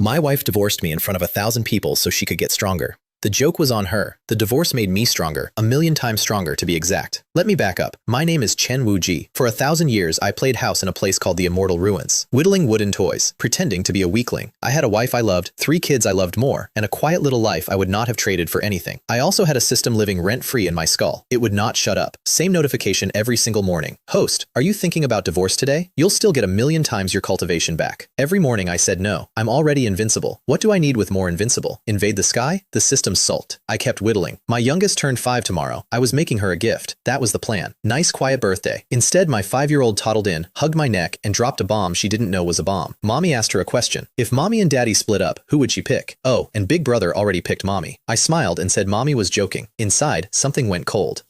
My wife divorced me in front of 1,000 people so she could get stronger. The joke was on her. The divorce made me stronger, 1,000,000 times stronger to be exact. Let me back up. My name is Chen Wu-ji. For 1,000 years, I played house in a place called the Immortal Ruins, whittling wooden toys, pretending to be a weakling. I had a wife I loved, 3 kids I loved more, and a quiet little life I would not have traded for anything. I also had a system living rent-free in my skull. It would not shut up. Same notification every single morning. Host, are you thinking about divorce today? You'll still get 1,000,000 times your cultivation back. Every morning I said no. I'm already invincible. What do I need with more invincible? Invade the sky? The system sulked. I kept whittling. My youngest turned 5 tomorrow. I was making her a gift. That was the plan. Nice quiet birthday. Instead, my 5-year-old toddled in, hugged my neck, and dropped a bomb she didn't know was a bomb. Mommy asked her a question. If mommy and daddy split up, who would she pick? Oh, and big brother already picked mommy. I smiled and said mommy was joking. Inside, something went cold.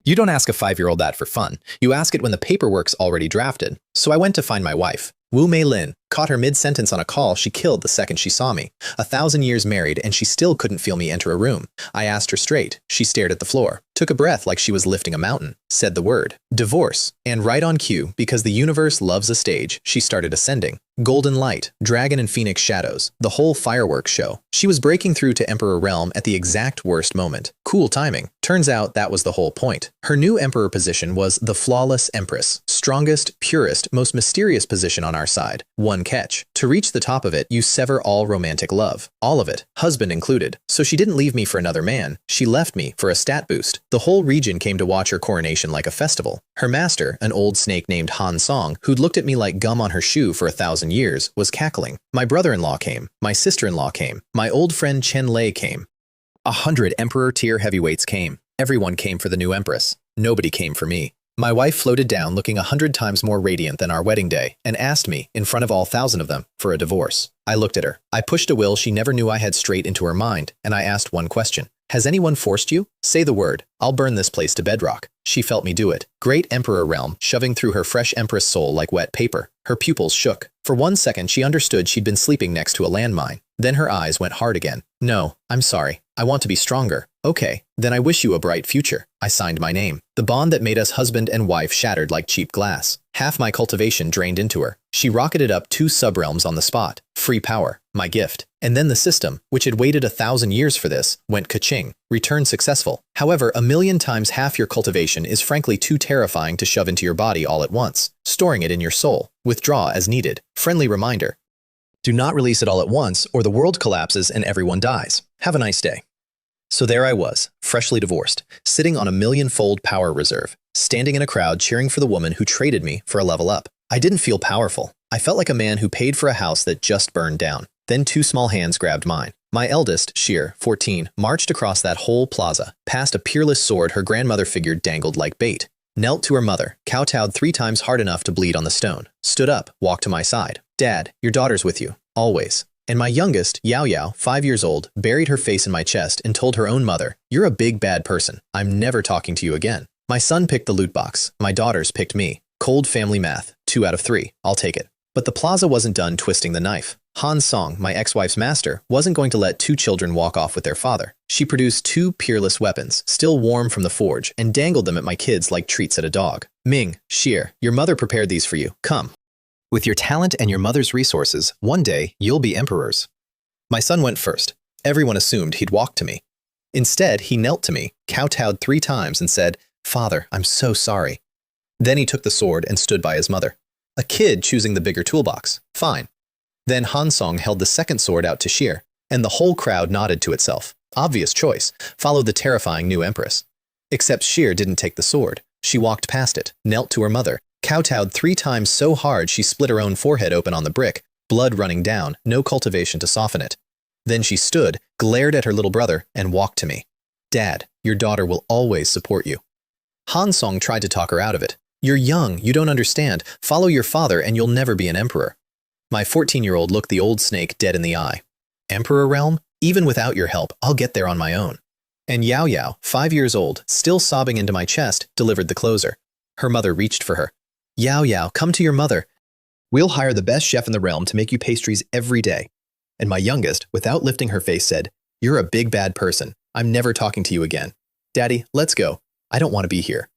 You don't ask a 5-year-old that for fun. You ask it when the paperwork's already drafted. So I went to find my wife. Wu Mei Lin. Caught her mid-sentence on a call she killed the second she saw me. 1,000 years married and she still couldn't feel me enter a room. I asked her straight. She stared at the floor. Took a breath like she was lifting a mountain. Said the word. Divorce. And right on cue, because the universe loves a stage, she started ascending. Golden light, dragon and phoenix shadows, the whole fireworks show. She was breaking through to Emperor realm at the exact worst moment. Cool timing. Turns out that was the whole point. Her new emperor position was the Flawless Empress. Strongest, purest, most mysterious position on our side. One catch. To reach the top of it, you sever all romantic love. All of it. Husband included. So she didn't leave me for another man. She left me for a stat boost. The whole region came to watch her coronation like a festival. Her master, an old snake named Han Song, who'd looked at me like gum on her shoe for 1,000 years, was cackling. My brother-in-law came. My sister-in-law came. My old friend Chen Lei came. 100 emperor-tier heavyweights came. Everyone came for the new empress. Nobody came for me. My wife floated down looking 100 times more radiant than our wedding day and asked me, in front of all 1,000 of them, for a divorce. I looked at her. I pushed a will she never knew I had straight into her mind, and I asked one question. Has anyone forced you? Say the word. I'll burn this place to bedrock. She felt me do it. Great Emperor realm, shoving through her fresh Empress soul like wet paper. Her pupils shook. For 1 second, she understood she'd been sleeping next to a landmine. Then her eyes went hard again. No, I'm sorry. I want to be stronger. Okay, then I wish you a bright future. I signed my name. The bond that made us husband and wife shattered like cheap glass. Half my cultivation drained into her. She rocketed up 2 subrealms on the spot. Free power, my gift. And then the system, which had waited 1,000 years for this, went ka-ching. Return successful. However, 1,000,000 times half your cultivation is frankly too terrifying to shove into your body all at once. Storing it in your soul. Withdraw as needed. Friendly reminder. Do not release it all at once or the world collapses and everyone dies. Have a nice day. So there I was, freshly divorced, sitting on a 1,000,000-fold power reserve, standing in a crowd cheering for the woman who traded me for a level up. I didn't feel powerful. I felt like a man who paid for a house that just burned down. Then 2 small hands grabbed mine. My eldest, Sheer, 14, marched across that whole plaza, past a peerless sword her grandmother figured dangled like bait. Knelt to her mother, kowtowed 3 times hard enough to bleed on the stone. Stood up, walked to my side. Dad, your daughter's with you. Always. And my youngest, Yao Yao, 5 years old, buried her face in my chest and told her own mother, "You're a big bad person. I'm never talking to you again." My son picked the loot box. My daughters picked me. Cold family math. 2 out of 3. I'll take it. But the plaza wasn't done twisting the knife. Han Song, my ex-wife's master, wasn't going to let 2 children walk off with their father. She produced 2 peerless weapons, still warm from the forge, and dangled them at my kids like treats at a dog. Ming, Sheer, your mother prepared these for you. Come. With your talent and your mother's resources, one day you'll be emperors. My son went first. Everyone assumed he'd walk to me. Instead, he knelt to me, kowtowed 3 times and said, "Father, I'm so sorry." Then he took the sword and stood by his mother. A kid choosing the bigger toolbox. Fine. Then Han Song held the second sword out to Sheer, and the whole crowd nodded to itself. Obvious choice. Followed the terrifying new empress. Except Sheer didn't take the sword. She walked past it, knelt to her mother, kowtowed 3 times so hard she split her own forehead open on the brick, blood running down, no cultivation to soften it. Then she stood, glared at her little brother, and walked to me. "Dad, your daughter will always support you." Han Song tried to talk her out of it. "You're young, you don't understand. Follow your father and you'll never be an emperor." My 14-year-old looked the old snake dead in the eye. "Emperor realm? Even without your help, I'll get there on my own." And Yao Yao, 5 years old, still sobbing into my chest, delivered the closer. Her mother reached for her. "Yao Yao, come to your mother. We'll hire the best chef in the realm to make you pastries every day." And my youngest, without lifting her face, said, "You're a big bad person. I'm never talking to you again. Daddy, let's go. I don't want to be here."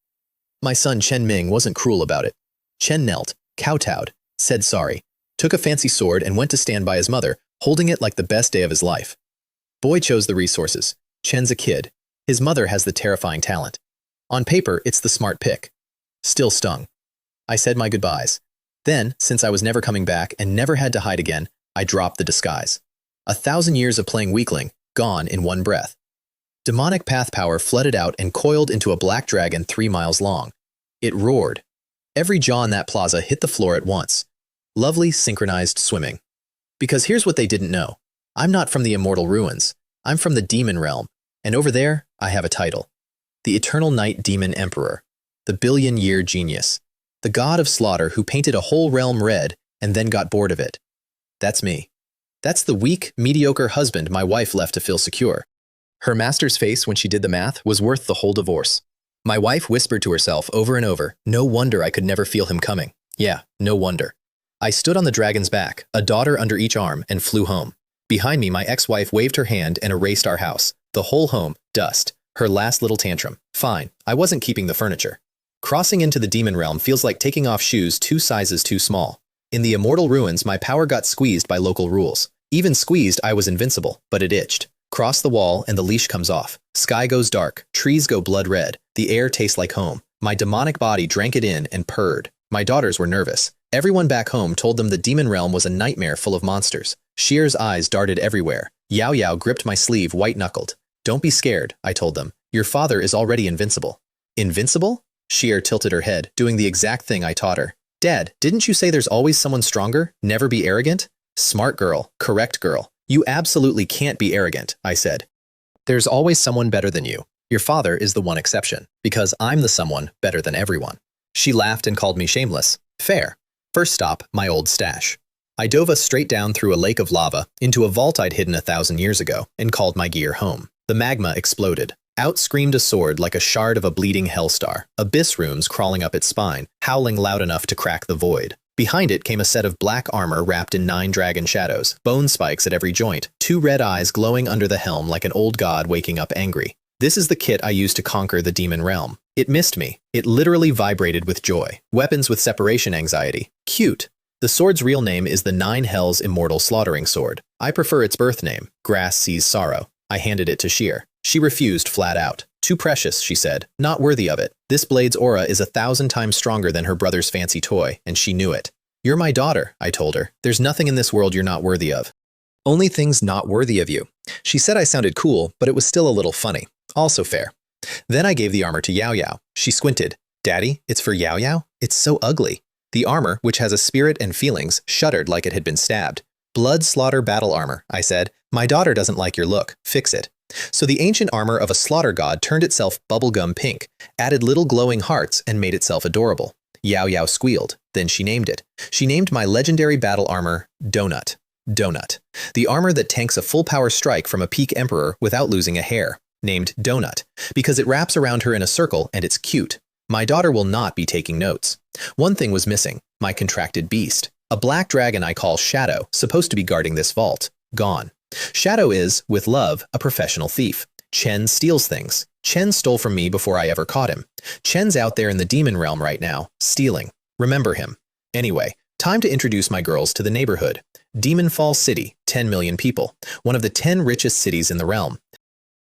My son Chen Ming wasn't cruel about it. Chen knelt, kowtowed, said sorry, took a fancy sword and went to stand by his mother, holding it like the best day of his life. Boy chose the resources. Chen's a kid. His mother has the terrifying talent. On paper, it's the smart pick. Still stung. I said my goodbyes. Then, since I was never coming back and never had to hide again, I dropped the disguise. 1,000 years of playing weakling, gone in one breath. Demonic path power flooded out and coiled into a black dragon 3 miles long. It roared. Every jaw in that plaza hit the floor at once. Lovely synchronized swimming. Because here's what they didn't know. I'm not from the Immortal Ruins. I'm from the Demon Realm. And over there, I have a title. The Eternal Night Demon Emperor. The billion-year genius. The god of slaughter who painted a whole realm red and then got bored of it. That's me. That's the weak, mediocre husband my wife left to feel secure. Her master's face when she did the math was worth the whole divorce. My wife whispered to herself over and over, no wonder I could never feel him coming. Yeah, no wonder. I stood on the dragon's back, a daughter under each arm, and flew home. Behind me, my ex-wife waved her hand and erased our house. The whole home, dust. Her last little tantrum. Fine, I wasn't keeping the furniture. Crossing into the demon realm feels like taking off shoes 2 sizes too small. In the Immortal Ruins, my power got squeezed by local rules. Even squeezed, I was invincible, but it itched. Cross the wall and the leash comes off. Sky goes dark, trees go blood red, the air tastes like home. My demonic body drank it in and purred. My daughters were nervous. Everyone back home told them the demon realm was a nightmare full of monsters. Sheer's eyes darted everywhere. Yao Yao gripped my sleeve white-knuckled. Don't be scared, I told them. Your father is already invincible. Invincible? Sheer tilted her head, doing the exact thing I taught her. Dad, didn't you say there's always someone stronger? Never be arrogant? Smart girl, correct girl. You absolutely can't be arrogant, I said. There's always someone better than you. Your father is the one exception, because I'm the someone better than everyone. She laughed and called me shameless. Fair. First stop, my old stash. I dove us straight down through a lake of lava into a vault I'd hidden 1,000 years ago and called my gear home. The magma exploded. Out screamed a sword like a shard of a bleeding hellstar, abyss runes crawling up its spine, howling loud enough to crack the void. Behind it came a set of black armor wrapped in 9 dragon shadows, bone spikes at every joint, 2 red eyes glowing under the helm like an old god waking up angry. This is the kit I used to conquer the demon realm. It missed me. It literally vibrated with joy. Weapons with separation anxiety. Cute. The sword's real name is the 9 Hells Immortal Slaughtering Sword. I prefer its birth name, Grass Sees Sorrow. I handed it to Sheer. She refused flat out. Too precious, she said. Not worthy of it. This blade's aura is 1,000 times stronger than her brother's fancy toy, and she knew it. You're my daughter, I told her. There's nothing in this world you're not worthy of. Only things not worthy of you. She said I sounded cool, but it was still a little funny. Also fair. Then I gave the armor to Yao Yao. She squinted. Daddy, it's for Yao Yao? It's so ugly. The armor, which has a spirit and feelings, shuddered like it had been stabbed. Blood slaughter battle armor, I said. My daughter doesn't like your look. Fix it. So the ancient armor of a slaughter god turned itself bubblegum pink, added little glowing hearts, and made itself adorable. Yao Yao squealed. Then she named it. She named my legendary battle armor Donut. Donut. The armor that tanks a full power strike from a peak emperor without losing a hair. Named Donut, because it wraps around her in a circle and it's cute. My daughter will not be taking notes. One thing was missing, my contracted beast. A black dragon I call Shadow, supposed to be guarding this vault. Gone. Shadow is, with love, a professional thief. Chen steals things. Chen stole from me before I ever caught him. Chen's out there in the demon realm right now, stealing. Remember him. Anyway, time to introduce my girls to the neighborhood. Demon Fall City, 10 million people. One of the 10 richest cities in the realm.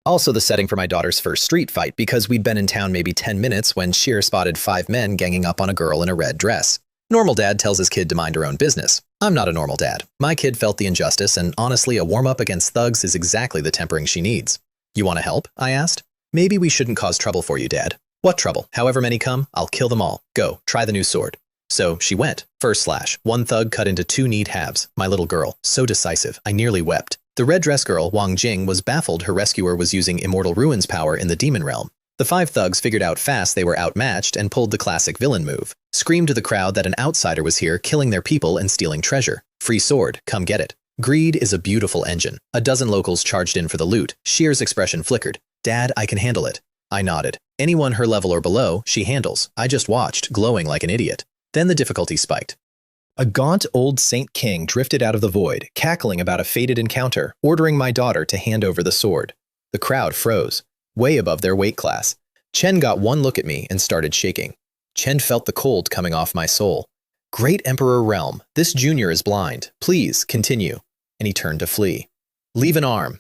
Also the setting for my daughter's first street fight because we'd been in town maybe 10 minutes when Sheer spotted 5 men ganging up on a girl in a red dress. Normal dad tells his kid to mind her own business. I'm not a normal dad. My kid felt the injustice, and honestly, a warm-up against thugs is exactly the tempering she needs. You want to help? I asked. Maybe we shouldn't cause trouble for you, Dad. What trouble? However many come, I'll kill them all. Go, try the new sword. So she went. First slash. One thug cut into 2 neat halves. My little girl. So decisive. I nearly wept. The red dress girl, Wang Jing, was baffled her rescuer was using Immortal Ruins power in the demon realm. The 5 thugs figured out fast they were outmatched and pulled the classic villain move. Screamed to the crowd that an outsider was here killing their people and stealing treasure. Free sword, come get it. Greed is a beautiful engine. A dozen locals charged in for the loot. Sheer's expression flickered. Dad, I can handle it. I nodded. Anyone her level or below, she handles. I just watched, glowing like an idiot. Then the difficulty spiked. A gaunt old Saint King drifted out of the void, cackling about a fated encounter, ordering my daughter to hand over the sword. The crowd froze, way above their weight class. Chen got one look at me and started shaking. Chen felt the cold coming off my soul. Great Emperor Realm, this junior is blind. Please, continue. and he turned to flee. Leave an arm.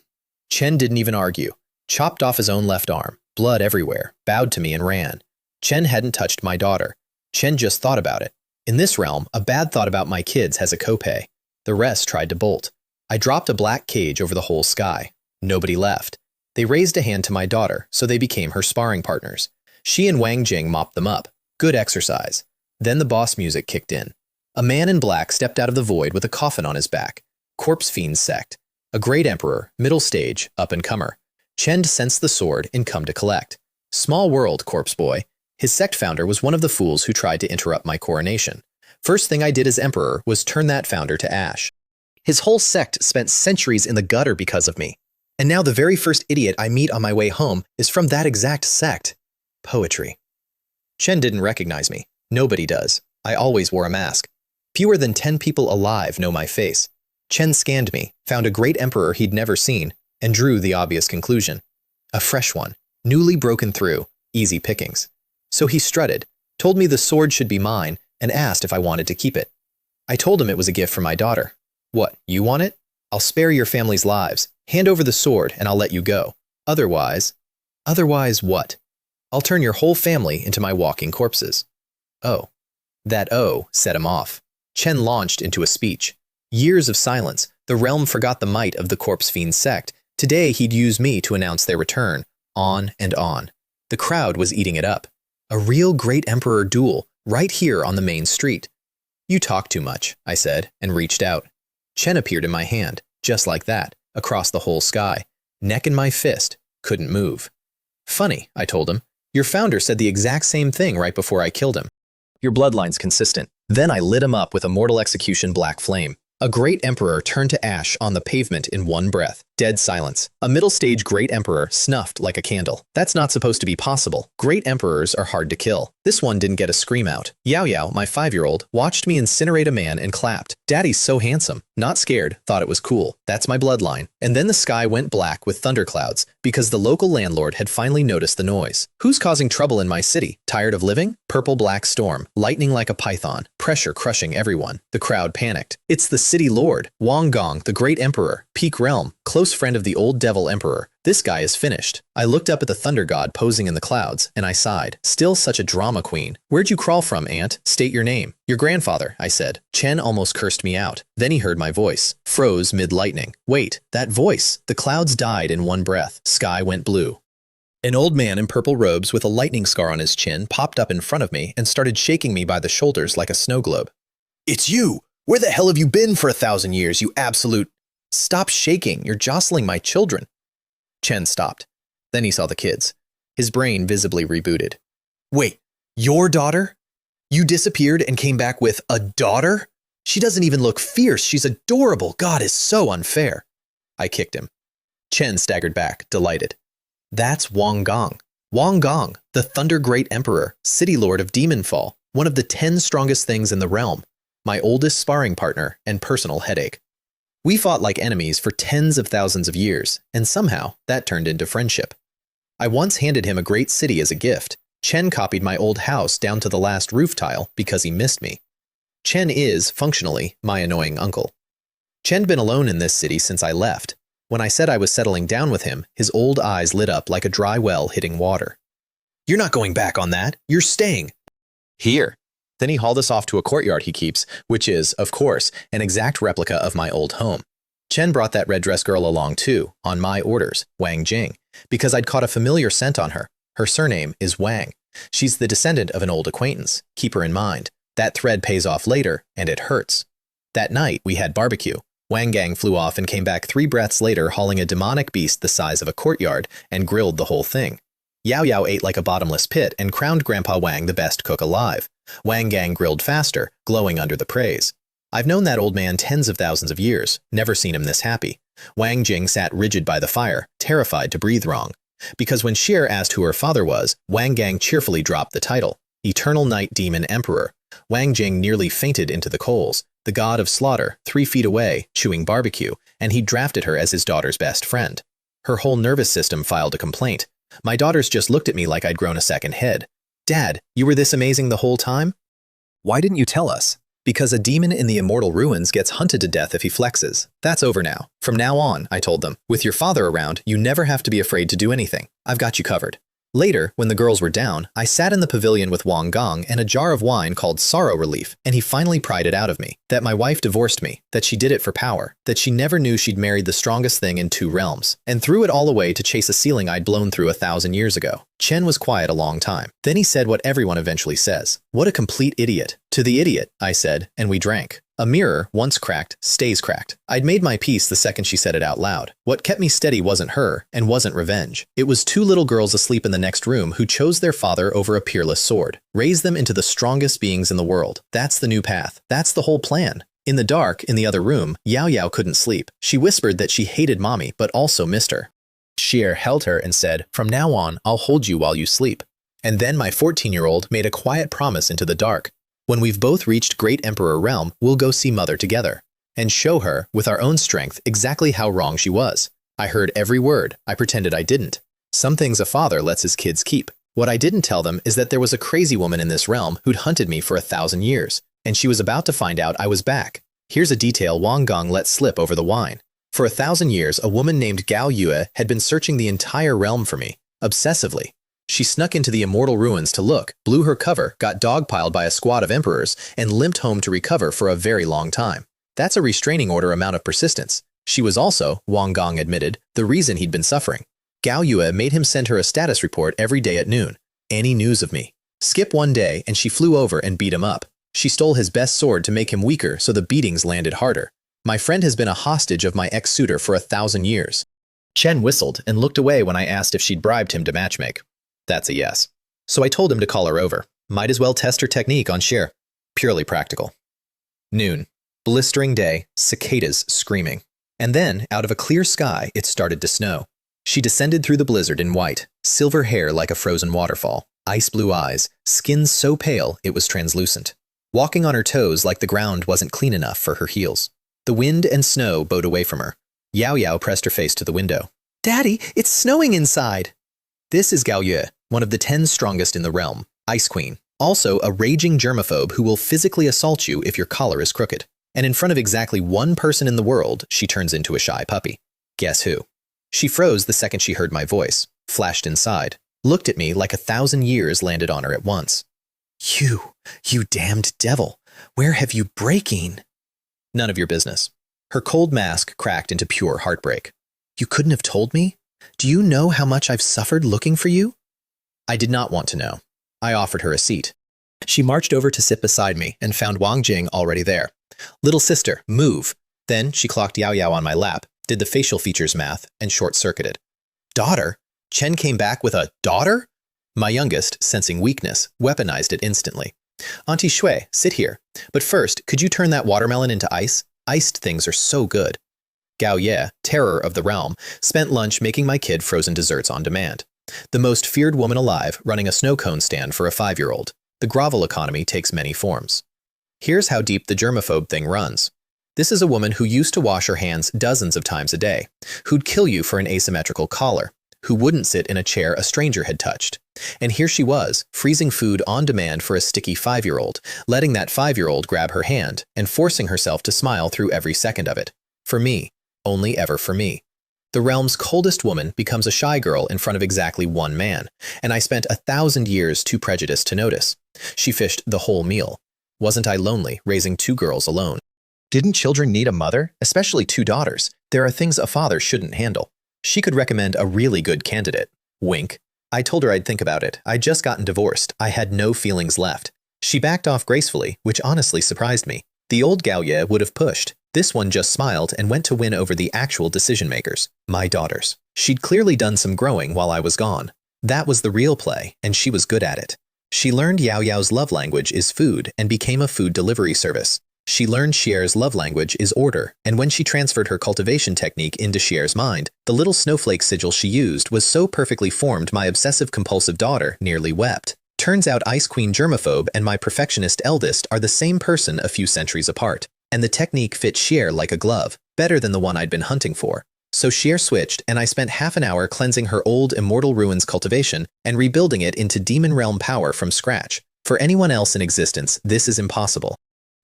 Chen didn't even argue. Chopped off his own left arm, blood everywhere, bowed to me and ran. Chen hadn't touched my daughter. Chen just thought about it. In this realm, a bad thought about my kids has a copay. The rest tried to bolt. I dropped a black cage over the whole sky. Nobody left. They raised a hand to my daughter, so they became her sparring partners. She and Wang Jing mopped them up. Good exercise. Then the boss music kicked in. A man in black stepped out of the void with a coffin on his back. Corpse Fiend sect. A great emperor, middle stage, up-and-comer. Chen sensed the sword and come to collect. Small world, corpse boy. His sect founder was one of the fools who tried to interrupt my coronation. First thing I did as emperor was turn that founder to ash. His whole sect spent centuries in the gutter because of me. And now the very first idiot I meet on my way home is from that exact sect. Poetry. Chen didn't recognize me. Nobody does. I always wore a mask. Fewer than 10 people alive know my face. Chen scanned me, found a great emperor he'd never seen, and drew the obvious conclusion. A fresh one, newly broken through, easy pickings. So he strutted, told me the sword should be mine, and asked if I wanted to keep it. I told him it was a gift from my daughter. What, you want it? I'll spare your family's lives. Hand over the sword and I'll let you go. Otherwise what? I'll turn your whole family into my walking corpses. Oh. That oh set him off. Chen launched into a speech. Years of silence, the realm forgot the might of the Corpse Fiend sect. Today he'd use me to announce their return. On and on. The crowd was eating it up. A real great emperor duel, right here on the main street. You talk too much, I said, and reached out. Chen appeared in my hand, just like that, across the whole sky. Neck in my fist, couldn't move. Funny, I told him. Your founder said the exact same thing right before I killed him. Your bloodline's consistent. Then I lit him up with a mortal execution black flame. A great emperor turned to ash on the pavement in one breath. Dead silence. A middle-stage great emperor snuffed like a candle. That's not supposed to be possible. Great emperors are hard to kill. This one didn't get a scream out. Yao Yao, my 5-year-old, watched me incinerate a man and clapped. Daddy's so handsome. Not scared, thought it was cool. That's my bloodline. And then the sky went black with thunderclouds because the local landlord had finally noticed the noise. Who's causing trouble in my city? Tired of living? Purple-black storm. Lightning like a python. Pressure crushing everyone. The crowd panicked. It's the city lord. Wang Gong, the great emperor. Peak realm. Close friend of the old devil emperor. This guy is finished. I looked up at the thunder god posing in the clouds, and I sighed. Still such a drama queen. Where'd you crawl from, aunt? State your name. Your grandfather, I said. Chen almost cursed me out. Then he heard my voice. Froze mid-lightning. Wait, that voice. The clouds died in one breath. Sky went blue. An old man in purple robes with a lightning scar on his chin popped up in front of me and started shaking me by the shoulders like a snow globe. It's you! Where the hell have you been for 1,000 years, you absolute— Stop shaking, you're jostling my children. Chen stopped. Then he saw the kids. His brain visibly rebooted. Wait, your daughter? You disappeared and came back with a daughter? She doesn't even look fierce, she's adorable. God is so unfair. I kicked him. Chen staggered back, delighted. That's Wang Gong. Wang Gong, the Thunder Great Emperor, City Lord of Demonfall, one of the 10 strongest things in the realm, my oldest sparring partner and personal headache. We fought like enemies for tens of thousands of years, and somehow that turned into friendship. I once handed him a great city as a gift. Chen copied my old house down to the last roof tile because he missed me. Chen is, functionally, my annoying uncle. Chen'd been alone in this city since I left. When I said I was settling down with him, his old eyes lit up like a dry well hitting water. You're not going back on that. You're staying. Here. Then he hauled us off to a courtyard he keeps, which is, of course, an exact replica of my old home. Chen brought that red dress girl along too, on my orders, Wang Jing, because I'd caught a familiar scent on her. Her surname is Wang. She's the descendant of an old acquaintance. Keep her in mind. That thread pays off later, and it hurts. That night, we had barbecue. Wang Gang flew off and came back 3 breaths later hauling a demonic beast the size of a courtyard and grilled the whole thing. Yao Yao ate like a bottomless pit and crowned Grandpa Wang the best cook alive. Wang Gang grilled faster, glowing under the praise. I've known that old man tens of thousands of years, never seen him this happy. Wang Jing sat rigid by the fire, terrified to breathe wrong. Because when Xier asked who her father was, Wang Gang cheerfully dropped the title, Eternal Night Demon Emperor. Wang Jing nearly fainted into the coals, the god of slaughter, 3 feet away, chewing barbecue, and he drafted her as his daughter's best friend. Her whole nervous system filed a complaint. My daughters just looked at me like I'd grown a second head. Dad, you were this amazing the whole time? Why didn't you tell us? Because a demon in the Immortal Ruins gets hunted to death if he flexes. That's over now. From now on, I told them, with your father around, you never have to be afraid to do anything. I've got you covered. Later, when the girls were down, I sat in the pavilion with Wang Gong and a jar of wine called Sorrow Relief, and he finally pried it out of me. That my wife divorced me, that she did it for power, that she never knew she'd married the strongest thing in 2 realms, and threw it all away to chase a ceiling I'd blown through 1,000 years ago. Chen was quiet a long time. Then he said what everyone eventually says. What a complete idiot. To the idiot, I said, and we drank. A mirror, once cracked, stays cracked. I'd made my peace the second she said it out loud. What kept me steady wasn't her, and wasn't revenge. It was 2 little girls asleep in the next room who chose their father over a peerless sword. Raised them into the strongest beings in the world. That's the new path. That's the whole plan. In the dark, in the other room, Yao Yao couldn't sleep. She whispered that she hated mommy, but also missed her. Xier held her and said, "From now on, I'll hold you while you sleep." And then my 14-year-old made a quiet promise into the dark. When we've both reached Great Emperor Realm, we'll go see Mother together and show her, with our own strength, exactly how wrong she was. I heard every word. I pretended I didn't. Some things a father lets his kids keep. What I didn't tell them is that there was a crazy woman in this realm who'd hunted me for 1,000 years, and she was about to find out I was back. Here's a detail Wang Gong let slip over the wine. For 1,000 years, a woman named Gao Yue had been searching the entire realm for me, obsessively. She snuck into the Immortal Ruins to look, blew her cover, got dogpiled by a squad of emperors, and limped home to recover for a very long time. That's a restraining order amount of persistence. She was also, Wang Gong admitted, the reason he'd been suffering. Gao Yue made him send her a status report every day at noon. Any news of me. Skip one day, and she flew over and beat him up. She stole his best sword to make him weaker so the beatings landed harder. My friend has been a hostage of my ex-suitor for 1,000 years. Chen whistled and looked away when I asked if she'd bribed him to matchmake. That's a yes. So I told him to call her over. Might as well test her technique on Xier. Purely practical. Noon. Blistering day, cicadas screaming. And then, out of a clear sky, it started to snow. She descended through the blizzard in white, silver hair like a frozen waterfall, ice blue eyes, skin so pale it was translucent. Walking on her toes like the ground wasn't clean enough for her heels. The wind and snow bowed away from her. Yao Yao pressed her face to the window. "Daddy, it's snowing inside!" This is Gao Yue, one of the 10 strongest in the realm, Ice Queen. Also a raging germaphobe who will physically assault you if your collar is crooked. And in front of exactly one person in the world, she turns into a shy puppy. Guess who? She froze the second she heard my voice, flashed inside, looked at me like 1,000 years landed on her at once. You damned devil, where have you breaking? None of your business. Her cold mask cracked into pure heartbreak. You couldn't have told me? Do you know how much I've suffered looking for you? I did not want to know. I offered her a seat. She marched over to sit beside me and found Wang Jing already there. Little sister, move. Then she clocked Yao Yao on my lap, did the facial features math, and short-circuited. Daughter? Chen came back with a daughter? My youngest, sensing weakness, weaponized it instantly. Auntie Shui, sit here. But first, could you turn that watermelon into ice? Iced things are so good. Gao Ye, terror of the realm, spent lunch making my kid frozen desserts on demand. The most feared woman alive, running a snow cone stand for a 5-year-old. The grovel economy takes many forms. Here's how deep the germaphobe thing runs. This is a woman who used to wash her hands dozens of times a day, who'd kill you for an asymmetrical collar, who wouldn't sit in a chair a stranger had touched. And here she was, freezing food on demand for a sticky 5-year-old, letting that 5-year-old grab her hand, and forcing herself to smile through every second of it. For me. Only ever for me. The realm's coldest woman becomes a shy girl in front of exactly one man, and I spent 1,000 years too prejudiced to notice. She fished the whole meal. Wasn't I lonely, raising 2 girls alone? Didn't children need a mother, especially 2 daughters? There are things a father shouldn't handle. She could recommend a really good candidate. Wink. I told her I'd think about it. I'd just gotten divorced. I had no feelings left. She backed off gracefully, which honestly surprised me. The old Gao Ye would have pushed. This one just smiled and went to win over the actual decision-makers, my daughters. She'd clearly done some growing while I was gone. That was the real play, and she was good at it. She learned Yao Yao's love language is food and became a food delivery service. She learned Xier's love language is order, and when she transferred her cultivation technique into Xier's mind, the little snowflake sigil she used was so perfectly formed my obsessive-compulsive daughter nearly wept. Turns out Ice Queen germaphobe and my perfectionist eldest are the same person a few centuries apart. And the technique fit Xier like a glove, better than the one I'd been hunting for. So Xier switched, and I spent half an hour cleansing her old Immortal Ruins cultivation and rebuilding it into demon realm power from scratch. For anyone else in existence, this is impossible.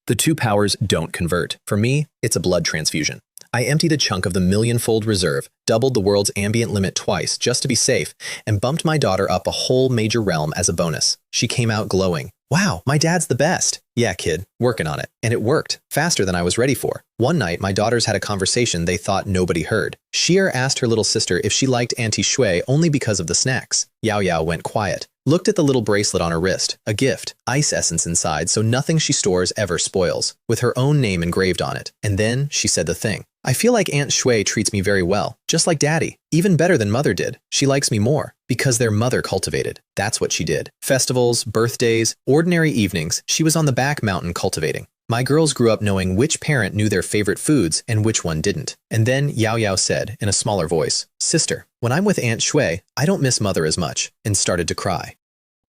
The two powers don't convert. For me, it's a blood transfusion. I emptied a chunk of the million-fold reserve, doubled the world's ambient limit twice just to be safe, and bumped my daughter up a whole major realm as a bonus. She came out glowing. Wow, my dad's the best. Yeah, kid, working on it. And it worked, faster than I was ready for. One night, my daughters had a conversation they thought nobody heard. Xier asked her little sister if she liked Auntie Shui only because of the snacks. Yao Yao went quiet. Looked at the little bracelet on her wrist, a gift, ice essence inside so nothing she stores ever spoils, with her own name engraved on it. And then she said the thing. I feel like Aunt Shui treats me very well, just like Daddy, even better than Mother did. She likes me more, because their mother cultivated. That's what she did. Festivals, birthdays, ordinary evenings, she was on the back mountain cultivating. My girls grew up knowing which parent knew their favorite foods and which one didn't. And then Yao Yao said, in a smaller voice, Sister, when I'm with Aunt Shui, I don't miss Mother as much, and started to cry.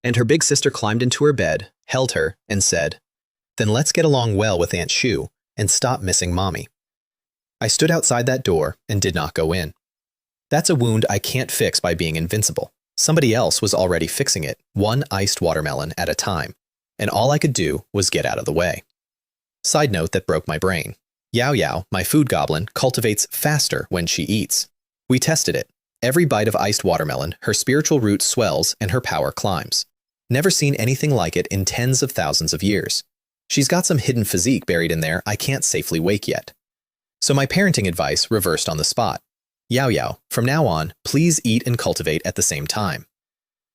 And her big sister climbed into her bed, held her, and said, Then let's get along well with Aunt Shu, and stop missing Mommy. I stood outside that door and did not go in. That's a wound I can't fix by being invincible. Somebody else was already fixing it, one iced watermelon at a time, and all I could do was get out of the way. Side note that broke my brain. Yao Yao, my food goblin, cultivates faster when she eats. We tested it. Every bite of iced watermelon, her spiritual root swells and her power climbs. Never seen anything like it in tens of thousands of years. She's got some hidden physique buried in there I can't safely wake yet. So my parenting advice reversed on the spot. Yao Yao, from now on, please eat and cultivate at the same time.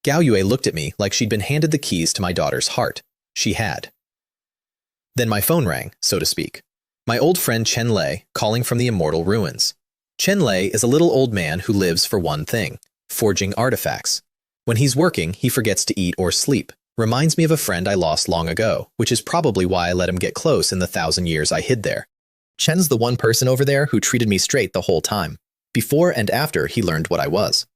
Gao Yue looked at me like she'd been handed the keys to my daughter's heart. She had. Then my phone rang, so to speak. My old friend Chen Lei, calling from the Immortal Ruins. Chen Lei is a little old man who lives for one thing, forging artifacts. When he's working, he forgets to eat or sleep. Reminds me of a friend I lost long ago, which is probably why I let him get close in the 1,000 years I hid there. Chen's the one person over there who treated me straight the whole time, before and after he learned what I was.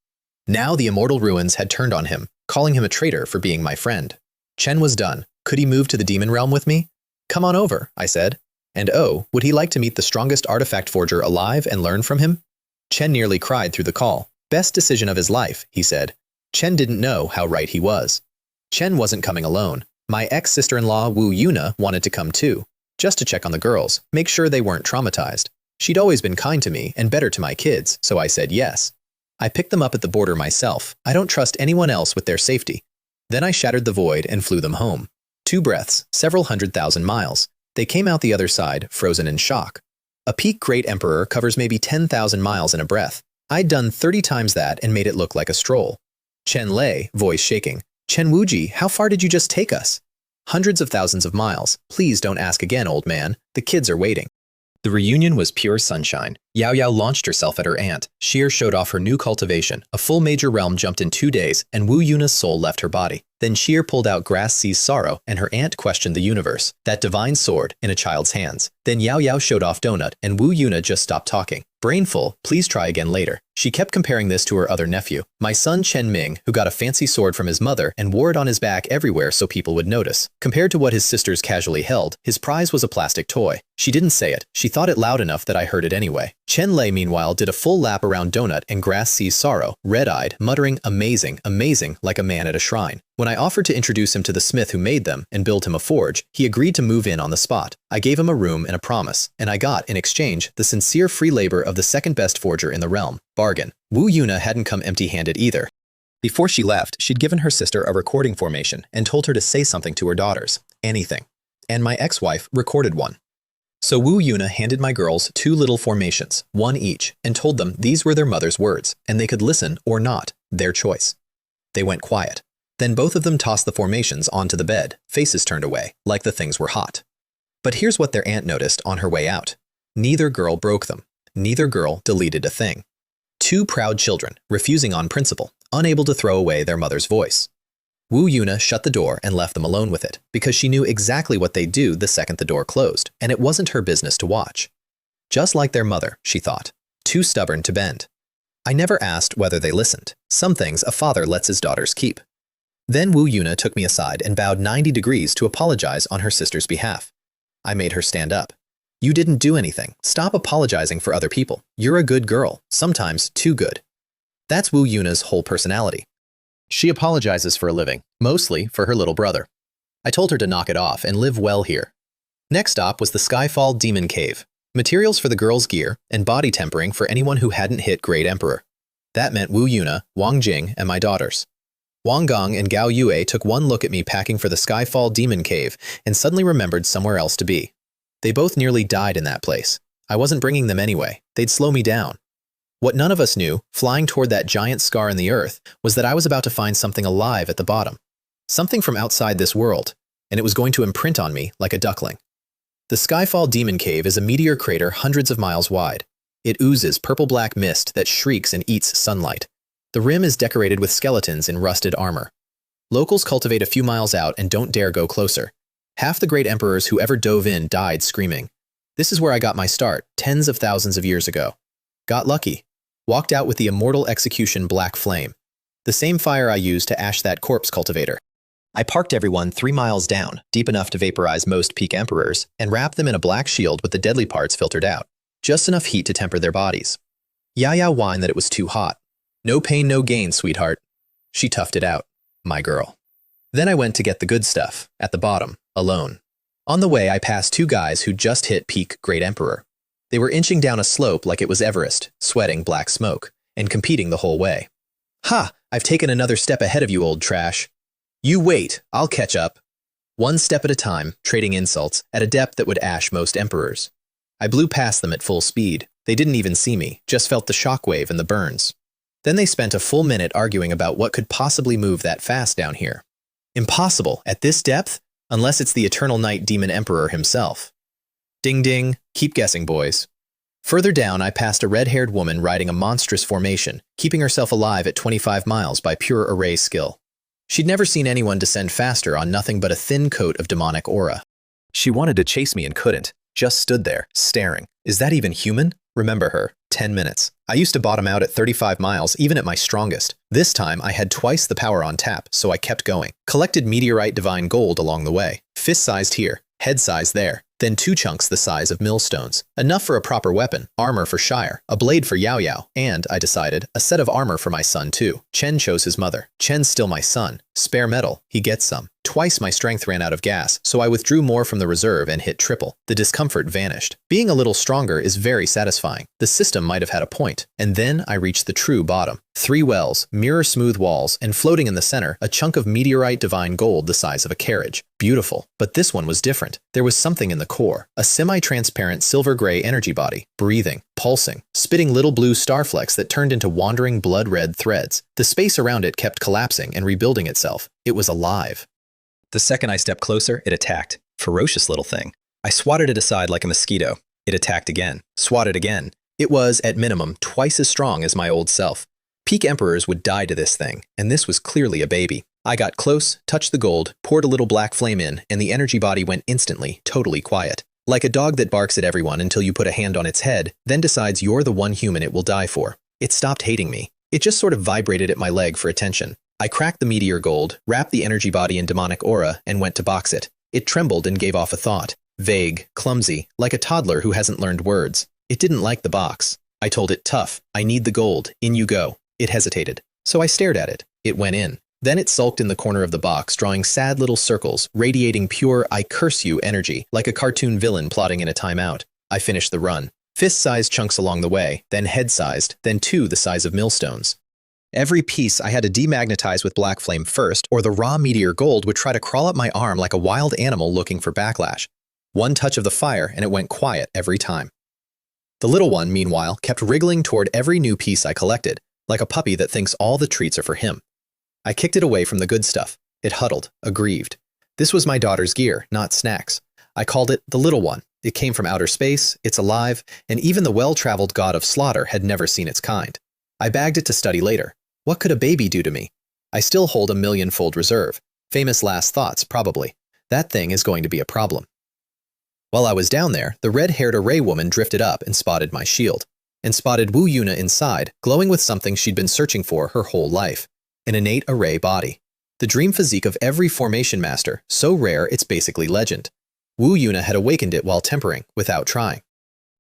Now the Immortal Ruins had turned on him, calling him a traitor for being my friend. Chen was done. Could he move to the demon realm with me? Come on over, I said. And oh, would he like to meet the strongest artifact forger alive and learn from him? Chen nearly cried through the call. Best decision of his life, he said. Chen didn't know how right he was. Chen wasn't coming alone. My ex-sister-in-law Wu Yuna wanted to come too, just to check on the girls, make sure they weren't traumatized. She'd always been kind to me and better to my kids, so I said yes. I picked them up at the border myself. I don't trust anyone else with their safety. Then I shattered the void and flew them home. 2 breaths, several 100,000 miles. They came out the other side, frozen in shock. A peak Great Emperor covers maybe 10,000 miles in a breath. I'd done 30 times that and made it look like a stroll. Chen Lei, voice shaking. Chen Wuji, how far did you just take us? Hundreds of thousands of miles. Please don't ask again, old man. The kids are waiting. The reunion was pure sunshine. Yao Yao launched herself at her aunt. Xier showed off her new cultivation. A full major realm jumped in 2 days, and Wu Yuna's soul left her body. Then Xier pulled out Grass Sees Sorrow, and her aunt questioned the universe. That divine sword in a child's hands. Then Yao Yao showed off Donut, and Wu Yuna just stopped talking. Brainful, please try again later. She kept comparing this to her other nephew, my son Chen Ming, who got a fancy sword from his mother and wore it on his back everywhere so people would notice. Compared to what his sisters casually held, his prize was a plastic toy. She didn't say it. She thought it loud enough that I heard it anyway. Chen Lei, meanwhile, did a full lap around Donut and Grass Sees Sorrow, red-eyed, muttering, amazing, amazing, like a man at a shrine. When I offered to introduce him to the smith who made them and build him a forge, he agreed to move in on the spot. I gave him a room and a promise, and I got, in exchange, the sincere free labor of the second best forger in the realm. Bargain. Wu Yuna hadn't come empty-handed either. Before she left, she'd given her sister a recording formation and told her to say something to her daughters. Anything. And my ex-wife recorded one. So Wu Yuna handed my girls 2 little formations, 1 each, and told them these were their mother's words, and they could listen or not, their choice. They went quiet. Then both of them tossed the formations onto the bed, faces turned away, like the things were hot. But here's what their aunt noticed on her way out. Neither girl broke them. Neither girl deleted a thing. 2 proud children, refusing on principle, unable to throw away their mother's voice. Wu Yuna shut the door and left them alone with it, because she knew exactly what they'd do the second the door closed, and it wasn't her business to watch. Just like their mother, she thought, too stubborn to bend. I never asked whether they listened. Some things a father lets his daughters keep. Then Wu Yuna took me aside and bowed 90 degrees to apologize on her sister's behalf. I made her stand up. You didn't do anything. Stop apologizing for other people. You're a good girl, sometimes too good. That's Wu Yuna's whole personality. She apologizes for a living, mostly for her little brother. I told her to knock it off and live well here. Next stop was the Skyfall Demon Cave. Materials for the girls' gear, and body tempering for anyone who hadn't hit Great Emperor. That meant Wu Yuna, Wang Jing, and my daughters. Wang Gong and Gao Yue took one look at me packing for the Skyfall Demon Cave and suddenly remembered somewhere else to be. They both nearly died in that place. I wasn't bringing them anyway. They'd slow me down. What none of us knew, flying toward that giant scar in the earth, was that I was about to find something alive at the bottom. Something from outside this world, and it was going to imprint on me like a duckling. The Skyfall Demon Cave is a meteor crater hundreds of miles wide. It oozes purple-black mist that shrieks and eats sunlight. The rim is decorated with skeletons in rusted armor. Locals cultivate a few miles out and don't dare go closer. Half the great emperors who ever dove in died screaming. This is where I got my start, tens of thousands of years ago. Got lucky. Walked out with the immortal execution black flame. The same fire I used to ash that corpse cultivator. I parked everyone 3 miles down, deep enough to vaporize most peak emperors, and wrapped them in a black shield with the deadly parts filtered out. Just enough heat to temper their bodies. Yaya whined that it was too hot. No pain, no gain, sweetheart. She toughed it out. My girl. Then I went to get the good stuff, at the bottom, alone. On the way, I passed 2 guys who'd just hit peak Great Emperor. They were inching down a slope like it was Everest, sweating black smoke, and competing the whole way. Ha! I've taken another step ahead of you, old trash. You wait, I'll catch up. One step at a time, trading insults, at a depth that would ash most emperors. I blew past them at full speed. They didn't even see me, just felt the shockwave and the burns. Then they spent a full minute arguing about what could possibly move that fast down here. Impossible, at this depth, unless it's the Eternal Night Demon Emperor himself. Ding ding, keep guessing, boys. Further down, I passed a red-haired woman riding a monstrous formation, keeping herself alive at 25 miles by pure array skill. She'd never seen anyone descend faster on nothing but a thin coat of demonic aura. She wanted to chase me and couldn't, just stood there, staring. Is that even human? Remember her, 10 minutes. I used to bottom out at 35 miles, even at my strongest. This time, I had twice the power on tap, so I kept going. Collected meteorite divine gold along the way. Fist-sized here, head-sized there. Then 2 chunks the size of millstones. Enough for a proper weapon, armor for Shire, a blade for Yao Yao, and, I decided, a set of armor for my son too. Chen chose his mother. Chen's still my son. Spare metal, he gets some. Twice my strength ran out of gas, so I withdrew more from the reserve and hit triple. The discomfort vanished. Being a little stronger is very satisfying. The system might have had a point. And then I reached the true bottom. 3 wells, mirror-smooth walls, and floating in the center, a chunk of meteorite divine gold the size of a carriage. Beautiful. But this one was different. There was something in the core. A semi-transparent silver-gray energy body. Breathing. Pulsing. Spitting little blue starflecks that turned into wandering blood-red threads. The space around it kept collapsing and rebuilding itself. It was alive. The second I stepped closer, it attacked. Ferocious little thing. I swatted it aside like a mosquito. It attacked again. Swatted again. It was, at minimum, twice as strong as my old self. Peak emperors would die to this thing, and this was clearly a baby. I got close, touched the gold, poured a little black flame in, and the energy body went instantly, totally quiet. Like a dog that barks at everyone until you put a hand on its head, then decides you're the one human it will die for. It stopped hating me. It just sort of vibrated at my leg for attention. I cracked the meteor gold, wrapped the energy body in demonic aura, and went to box it. It trembled and gave off a thought. Vague, clumsy, like a toddler who hasn't learned words. It didn't like the box. I told it, tough, I need the gold, in you go. It hesitated. So I stared at it. It went in. Then it sulked in the corner of the box, drawing sad little circles, radiating pure I curse you energy, like a cartoon villain plotting in a timeout. I finished the run. Fist-sized chunks along the way, then head-sized, then 2 the size of millstones. Every piece I had to demagnetize with black flame first, or the raw meteor gold would try to crawl up my arm like a wild animal looking for backlash. One touch of the fire and it went quiet every time. The little one, meanwhile, kept wriggling toward every new piece I collected, like a puppy that thinks all the treats are for him. I kicked it away from the good stuff. It huddled, aggrieved. This was my daughter's gear, not snacks. I called it the little one. It came from outer space, it's alive, and even the well-traveled god of slaughter had never seen its kind. I bagged it to study later. What could a baby do to me? I still hold a million-fold reserve. Famous last thoughts, probably. That thing is going to be a problem. While I was down there, the red-haired array woman drifted up and spotted my shield. And spotted Wu Yuna inside, glowing with something she'd been searching for her whole life. An innate array body. The dream physique of every formation master, so rare it's basically legend. Wu Yuna had awakened it while tempering, without trying.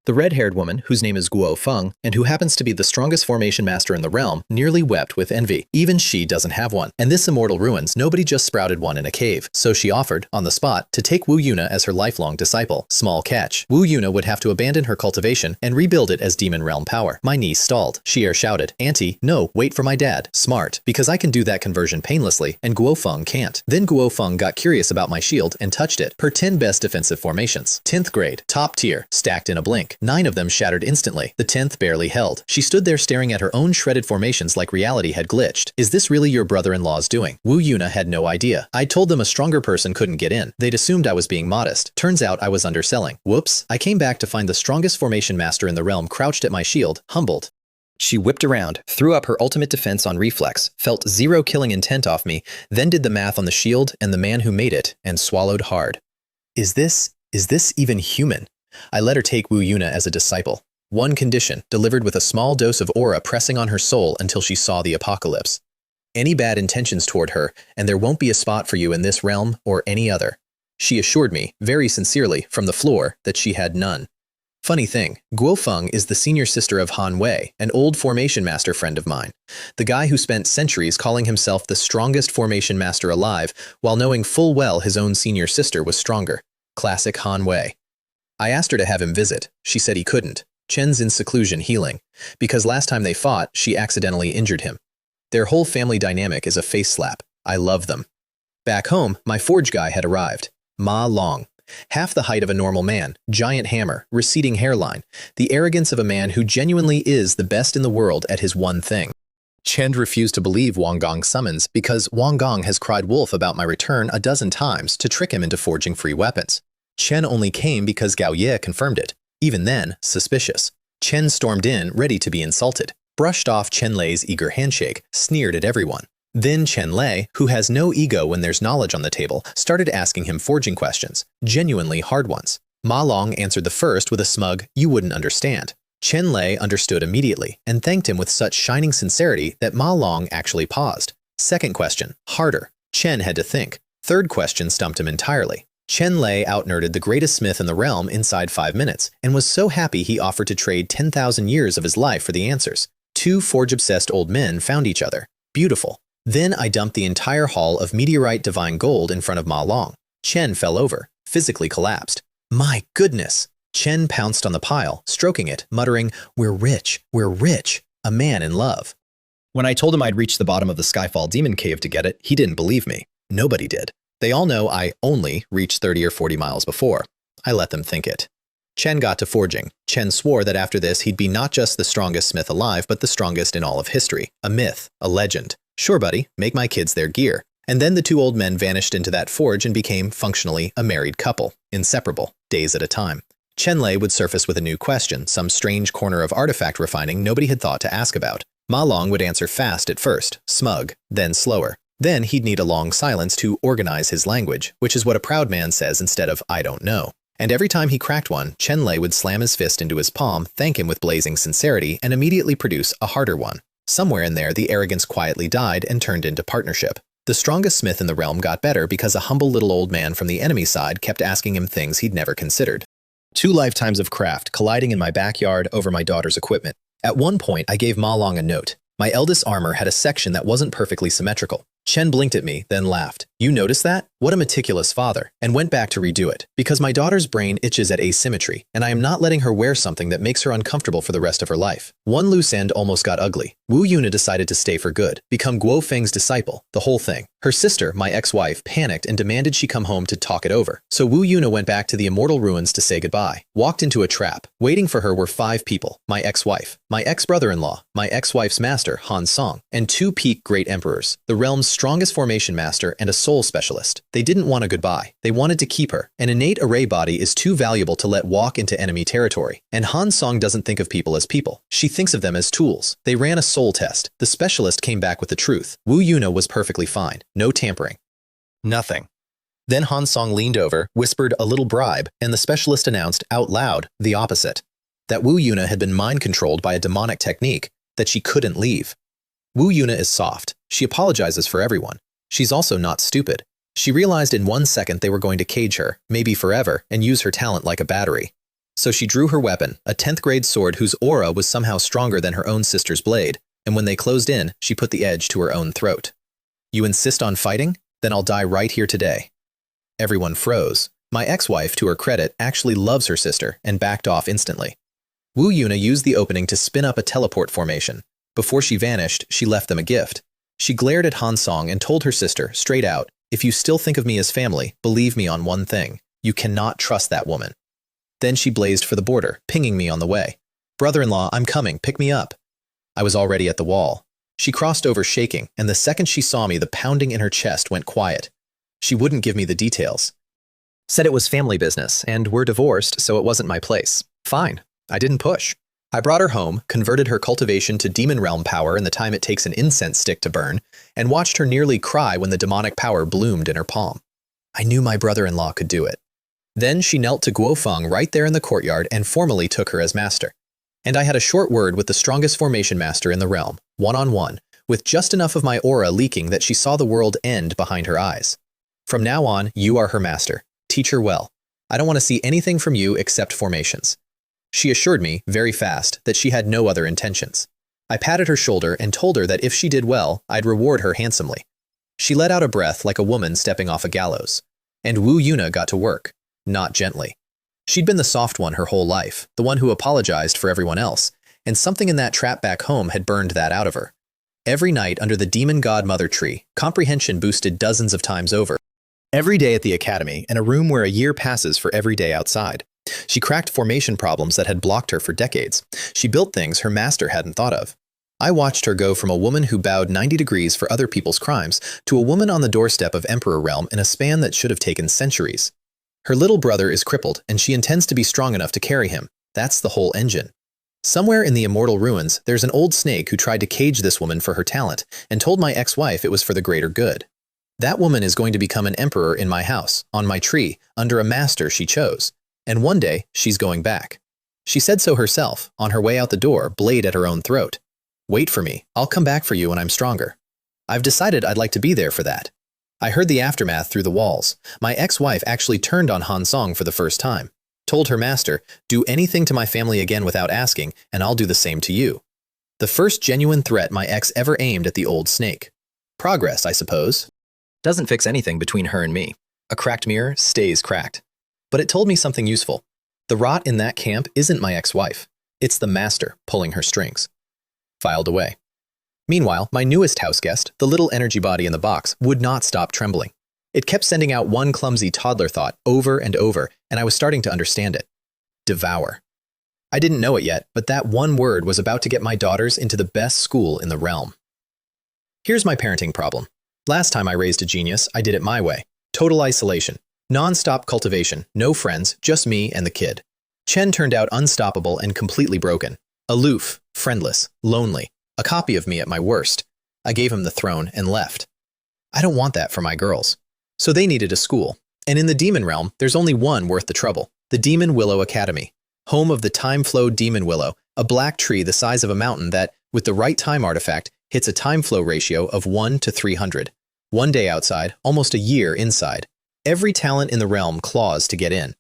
The red-haired woman, whose name is Guo Feng, and who happens to be the strongest formation master in the realm, nearly wept with envy. Even she doesn't have one. And this Immortal Ruins, nobody just sprouted one in a cave. So she offered, on the spot, to take Wu Yuna as her lifelong disciple. Small catch. Wu Yuna would have to abandon her cultivation and rebuild it as demon realm power. My niece stalled. Xier shouted, "Auntie, no, wait for my dad." Smart, because I can do that conversion painlessly, and Guo Feng can't. Then Guo Feng got curious about my shield and touched it. Her 10 best defensive formations. 10th grade, top tier, stacked in a blink. 9 of them shattered instantly. The 10th barely held. She stood there staring at her own shredded formations like reality had glitched. Is this really your brother-in-law's doing? Wu Yuna had no idea. I told them a stronger person couldn't get in. They'd assumed I was being modest. Turns out I was underselling. Whoops. I came back to find the strongest formation master in the realm crouched at my shield, humbled. She whipped around, threw up her ultimate defense on reflex, felt 0 killing intent off me, then did the math on the shield and the man who made it, and swallowed hard. Is this even human? I let her take Wu Yuna as a disciple. One condition, delivered with a small dose of aura pressing on her soul until she saw the apocalypse. Any bad intentions toward her, and there won't be a spot for you in this realm or any other. She assured me, very sincerely, from the floor, that she had none. Funny thing, Guo Feng is the senior sister of Han Wei, an old formation master friend of mine. The guy who spent centuries calling himself the strongest formation master alive, while knowing full well his own senior sister was stronger. Classic Han Wei. I asked her to have him visit. She said he couldn't. Chen's in seclusion healing, because last time they fought, she accidentally injured him. Their whole family dynamic is a face slap. I love them. Back home, my forge guy had arrived. Ma Long. Half the height of a normal man, giant hammer, receding hairline, the arrogance of a man who genuinely is the best in the world at his one thing. Chen refused to believe Wang Gong's summons because Wang Gong has cried wolf about my return a dozen times to trick him into forging free weapons. Chen only came because Gao Ye confirmed it. Even then, suspicious. Chen stormed in, ready to be insulted, brushed off Chen Lei's eager handshake, sneered at everyone. Then Chen Lei, who has no ego when there's knowledge on the table, started asking him forging questions, genuinely hard ones. Ma Long answered the first with a smug, "You wouldn't understand." Chen Lei understood immediately and thanked him with such shining sincerity that Ma Long actually paused. Second question, harder. Chen had to think. Third question stumped him entirely. Chen Lei out-nerded the greatest smith in the realm inside 5 minutes, and was so happy he offered to trade 10,000 years of his life for the answers. 2 forge-obsessed old men found each other. Beautiful. Then I dumped the entire haul of meteorite divine gold in front of Ma Long. Chen fell over, physically collapsed. My goodness! Chen pounced on the pile, stroking it, muttering, "We're rich, we're rich." A man in love. When I told him I'd reached the bottom of the Skyfall Demon Cave to get it, he didn't believe me. Nobody did. They all know I only reached 30 or 40 miles before. I let them think it. Chen got to forging. Chen swore that after this he'd be not just the strongest smith alive, but the strongest in all of history. A myth, a legend. Sure, buddy, make my kids their gear. And then the 2 old men vanished into that forge and became, functionally, a married couple. Inseparable, days at a time. Chen Lei would surface with a new question, some strange corner of artifact refining nobody had thought to ask about. Ma Long would answer fast at first, smug, then slower. Then he'd need a long silence to organize his language, which is what a proud man says instead of "I don't know." And every time he cracked one, Chen Lei would slam his fist into his palm, thank him with blazing sincerity, and immediately produce a harder one. Somewhere in there, the arrogance quietly died and turned into partnership. The strongest smith in the realm got better because a humble little old man from the enemy side kept asking him things he'd never considered. 2 lifetimes of craft colliding in my backyard over my daughter's equipment. At one point, I gave Ma Long a note. My eldest armor had a section that wasn't perfectly symmetrical. Chen blinked at me, then laughed. "You noticed that? What a meticulous father," and went back to redo it. Because my daughter's brain itches at asymmetry, and I am not letting her wear something that makes her uncomfortable for the rest of her life. One loose end almost got ugly. Wu Yuna decided to stay for good, become Guo Feng's disciple, the whole thing. Her sister, my ex-wife, panicked and demanded she come home to talk it over. So Wu Yuna went back to the Immortal Ruins to say goodbye. Walked into a trap. Waiting for her were 5 people. My ex-wife, my ex-brother-in-law, my ex-wife's master, Han Song, and 2 peak great emperors, the realm's strongest formation master and a soul specialist. They didn't want a goodbye. They wanted to keep her. An innate array body is too valuable to let walk into enemy territory. And Han Song doesn't think of people as people. She thinks of them as tools. They ran a soul test. The specialist came back with the truth. Wu Yuna was perfectly fine. No tampering. Nothing. Then Han Song leaned over, whispered a little bribe, and the specialist announced out loud the opposite. That Wu Yuna had been mind-controlled by a demonic technique, that she couldn't leave. Wu Yuna is soft. She apologizes for everyone. She's also not stupid. She realized in 1 second they were going to cage her, maybe forever, and use her talent like a battery. So she drew her weapon, a 10th grade sword whose aura was somehow stronger than her own sister's blade, and when they closed in, she put the edge to her own throat. You insist on fighting? Then I'll die right here today. Everyone froze. My ex-wife, to her credit, actually loves her sister and backed off instantly. Wu Yuna used the opening to spin up a teleport formation. Before she vanished, she left them a gift. She glared at Han Song and told her sister, straight out, if you still think of me as family, believe me on one thing. You cannot trust that woman. Then she blazed for the border, pinging me on the way. Brother-in-law, I'm coming, pick me up. I was already at the wall. She crossed over shaking, and the second she saw me, the pounding in her chest went quiet. She wouldn't give me the details. Said it was family business, and we're divorced, so it wasn't my place. Fine. I didn't push. I brought her home, converted her cultivation to demon realm power in the time it takes an incense stick to burn, and watched her nearly cry when the demonic power bloomed in her palm. I knew my brother-in-law could do it. Then she knelt to Guo Feng right there in the courtyard and formally took her as master. And I had a short word with the strongest formation master in the realm, one-on-one, with just enough of my aura leaking that she saw the world end behind her eyes. From now on, you are her master. Teach her well. I don't want to see anything from you except formations. She assured me, very fast, that she had no other intentions. I patted her shoulder and told her that if she did well, I'd reward her handsomely. She let out a breath like a woman stepping off a gallows. And Wu Yuna got to work, not gently. She'd been the soft one her whole life, the one who apologized for everyone else, and something in that trap back home had burned that out of her. Every night under the demon godmother tree, comprehension boosted dozens of times over. Every day at the academy, in a room where a year passes for every day outside. She cracked formation problems that had blocked her for decades. She built things her master hadn't thought of. I watched her go from a woman who bowed 90 degrees for other people's crimes to a woman on the doorstep of Emperor Realm in a span that should have taken centuries. Her little brother is crippled, and she intends to be strong enough to carry him. That's the whole engine. Somewhere in the Immortal Ruins, there's an old snake who tried to cage this woman for her talent and told my ex-wife it was for the greater good. That woman is going to become an emperor in my house, on my tree, under a master she chose. And one day, she's going back. She said so herself, on her way out the door, blade at her own throat. Wait for me. I'll come back for you when I'm stronger. I've decided I'd like to be there for that. I heard the aftermath through the walls. My ex-wife actually turned on Han Song for the first time. Told her master, do anything to my family again without asking, and I'll do the same to you. The first genuine threat my ex ever aimed at the old snake. Progress, I suppose. Doesn't fix anything between her and me. A cracked mirror stays cracked. But it told me something useful. The rot in that camp isn't my ex-wife. It's the master pulling her strings. Filed away. Meanwhile, my newest house guest, the little energy body in the box, would not stop trembling. It kept sending out one clumsy toddler thought over and over, and I was starting to understand it. Devour. I didn't know it yet, but that one word was about to get my daughters into the best school in the realm. Here's my parenting problem. Last time I raised a genius, I did it my way. Total isolation. Non-stop cultivation. No friends, just me and the kid. Chen turned out unstoppable and completely broken. Aloof, friendless, lonely. A copy of me at my worst. I gave him the throne and left. I don't want that for my girls. So they needed a school. And in the demon realm, there's only one worth the trouble. The Demon Willow Academy. Home of the time-flow demon willow, a black tree the size of a mountain that, with the right time artifact, hits a time flow ratio of 1 to 300. 1 day outside, almost a year inside. Every talent in the realm claws to get in.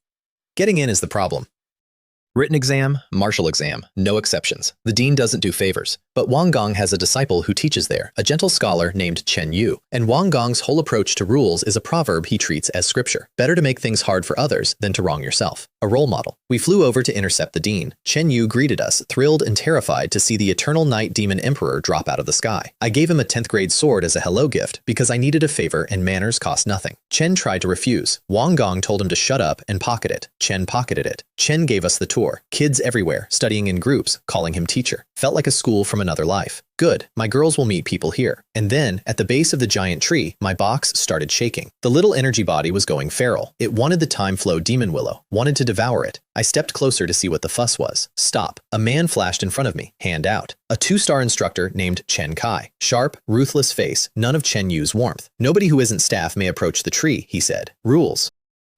Getting in is the problem. Written exam, martial exam, no exceptions. The dean doesn't do favors. But Wang Gong has a disciple who teaches there, a gentle scholar named Chen Yu. And Wang Gong's whole approach to rules is a proverb he treats as scripture. Better to make things hard for others than to wrong yourself. A role model. We flew over to intercept the dean. Chen Yu greeted us, thrilled and terrified to see the eternal night demon emperor drop out of the sky. I gave him a 10th grade sword as a hello gift because I needed a favor and manners cost nothing. Chen tried to refuse. Wang Gong told him to shut up and pocket it. Chen pocketed it. Chen gave us the tour. Kids everywhere, studying in groups, calling him teacher. Felt like a school from another life. Good, my girls will meet people here. And then, at the base of the giant tree, my box started shaking. The little energy body was going feral. It wanted the time flow demon willow, wanted to devour it. I stepped closer to see what the fuss was. Stop. A man flashed in front of me, hand out. A 2-star instructor named Chen Kai. Sharp, ruthless face, none of Chen Yu's warmth. Nobody who isn't staff may approach the tree, he said. Rules.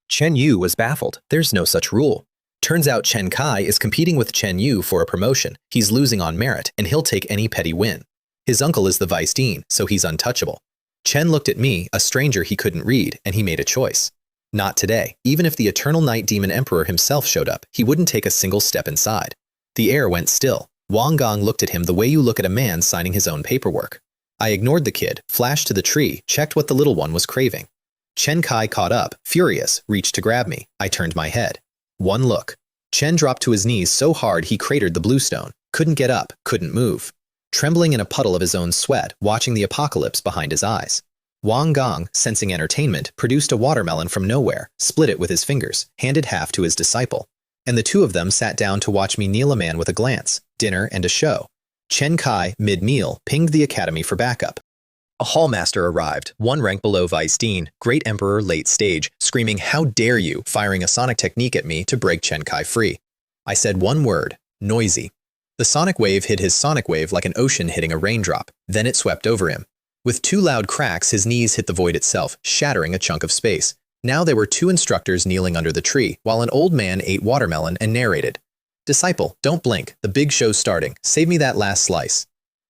Chen Yu was baffled. There's no such rule. Turns out Chen Kai is competing with Chen Yu for a promotion. He's losing on merit, and he'll take any petty win. His uncle is the vice dean, so he's untouchable. Chen looked at me, a stranger he couldn't read, and he made a choice. Not today. Even if the Eternal Night Demon Emperor himself showed up, he wouldn't take a single step inside. The air went still. Wang Gong looked at him the way you look at a man signing his own paperwork. I ignored the kid, flashed to the tree, checked what the little one was craving. Chen Kai caught up, furious, reached to grab me. I turned my head. One look. Chen dropped to his knees so hard he cratered the bluestone. Couldn't get up, couldn't move. Trembling in a puddle of his own sweat, watching the apocalypse behind his eyes. Wang Gong, sensing entertainment, produced a watermelon from nowhere, split it with his fingers, handed half to his disciple. And the two of them sat down to watch me kneel a man with a glance, dinner and a show. Chen Kai, mid-meal, pinged the academy for backup. A hallmaster arrived, one rank below Vice Dean, Great Emperor late stage, screaming, "How dare you!" firing a sonic technique at me to break Chen Kai free. I said one word, noisy. The sonic wave hit his sonic wave like an ocean hitting a raindrop, then it swept over him. With two loud cracks, his knees hit the void itself, shattering a chunk of space. Now there were two instructors kneeling under the tree, while an old man ate watermelon and narrated. "Disciple, don't blink, the big show's starting, save me that last slice."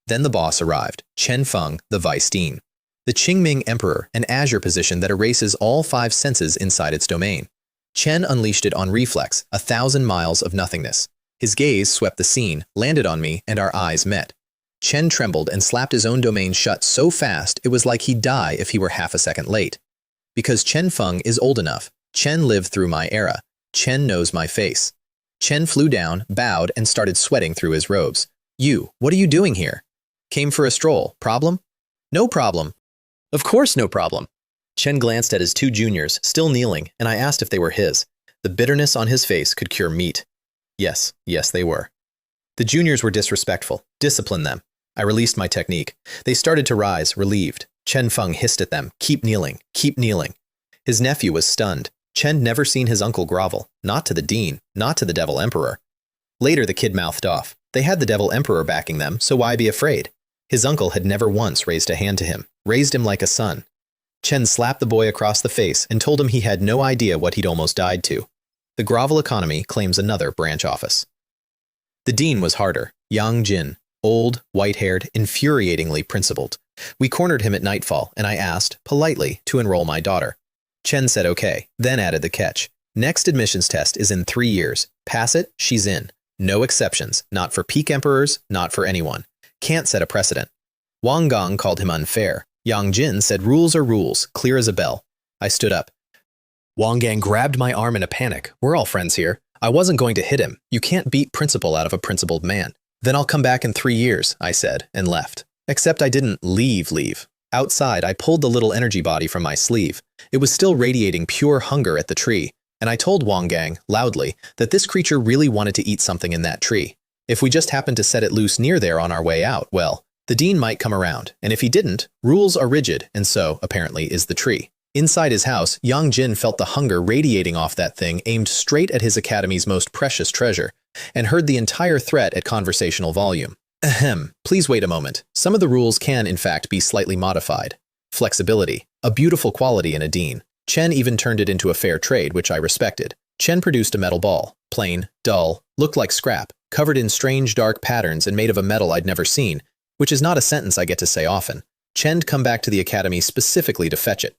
Then the boss arrived, Chen Feng, the Vice Dean. The Qingming Emperor, an azure position that erases all 5 senses inside its domain. Chen unleashed it on reflex, 1,000 miles of nothingness. His gaze swept the scene, landed on me, and our eyes met. Chen trembled and slapped his own domain shut so fast it was like he'd die if he were half a second late. Because Chen Feng is old enough, Chen lived through my era. Chen knows my face. Chen flew down, bowed, and started sweating through his robes. "You, what are you doing here?" "Came for a stroll. Problem?" "No problem." "Of course no problem." Chen glanced at his 2 juniors, still kneeling, and I asked if they were his. The bitterness on his face could cure meat. Yes, they were. The juniors were disrespectful. Discipline them. I released my technique. They started to rise, relieved. Chen Feng hissed at them, "Keep kneeling, keep kneeling." His nephew was stunned. Chen never seen his uncle grovel. Not to the dean, not to the Devil Emperor. Later the kid mouthed off. They had the Devil Emperor backing them, so why be afraid? His uncle had never once raised a hand to him, raised him like a son. Chen slapped the boy across the face and told him he had no idea what he'd almost died to. The grovel economy claims another branch office. The dean was harder, Yang Jin, old, white-haired, infuriatingly principled. We cornered him at nightfall, and I asked, politely, to enroll my daughter. Chen said okay, then added the catch. Next admissions test is in 3 years. Pass it, she's in. No exceptions, not for peak emperors, not for anyone. Can't set a precedent. Wang Gong called him unfair. Yang Jin said rules are rules, clear as a bell. I stood up. Wang Gang grabbed my arm in a panic. We're all friends here. I wasn't going to hit him. You can't beat principle out of a principled man. Then I'll come back in 3 years, I said, and left. Except I didn't leave. Outside, I pulled the little energy body from my sleeve. It was still radiating pure hunger at the tree, and I told Wang Gang, loudly, that this creature really wanted to eat something in that tree. If we just happened to set it loose near there on our way out, well, the dean might come around, and if he didn't, rules are rigid, and so, apparently, is the tree. Inside his house, Yang Jin felt the hunger radiating off that thing aimed straight at his academy's most precious treasure, and heard the entire threat at conversational volume. Ahem, please wait a moment. Some of the rules can, in fact, be slightly modified. Flexibility, a beautiful quality in a dean. Chen even turned it into a fair trade, which I respected. Chen produced a metal ball, plain, dull, looked like scrap, covered in strange dark patterns and made of a metal I'd never seen, which is not a sentence I get to say often. Chen'd come back to the academy specifically to fetch it.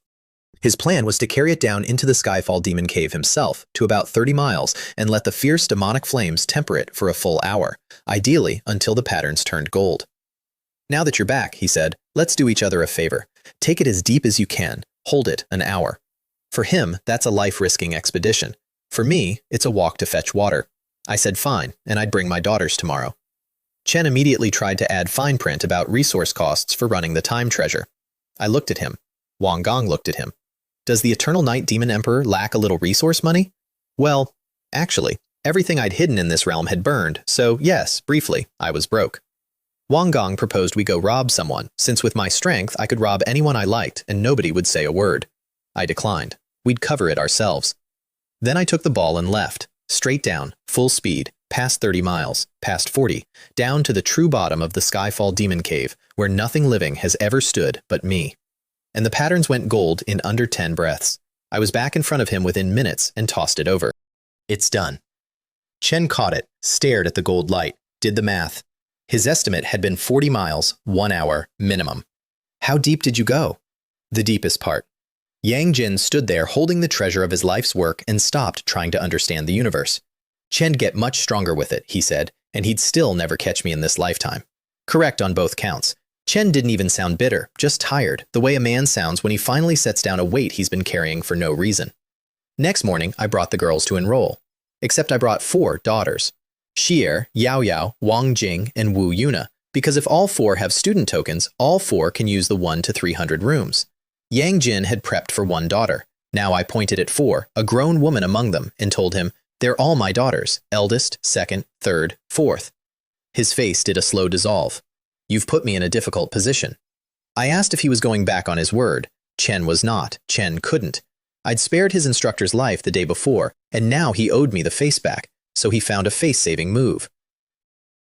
His plan was to carry it down into the Skyfall Demon Cave himself, to about 30 miles, and let the fierce demonic flames temper it for a full hour, ideally until the patterns turned gold. "Now that you're back," he said, "let's do each other a favor. Take it as deep as you can. Hold it an hour." For him, that's a life-risking expedition. For me, it's a walk to fetch water. I said fine, and I'd bring my daughters tomorrow. Chen immediately tried to add fine print about resource costs for running the time treasure. I looked at him. Wang Gong looked at him. Does the Eternal Night Demon Emperor lack a little resource money? Well, actually, everything I'd hidden in this realm had burned, so yes, briefly, I was broke. Wang Gong proposed we go rob someone, since with my strength I could rob anyone I liked and nobody would say a word. I declined. We'd cover it ourselves. Then I took the ball and left, straight down, full speed, past 30 miles, past 40, down to the true bottom of the Skyfall Demon Cave, where nothing living has ever stood but me. And the patterns went gold in under 10 breaths. I was back in front of him within minutes and tossed it over. It's done. Chen caught it, stared at the gold light, did the math. His estimate had been 40 miles, 1 hour, minimum. How deep did you go? The deepest part. Yang Jin stood there holding the treasure of his life's work and stopped trying to understand the universe. Chen'd get much stronger with it, he said, and he'd still never catch me in this lifetime. Correct on both counts. Chen didn't even sound bitter, just tired, the way a man sounds when he finally sets down a weight he's been carrying for no reason. Next morning, I brought the girls to enroll. Except I brought 4 daughters. Xier, Yao Yao, Wang Jing, and Wu Yuna, because if all 4 have student tokens, all 4 can use the 1 to 300 rooms. Yang Jin had prepped for 1 daughter. Now I pointed at 4, a grown woman among them, and told him, "They're all my daughters, eldest, second, third, fourth." His face did a slow dissolve. "You've put me in a difficult position." I asked if he was going back on his word. Chen was not. Chen couldn't. I'd spared his instructor's life the day before, and now he owed me the face back, so he found a face-saving move.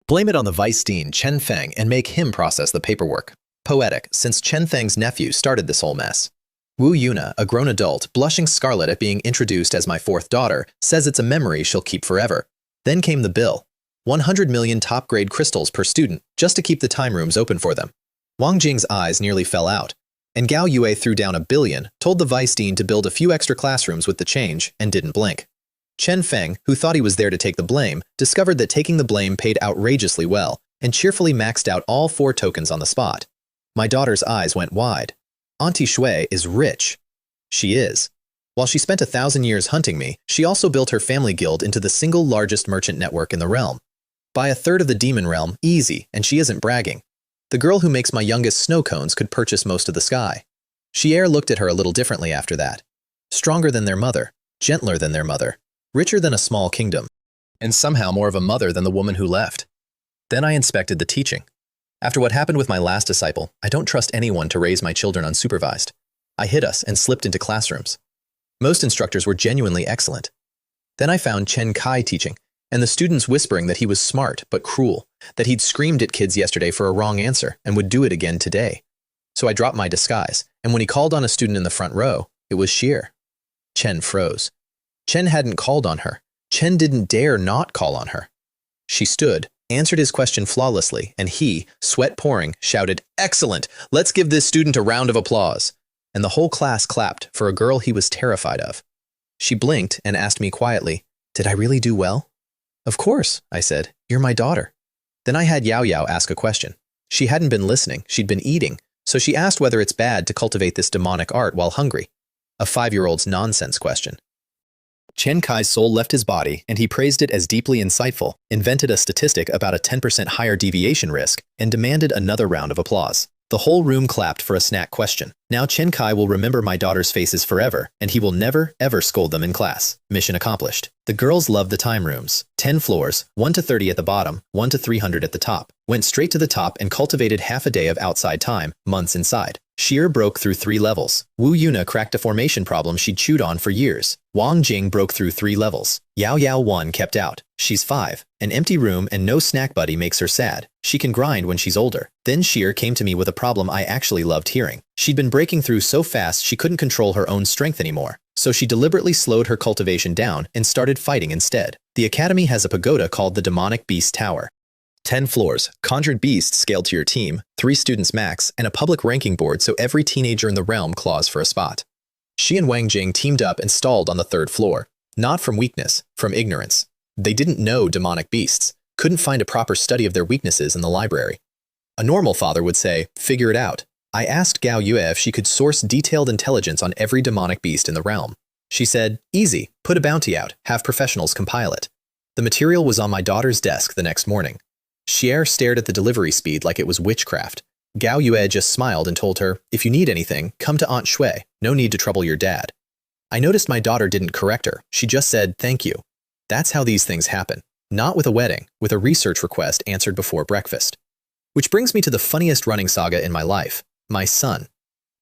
Blame it on the Vice Dean Chen Feng and make him process the paperwork. Poetic, since Chen Feng's nephew started this whole mess. Wu Yuna, a grown adult, blushing scarlet at being introduced as my 4th daughter, says it's a memory she'll keep forever. Then came the bill. 100 million top-grade crystals per student, just to keep the time rooms open for them. Wang Jing's eyes nearly fell out, and Gao Yue threw down $1 billion, told the vice dean to build a few extra classrooms with the change, and didn't blink. Chen Feng, who thought he was there to take the blame, discovered that taking the blame paid outrageously well, and cheerfully maxed out all 4 tokens on the spot. My daughter's eyes went wide. Auntie Shui is rich. She is. While she spent 1,000 years hunting me, she also built her family guild into the single largest merchant network in the realm. By 1/3 of the demon realm, easy, and she isn't bragging. The girl who makes my youngest snow cones could purchase most of the sky. Xier looked at her a little differently after that. Stronger than their mother, gentler than their mother, richer than a small kingdom, and somehow more of a mother than the woman who left. Then I inspected the teaching. After what happened with my last disciple, I don't trust anyone to raise my children unsupervised. I hid us and slipped into classrooms. Most instructors were genuinely excellent. Then I found Chen Kai teaching, and the students whispering that he was smart but cruel, that he'd screamed at kids yesterday for a wrong answer and would do it again today. So I dropped my disguise, and when he called on a student in the front row, it was Xier. Chen froze. Chen hadn't called on her. Chen didn't dare not call on her. She stood, answered his question flawlessly, and he, sweat pouring, shouted, "Excellent! Let's give this student a round of applause." And the whole class clapped for a girl he was terrified of. She blinked and asked me quietly, "Did I really do well?" "Of course," I said. "You're my daughter." Then I had Yao Yao ask a question. She hadn't been listening, she'd been eating, so she asked whether it's bad to cultivate this demonic art while hungry. A 5-year-old's nonsense question. Chen Kai's soul left his body, and he praised it as deeply insightful, invented a statistic about a 10% higher deviation risk, and demanded another round of applause. The whole room clapped for a snack question. Now Chen Kai will remember my daughter's faces forever, and he will never, ever scold them in class. Mission accomplished. The girls loved the time rooms. 10 floors, 1 to 30 at the bottom, 1 to 300 at the top. Went straight to the top and cultivated half a day of outside time, months inside. Xier broke through 3 levels. Wu Yuna cracked a formation problem she'd chewed on for years. Wang Jing broke through 3 levels. Yao Yao 1 kept out. She's 5. An empty room and no snack buddy makes her sad. She can grind when she's older. Then Xier came to me with a problem I actually loved hearing. She'd been breaking through so fast she couldn't control her own strength anymore. So she deliberately slowed her cultivation down and started fighting instead. The academy has a pagoda called the Demonic Beast Tower. 10 floors, conjured beasts scaled to your team, 3 students max, and a public ranking board so every teenager in the realm claws for a spot. She and Wang Jing teamed up and stalled on the 3rd floor. Not from weakness, from ignorance. They didn't know demonic beasts, couldn't find a proper study of their weaknesses in the library. A normal father would say, "Figure it out." I asked Gao Yue if she could source detailed intelligence on every demonic beast in the realm. She said, "Easy, put a bounty out, have professionals compile it." The material was on my daughter's desk the next morning. Xier stared at the delivery speed like it was witchcraft. Gao Yue just smiled and told her, "If you need anything, come to Aunt Shui. No need to trouble your dad." I noticed my daughter didn't correct her. She just said, "Thank you." That's how these things happen. Not with a wedding, with a research request answered before breakfast. Which brings me to the funniest running saga in my life. My son.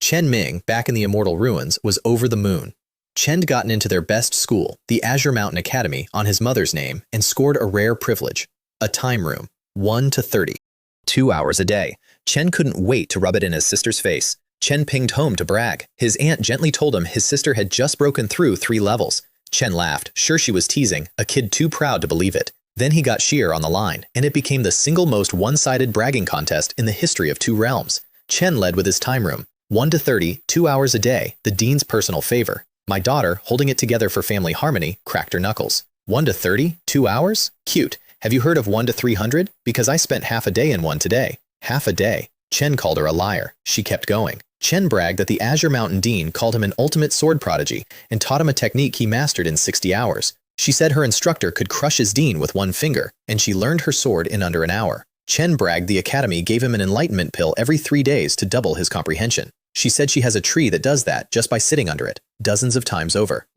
Chen Ming, back in the Immortal Ruins, was over the moon. Chen'd gotten into their best school, the Azure Mountain Academy, on his mother's name, and scored a rare privilege. A time room. 1 to 30. 2 hours a day. Chen couldn't wait to rub it in his sister's face. Chen pinged home to brag. His aunt gently told him his sister had just broken through 3 levels. Chen laughed, sure she was teasing, a kid too proud to believe it. Then he got Xier on the line, and it became the single most one-sided bragging contest in the history of 2 realms. Chen led with his time room. 1 to 30, 2 hours a day, the dean's personal favor. My daughter, holding it together for family harmony, cracked her knuckles. 1 to 30, 2 hours? Cute. Have you heard of 1 to 300? Because I spent half a day in one today. Half a day. Chen called her a liar. She kept going. Chen bragged that the Azure Mountain Dean called him an ultimate sword prodigy and taught him a technique he mastered in 60 hours. She said her instructor could crush his dean with one finger, and she learned her sword in under an hour. Chen bragged the academy gave him an enlightenment pill every 3 days to double his comprehension. She said she has a tree that does that just by sitting under it, dozens of times over.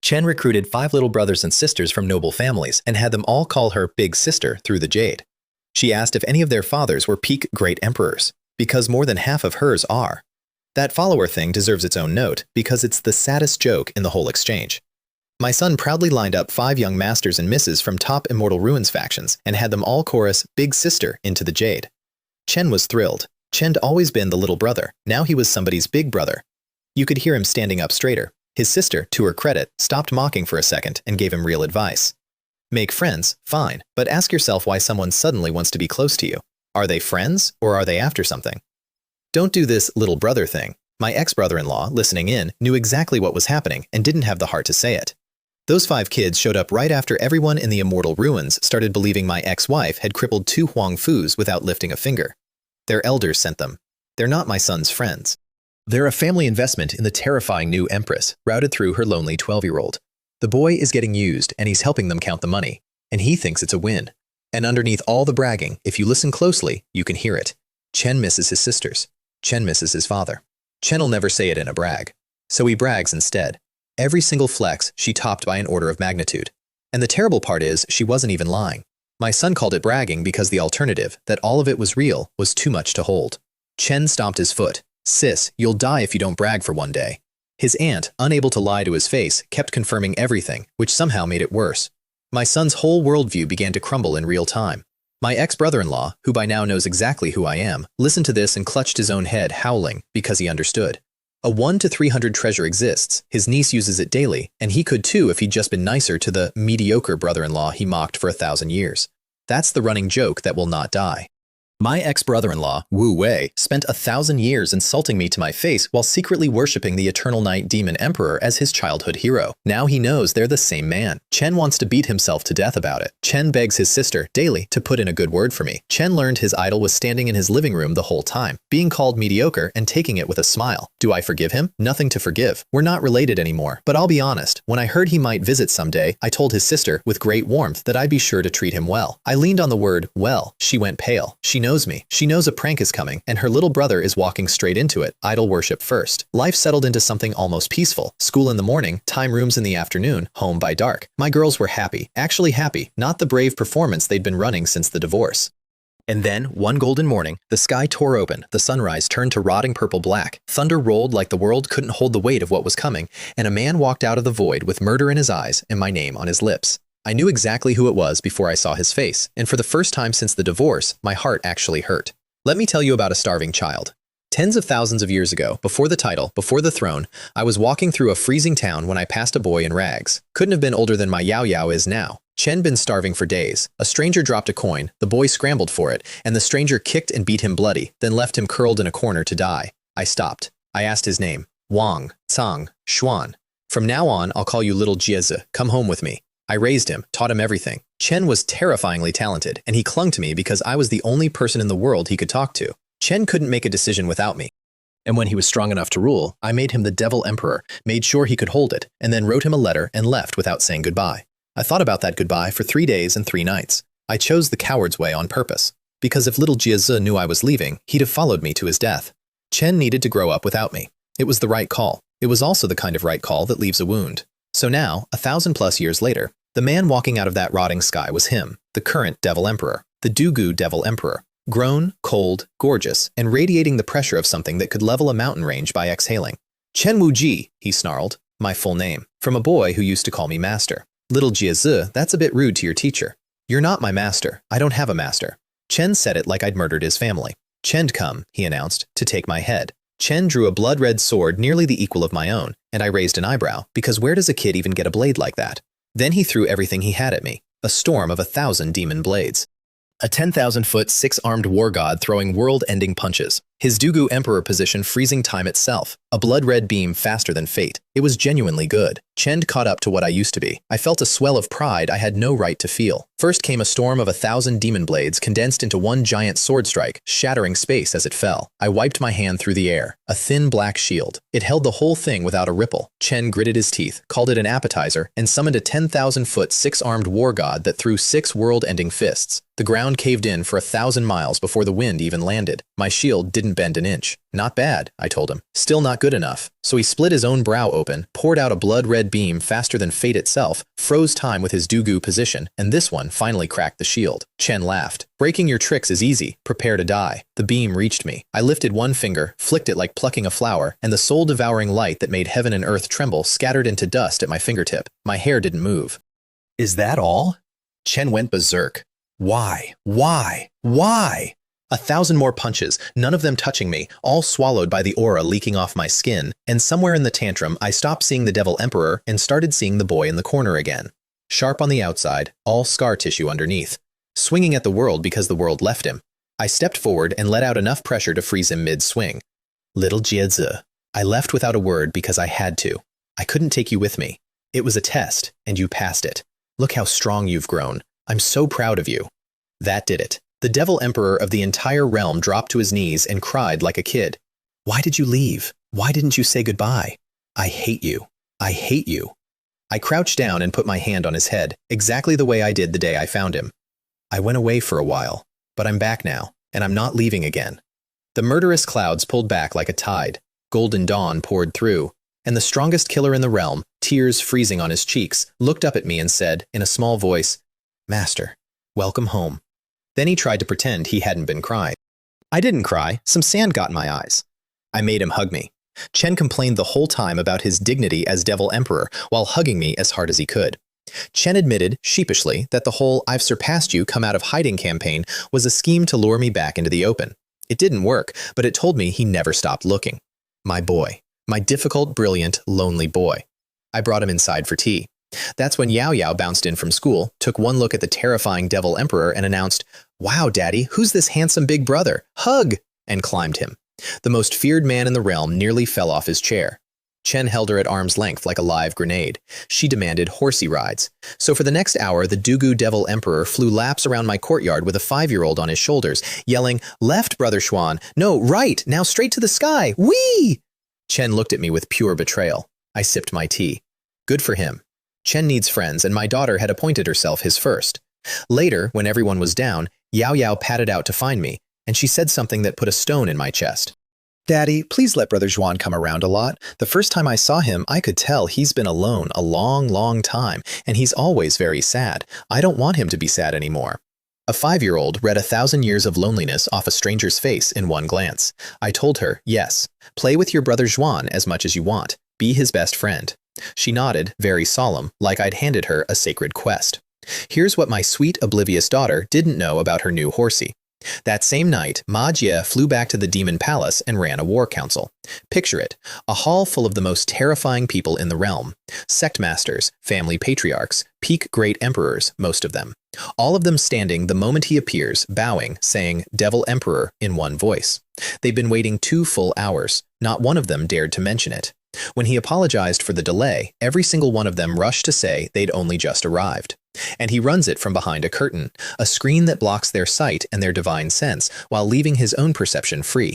Chen recruited 5 little brothers and sisters from noble families and had them all call her Big Sister through the jade. She asked if any of their fathers were peak great emperors, because more than half of hers are. That follower thing deserves its own note because it's the saddest joke in the whole exchange. My son proudly lined up 5 young masters and misses from top Immortal Ruins factions and had them all chorus Big Sister into the jade. Chen was thrilled. Chen'd always been the little brother. Now he was somebody's big brother. You could hear him standing up straighter. His sister, to her credit, stopped mocking for a second and gave him real advice. Make friends, fine, but ask yourself why someone suddenly wants to be close to you. Are they friends or are they after something? Don't do this little brother thing. My ex-brother-in-law, listening in, knew exactly what was happening and didn't have the heart to say it. Those 5 kids showed up right after everyone in the Immortal Ruins started believing my ex-wife had crippled 2 Huang Fus without lifting a finger. Their elders sent them. They're not my son's friends. They're a family investment in the terrifying new Empress, routed through her lonely 12-year-old. The boy is getting used and he's helping them count the money, and he thinks it's a win. And underneath all the bragging, if you listen closely, you can hear it. Chen misses his sisters. Chen misses his father. Chen'll never say it in a brag. So he brags instead. Every single flex she topped by an order of magnitude. And the terrible part is, she wasn't even lying. My son called it bragging because the alternative, that all of it was real, was too much to hold. Chen stomped his foot. Sis, you'll die if you don't brag for one day. His aunt, unable to lie to his face, kept confirming everything, which somehow made it worse. My son's whole worldview began to crumble in real time. My ex-brother-in-law, who by now knows exactly who I am, listened to this and clutched his own head, howling, because he understood. A 1 to 300 treasure exists, his niece uses it daily, and he could too if he'd just been nicer to the mediocre brother-in-law he mocked for 1,000 years. That's the running joke that will not die. My ex-brother-in-law, Wu Wei, spent 1,000 years insulting me to my face while secretly worshipping the Eternal Night Demon Emperor as his childhood hero. Now he knows they're the same man. Chen wants to beat himself to death about it. Chen begs his sister, daily, to put in a good word for me. Chen learned his idol was standing in his living room the whole time, being called mediocre and taking it with a smile. Do I forgive him? Nothing to forgive. We're not related anymore. But I'll be honest, when I heard he might visit someday, I told his sister, with great warmth, that I'd be sure to treat him well. I leaned on the word, well. She went pale. She knows me. She knows a prank is coming, and her little brother is walking straight into it. Idol worship first. Life settled into something almost peaceful. School in the morning, time rooms in the afternoon, home by dark. My girls were happy. Actually happy, not the brave performance they'd been running since the divorce. And then, one golden morning, the sky tore open, the sunrise turned to rotting purple-black, thunder rolled like the world couldn't hold the weight of what was coming, and a man walked out of the void with murder in his eyes and my name on his lips. I knew exactly who it was before I saw his face, and for the first time since the divorce, my heart actually hurt. Let me tell you about a starving child. Tens of thousands of years ago, before the title, before the throne, I was walking through a freezing town when I passed a boy in rags. Couldn't have been older than my Yao Yao is now. Chen been starving for days. A stranger dropped a coin, the boy scrambled for it, and the stranger kicked and beat him bloody, then left him curled in a corner to die. I stopped. I asked his name. Wang, Cang, Xuan. From now on, I'll call you little Jiezi. Come home with me. I raised him, taught him everything. Chen was terrifyingly talented, and he clung to me because I was the only person in the world he could talk to. Chen couldn't make a decision without me. And when he was strong enough to rule, I made him the Devil Emperor, made sure he could hold it, and then wrote him a letter and left without saying goodbye. I thought about that goodbye for 3 days and 3 nights. I chose the coward's way on purpose, because if little Jiezi knew I was leaving, he'd have followed me to his death. Chen needed to grow up without me. It was the right call. It was also the kind of right call that leaves a wound. So now, 1,000+ years later, the man walking out of that rotting sky was him, the current Devil Emperor, the Dugu Devil Emperor, grown, cold, gorgeous, and radiating the pressure of something that could level a mountain range by exhaling. Chen Wuji, he snarled, my full name, from a boy who used to call me master. Little Jiezi, that's a bit rude to your teacher. You're not my master. I don't have a master. Chen said it like I'd murdered his family. Chen'd come, he announced, to take my head. Chen drew a blood-red sword nearly the equal of my own, and I raised an eyebrow, because where does a kid even get a blade like that? Then he threw everything he had at me, a storm of 1,000 demon blades. A 10,000-foot, 6-armed war god throwing world-ending punches. His Dugu Emperor position freezing time itself, a blood-red beam faster than fate. It was genuinely good. Chend caught up to what I used to be. I felt a swell of pride I had no right to feel. First came a storm of 1,000 demon blades condensed into one giant sword strike, shattering space as it fell. I wiped my hand through the air, a thin black shield. It held the whole thing without a ripple. Chen gritted his teeth, called it an appetizer, and summoned a 10,000-foot six-armed war god that threw 6 world-ending fists. The ground caved in for 1,000 miles before the wind even landed. My shield didn't bend an inch. Not bad, I told him. Still not good enough. So he split his own brow open, poured out a blood-red beam faster than fate itself, froze time with his Dugu position, and this one finally cracked the shield. Chen laughed. Breaking your tricks is easy. Prepare to die. The beam reached me. I lifted one finger, flicked it like plucking a flower, and the soul-devouring light that made heaven and earth tremble scattered into dust at my fingertip. My hair didn't move. Is that all? Chen went berserk. Why? Why? Why? 1,000 more punches, none of them touching me, all swallowed by the aura leaking off my skin, and somewhere in the tantrum I stopped seeing the Devil Emperor and started seeing the boy in the corner again. Sharp on the outside, all scar tissue underneath. Swinging at the world because the world left him. I stepped forward and let out enough pressure to freeze him mid-swing. Little Jiezi. I left without a word because I had to. I couldn't take you with me. It was a test, and you passed it. Look how strong you've grown. I'm so proud of you. That did it. The Devil Emperor of the entire realm dropped to his knees and cried like a kid. Why did you leave? Why didn't you say goodbye? I hate you. I hate you. I crouched down and put my hand on his head, exactly the way I did the day I found him. I went away for a while, but I'm back now, and I'm not leaving again. The murderous clouds pulled back like a tide. Golden dawn poured through, and the strongest killer in the realm, tears freezing on his cheeks, looked up at me and said, in a small voice, Master, welcome home. Then he tried to pretend he hadn't been crying. I didn't cry. Some sand got in my eyes. I made him hug me. Chen complained the whole time about his dignity as Devil Emperor while hugging me as hard as he could. Chen admitted, sheepishly, that the whole I've surpassed you come out of hiding campaign was a scheme to lure me back into the open. It didn't work, but it told me he never stopped looking. My boy. My difficult, brilliant, lonely boy. I brought him inside for tea. That's when Yao Yao bounced in from school, took one look at the terrifying Devil Emperor and announced, Wow, Daddy, who's this handsome big brother? Hug! And climbed him. The most feared man in the realm nearly fell off his chair. Chen held her at arm's length like a live grenade. She demanded horsey rides. So for the next hour, the Dugu Devil Emperor flew laps around my courtyard with a 5-year-old on his shoulders, yelling, Left, Brother Xuan! No, right! Now straight to the sky! Whee! Chen looked at me with pure betrayal. I sipped my tea. Good for him. Chen needs friends, and my daughter had appointed herself his first. Later, when everyone was down, Yao Yao padded out to find me, and she said something that put a stone in my chest. Daddy, please let Brother Xuan come around a lot. The first time I saw him, I could tell he's been alone a long, long time, and he's always very sad. I don't want him to be sad anymore. A 5-year-old read 1,000 years of loneliness off a stranger's face in one glance. I told her, yes, play with your Brother Xuan as much as you want. Be his best friend. She nodded, very solemn, like I'd handed her a sacred quest. Here's what my sweet, oblivious daughter didn't know about her new horsey. That same night, Ma Jie flew back to the Demon Palace and ran a war council. Picture it, a hall full of the most terrifying people in the realm. Sect masters, family patriarchs, peak great emperors, most of them. All of them standing the moment he appears, bowing, saying, Devil Emperor, in one voice. They'd been waiting 2 full hours. Not one of them dared to mention it. When he apologized for the delay, every single one of them rushed to say they'd only just arrived. And he runs it from behind a curtain, a screen that blocks their sight and their divine sense, while leaving his own perception free.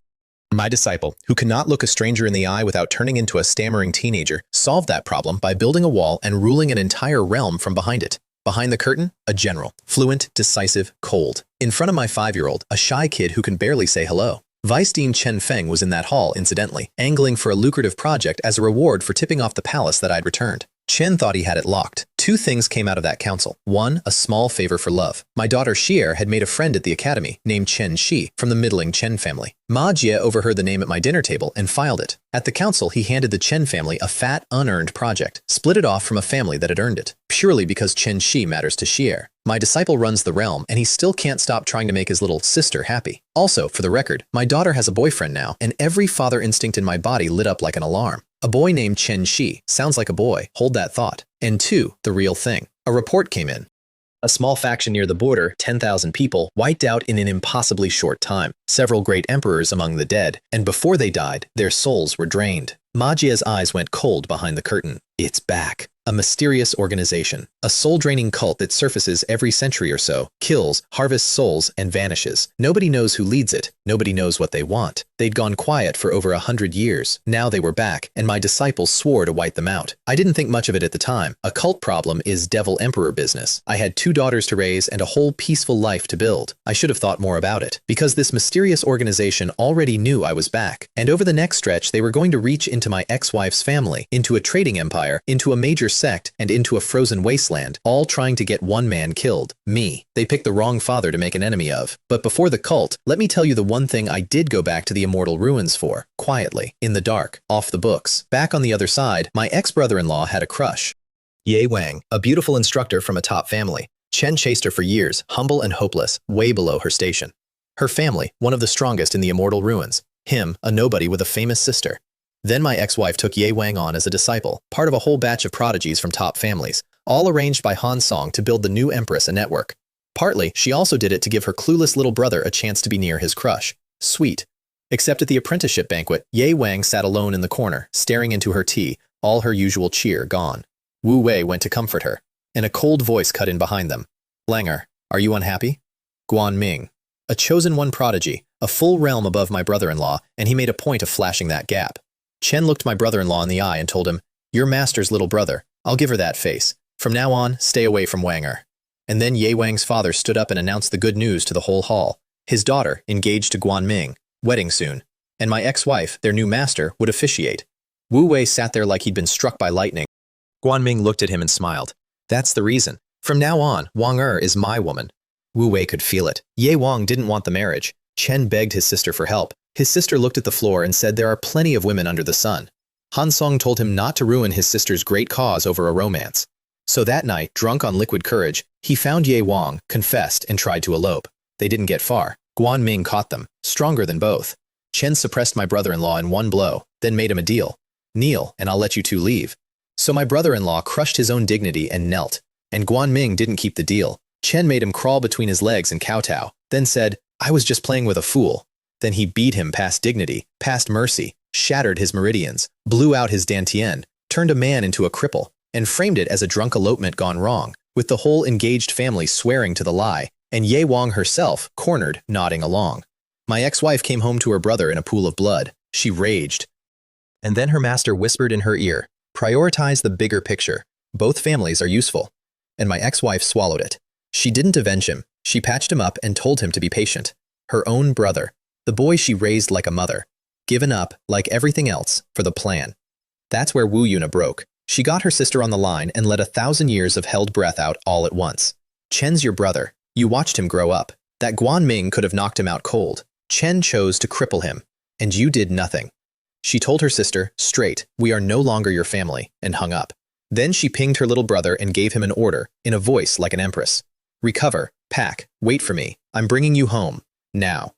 My disciple, who cannot look a stranger in the eye without turning into a stammering teenager, solved that problem by building a wall and ruling an entire realm from behind it. Behind the curtain, a general, fluent, decisive, cold. In front of my 5-year-old, a shy kid who can barely say hello. Vice Dean Chen Feng was in that hall, incidentally, angling for a lucrative project as a reward for tipping off the palace that I'd returned. Chen thought he had it locked. 2 things came out of that council. 1, a small favor for love. My daughter Xier had made a friend at the academy named Chen Shi from the middling Chen family. Ma Jie overheard the name at my dinner table and filed it. At the council, he handed the Chen family a fat, unearned project, split it off from a family that had earned it, purely because Chen Shi matters to Xier. My disciple runs the realm, and he still can't stop trying to make his little sister happy. Also, for the record, my daughter has a boyfriend now, and every father instinct in my body lit up like an alarm. A boy named Chen Shi. Sounds like a boy. Hold that thought. And 2, the real thing. A report came in. A small faction near the border, 10,000 people, wiped out in an impossibly short time, several great emperors among the dead, and before they died, their souls were drained. Magia's eyes went cold behind the curtain. It's back. A mysterious organization. A soul-draining cult that surfaces every century or so, kills, harvests souls, and vanishes. Nobody knows who leads it. Nobody knows what they want. They'd gone quiet for over 100 years. Now they were back, and my disciples swore to wipe them out. I didn't think much of it at the time. A cult problem is devil emperor business. I had 2 daughters to raise and a whole peaceful life to build. I should have thought more about it, because this mysterious organization already knew I was back. And over the next stretch, they were going to reach into my ex-wife's family, into a trading empire, into a major sect, and into a frozen wasteland, all trying to get one man killed, me. They picked the wrong father to make an enemy of. But before the cult, let me tell you the one thing I did go back to the Immortal Ruins for, quietly, in the dark, off the books. Back on the other side, my ex-brother-in-law had a crush. Ye Wang, a beautiful instructor from a top family. Chen chased her for years, humble and hopeless, way below her station. Her family, one of the strongest in the Immortal Ruins. Him, a nobody with a famous sister. Then my ex-wife took Ye Wang on as a disciple, part of a whole batch of prodigies from top families, all arranged by Han Song to build the new empress a network. Partly, she also did it to give her clueless little brother a chance to be near his crush. Sweet. Except at the apprenticeship banquet, Ye Wang sat alone in the corner, staring into her tea, all her usual cheer gone. Wu Wei went to comfort her, and a cold voice cut in behind them. Langer, are you unhappy? Guan Ming. A chosen one prodigy, a full realm above my brother-in-law, and he made a point of flashing that gap. Chen looked my brother-in-law in the eye and told him, "Your master's little brother. I'll give her that face. From now on, stay away from Wanger." And then Ye Wang's father stood up and announced the good news to the whole hall. His daughter, engaged to Guan Ming, wedding soon. And my ex-wife, their new master, would officiate. Wu Wei sat there like he'd been struck by lightning. Guan Ming looked at him and smiled. That's the reason. From now on, Wang is my woman. Wu Wei could feel it. Ye Wang didn't want the marriage. Chen begged his sister for help. His sister looked at the floor and said there are plenty of women under the sun. Han Song told him not to ruin his sister's great cause over a romance. So that night, drunk on liquid courage, he found Ye Wang, confessed, and tried to elope. They didn't get far. Guan Ming caught them, stronger than both. Chen suppressed my brother-in-law in one blow, then made him a deal. Kneel, and I'll let you two leave. So my brother-in-law crushed his own dignity and knelt. And Guan Ming didn't keep the deal. Chen made him crawl between his legs and kowtow, then said, "I was just playing with a fool." Then he beat him past dignity, past mercy, shattered his meridians, blew out his dantian, turned a man into a cripple, and framed it as a drunk elopement gone wrong, with the whole engaged family swearing to the lie, and Ye Wang herself, cornered, nodding along. My ex-wife came home to her brother in a pool of blood. She raged. And then her master whispered in her ear, "Prioritize the bigger picture. Both families are useful." And my ex-wife swallowed it. She didn't avenge him. She patched him up and told him to be patient. Her own brother. The boy she raised like a mother. Given up, like everything else, for the plan. That's where Wu Yuna broke. She got her sister on the line and let 1,000 years of held breath out all at once. Chen's your brother. You watched him grow up. That Guan Ming could have knocked him out cold. Chen chose to cripple him. And you did nothing. She told her sister, straight, "We are no longer your family," and hung up. Then she pinged her little brother and gave him an order, in a voice like an empress. "Recover, pack, wait for me. I'm bringing you home. Now."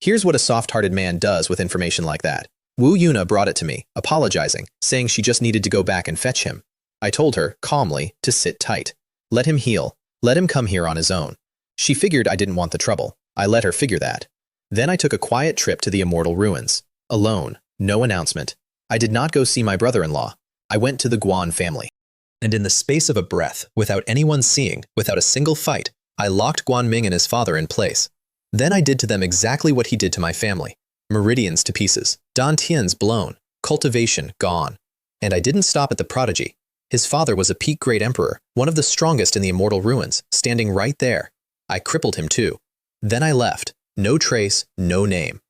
Here's what a soft-hearted man does with information like that. Wu Yuna brought it to me, apologizing, saying she just needed to go back and fetch him. I told her, calmly, to sit tight. Let him heal. Let him come here on his own. She figured I didn't want the trouble. I let her figure that. Then I took a quiet trip to the Immortal Ruins. Alone. No announcement. I did not go see my brother-in-law. I went to the Guan family. And in the space of a breath, without anyone seeing, without a single fight, I locked Guan Ming and his father in place. Then I did to them exactly what he did to my family. Meridians to pieces, dantians blown, cultivation gone. And I didn't stop at the prodigy. His father was a peak great emperor, one of the strongest in the Immortal Ruins, standing right there. I crippled him too. Then I left. No trace, no name.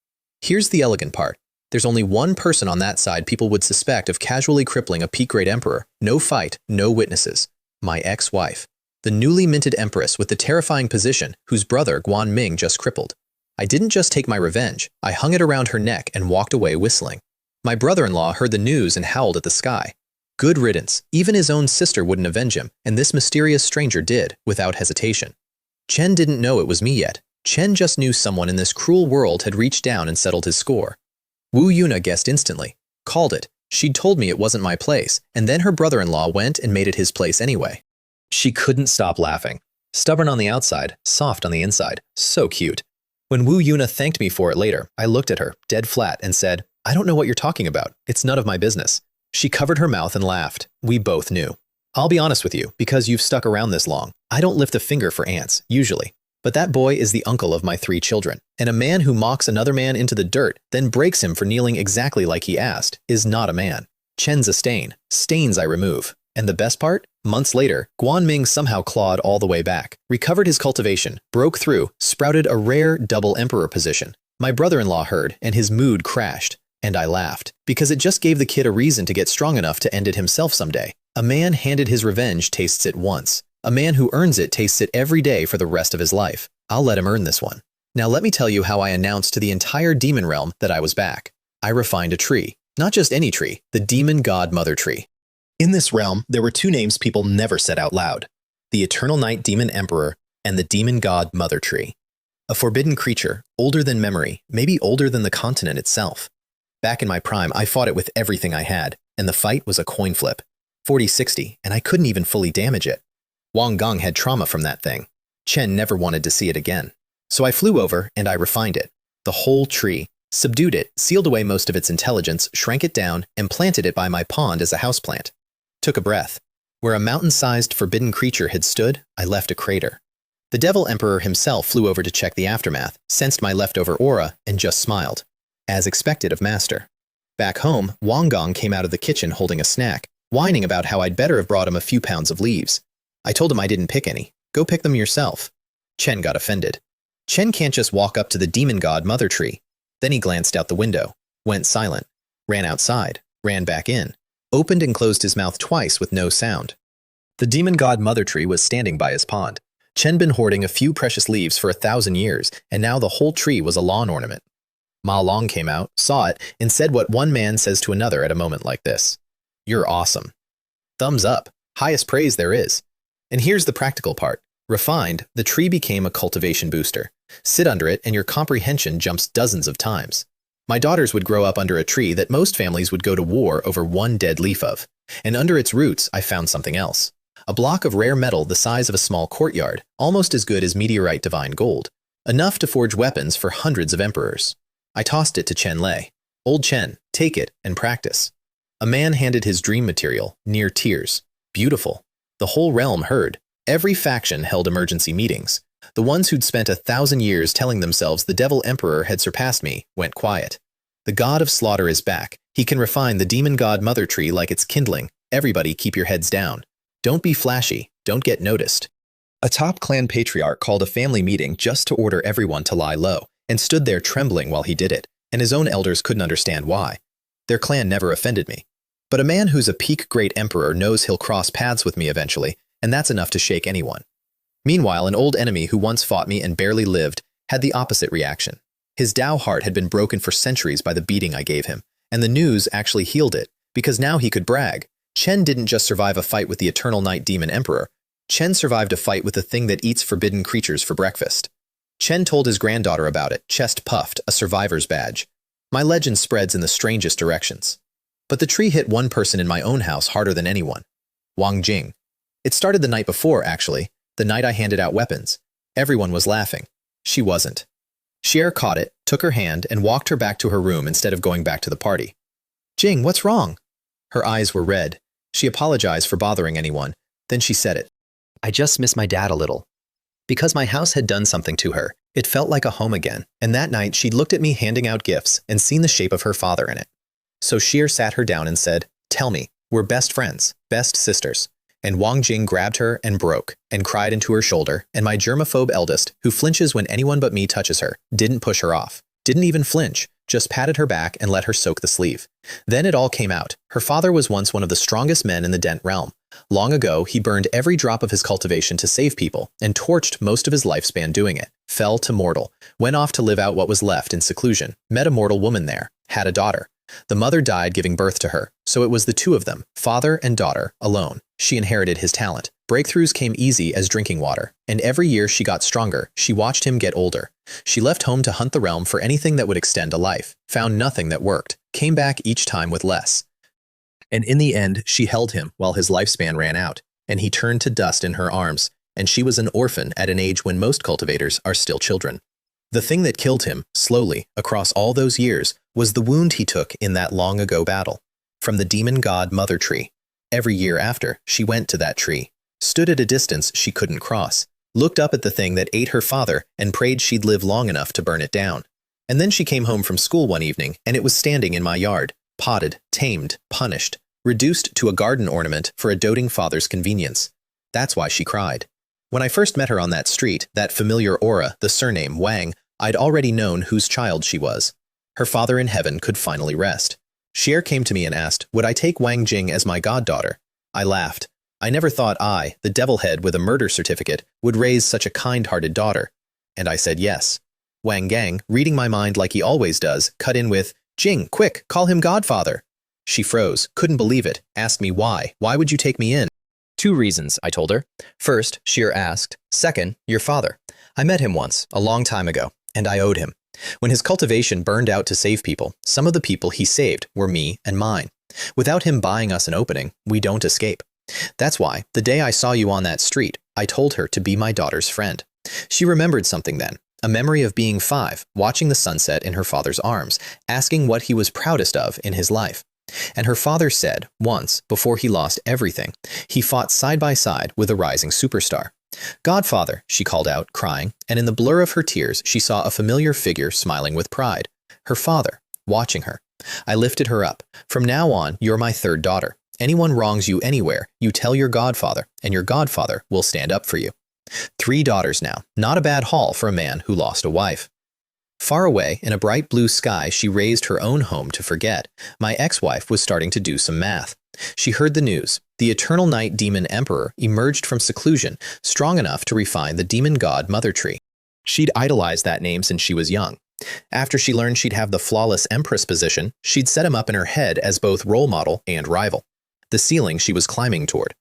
Here's the elegant part. There's only one person on that side people would suspect of casually crippling a peak great emperor. No fight, no witnesses. My ex-wife. The newly minted empress with the terrifying position whose brother Guan Ming just crippled. I didn't just take my revenge. I hung it around her neck and walked away whistling. My brother-in-law heard the news and howled at the sky. Good riddance. Even his own sister wouldn't avenge him, and this mysterious stranger did, without hesitation. Chen didn't know it was me yet. Chen just knew someone in this cruel world had reached down and settled his score. Wu Yuna guessed instantly. Called it. She'd told me it wasn't my place, and then her brother-in-law went and made it his place anyway. She couldn't stop laughing. Stubborn on the outside, soft on the inside. So cute. When Wu Yuna thanked me for it later, I looked at her, dead flat, and said, I don't know what you're talking about. It's none of my business. She covered her mouth and laughed. We both knew. I'll be honest with you, because you've stuck around this long. I don't lift a finger for ants, usually. But that boy is the uncle of my 3 children, and a man who mocks another man into the dirt, then breaks him for kneeling exactly like he asked, is not a man. Chen's a stain. Stains I remove. And the best part? Months later, Guanming somehow clawed all the way back, recovered his cultivation, broke through, sprouted a rare double emperor position. My brother-in-law heard, and his mood crashed. And I laughed, because it just gave the kid a reason to get strong enough to end it himself someday. A man handed his revenge tastes it once. A man who earns it tastes it every day for the rest of his life. I'll let him earn this one. Now let me tell you how I announced to the entire demon realm that I was back. I refined a tree. Not just any tree, the demon god mother tree. In this realm, there were 2 names people never said out loud. The Eternal Night Demon Emperor and the Demon God Mother Tree. A forbidden creature, older than memory, maybe older than the continent itself. Back in my prime, I fought it with everything I had, and the fight was a coin flip. 40-60, and I couldn't even fully damage it. Wang Gong had trauma from that thing. Chen never wanted to see it again. So I flew over and I refined it. The whole tree. Subdued it, sealed away most of its intelligence, shrank it down, and planted it by my pond as a houseplant. Took a breath. Where a mountain-sized forbidden creature had stood, I left a crater. The Devil Emperor himself flew over to check the aftermath, sensed my leftover aura, and just smiled. As expected of Master. Back home, Wang Gong came out of the kitchen holding a snack, whining about how I'd better have brought him a few pounds of leaves. I told him I didn't pick any. Go pick them yourself. Chen got offended. Chen can't just walk up to the demon god mother tree. Then he glanced out the window, went silent, ran outside, ran back in, opened and closed his mouth twice with no sound. The demon god mother tree was standing by his pond. Chen been hoarding a few precious leaves for 1,000 years, and now the whole tree was a lawn ornament. Ma Long came out, saw it, and said what one man says to another at a moment like this. You're awesome. Thumbs up. Highest praise there is. And here's the practical part. Refined, the tree became a cultivation booster. Sit under it and your comprehension jumps dozens of times. My daughters would grow up under a tree that most families would go to war over one dead leaf of. And under its roots, I found something else. A block of rare metal the size of a small courtyard, almost as good as meteorite divine gold. Enough to forge weapons for hundreds of emperors. I tossed it to Chen Lei. Old Chen, take it and practice. A man handed his dream material, near tears. Beautiful. The whole realm heard. Every faction held emergency meetings. The ones who'd spent 1,000 years telling themselves the Devil Emperor had surpassed me went quiet. The god of slaughter is back. He can refine the demon god mother tree like it's kindling. Everybody keep your heads down. Don't be flashy. Don't get noticed. A top clan patriarch called a family meeting just to order everyone to lie low, and stood there trembling while he did it, and his own elders couldn't understand why. Their clan never offended me. But a man who's a peak great emperor knows he'll cross paths with me eventually, and that's enough to shake anyone. Meanwhile, an old enemy who once fought me and barely lived had the opposite reaction. His Tao heart had been broken for centuries by the beating I gave him, and the news actually healed it, because now he could brag. Chen didn't just survive a fight with the Eternal Night Demon Emperor. Chen survived a fight with the thing that eats forbidden creatures for breakfast. Chen told his granddaughter about it, chest puffed, a survivor's badge. My legend spreads in the strangest directions. But the tree hit one person in my own house harder than anyone. Wang Jing. It started the night before, actually, the night I handed out weapons. Everyone was laughing. She wasn't. Xier caught it, took her hand, and walked her back to her room instead of going back to the party. Jing, what's wrong? Her eyes were red. She apologized for bothering anyone. Then she said it. I just miss my dad a little. Because my house had done something to her, it felt like a home again, and that night she'd looked at me handing out gifts and seen the shape of her father in it. So Xier sat her down and said, tell me, we're best friends, best sisters. And Wang Jing grabbed her and broke, and cried into her shoulder, and my germaphobe eldest, who flinches when anyone but me touches her, didn't push her off, didn't even flinch, just patted her back and let her soak the sleeve. Then it all came out. Her father was once one of the strongest men in the Dent realm. Long ago, he burned every drop of his cultivation to save people, and torched most of his lifespan doing it. Fell to mortal, went off to live out what was left in seclusion, met a mortal woman there, had a daughter. The mother died giving birth to her, so it was the two of them, father and daughter, alone. She inherited his talent. Breakthroughs came easy as drinking water, and every year she got stronger. She watched him get older. She left home to hunt the realm for anything that would extend a life, found nothing that worked, came back each time with less. And in the end, she held him while his lifespan ran out, and he turned to dust in her arms. and she was an orphan at an age when most cultivators are still children. The thing that killed him, slowly, across all those years, was the wound he took in that long-ago battle. From the demon god Mother Tree. Every year after, she went to that tree, stood at a distance she couldn't cross, looked up at the thing that ate her father, and prayed she'd live long enough to burn it down. And then she came home from school one evening, and it was standing in my yard, potted, tamed, punished, reduced to a garden ornament for a doting father's convenience. That's why she cried. When I first met her on that street, that familiar aura, the surname Wang, I'd already known whose child she was. Her father in heaven could finally rest. Xier came to me and asked, would I take Wang Jing as my goddaughter? I laughed. I never thought I, the devilhead with a murder certificate, would raise such a kind-hearted daughter. And I said yes. Wang Gang, reading my mind like he always does, cut in with, Jing, quick, call him godfather. She froze, couldn't believe it, asked me why. Why would you take me in? 2 reasons, I told her. First, Xier asked. Second, your father. I met him once, a long time ago, and I owed him. When his cultivation burned out to save people, some of the people he saved were me and mine. Without him buying us an opening, we don't escape. That's why, the day I saw you on that street, I told her to be my daughter's friend. She remembered something then, a memory of being 5, watching the sunset in her father's arms, asking what he was proudest of in his life. And her father said, once, before he lost everything, he fought side by side with a rising superstar. Godfather, she called out, crying, and in the blur of her tears she saw a familiar figure smiling with pride. Her father, watching her. I lifted her up. From now on, you're my 3rd daughter. Anyone wrongs you anywhere, you tell your godfather, and your godfather will stand up for you. 3 daughters now, not a bad haul for a man who lost a wife. Far away, in a bright blue sky she raised her own home to forget, my ex-wife was starting to do some math. She heard the news. The eternal night demon emperor emerged from seclusion, strong enough to refine the demon god Mother Tree. She'd idolized that name since she was young. After she learned she'd have the Flawless Empress position, she'd set him up in her head as both role model and rival. The ceiling she was climbing toward.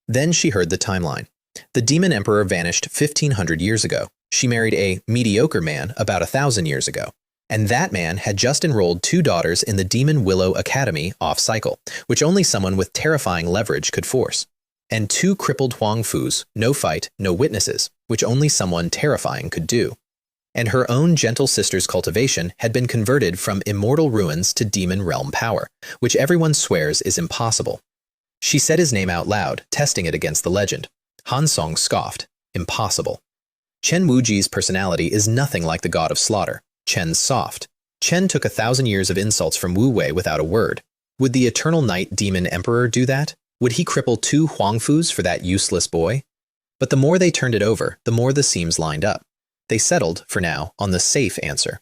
Then she heard the timeline. The demon emperor vanished 1,500 years ago. She married a mediocre man about 1,000 years ago. And that man had just enrolled 2 daughters in the Demon Willow Academy off-cycle, which only someone with terrifying leverage could force. And 2 crippled Huang Fus, no fight, no witnesses, which only someone terrifying could do. And her own gentle sister's cultivation had been converted from Immortal Ruins to Demon Realm power, which everyone swears is impossible. She said his name out loud, testing it against the legend. Han Song scoffed. Impossible. Chen Wuji's personality is nothing like the god of slaughter. Chen's soft. Chen took 1,000 years of insults from Wu Wei without a word. Would the Eternal Night Demon Emperor do that? Would he cripple 2 Huangfus for that useless boy? But the more they turned it over, the more the seams lined up. They settled, for now, on the safe answer.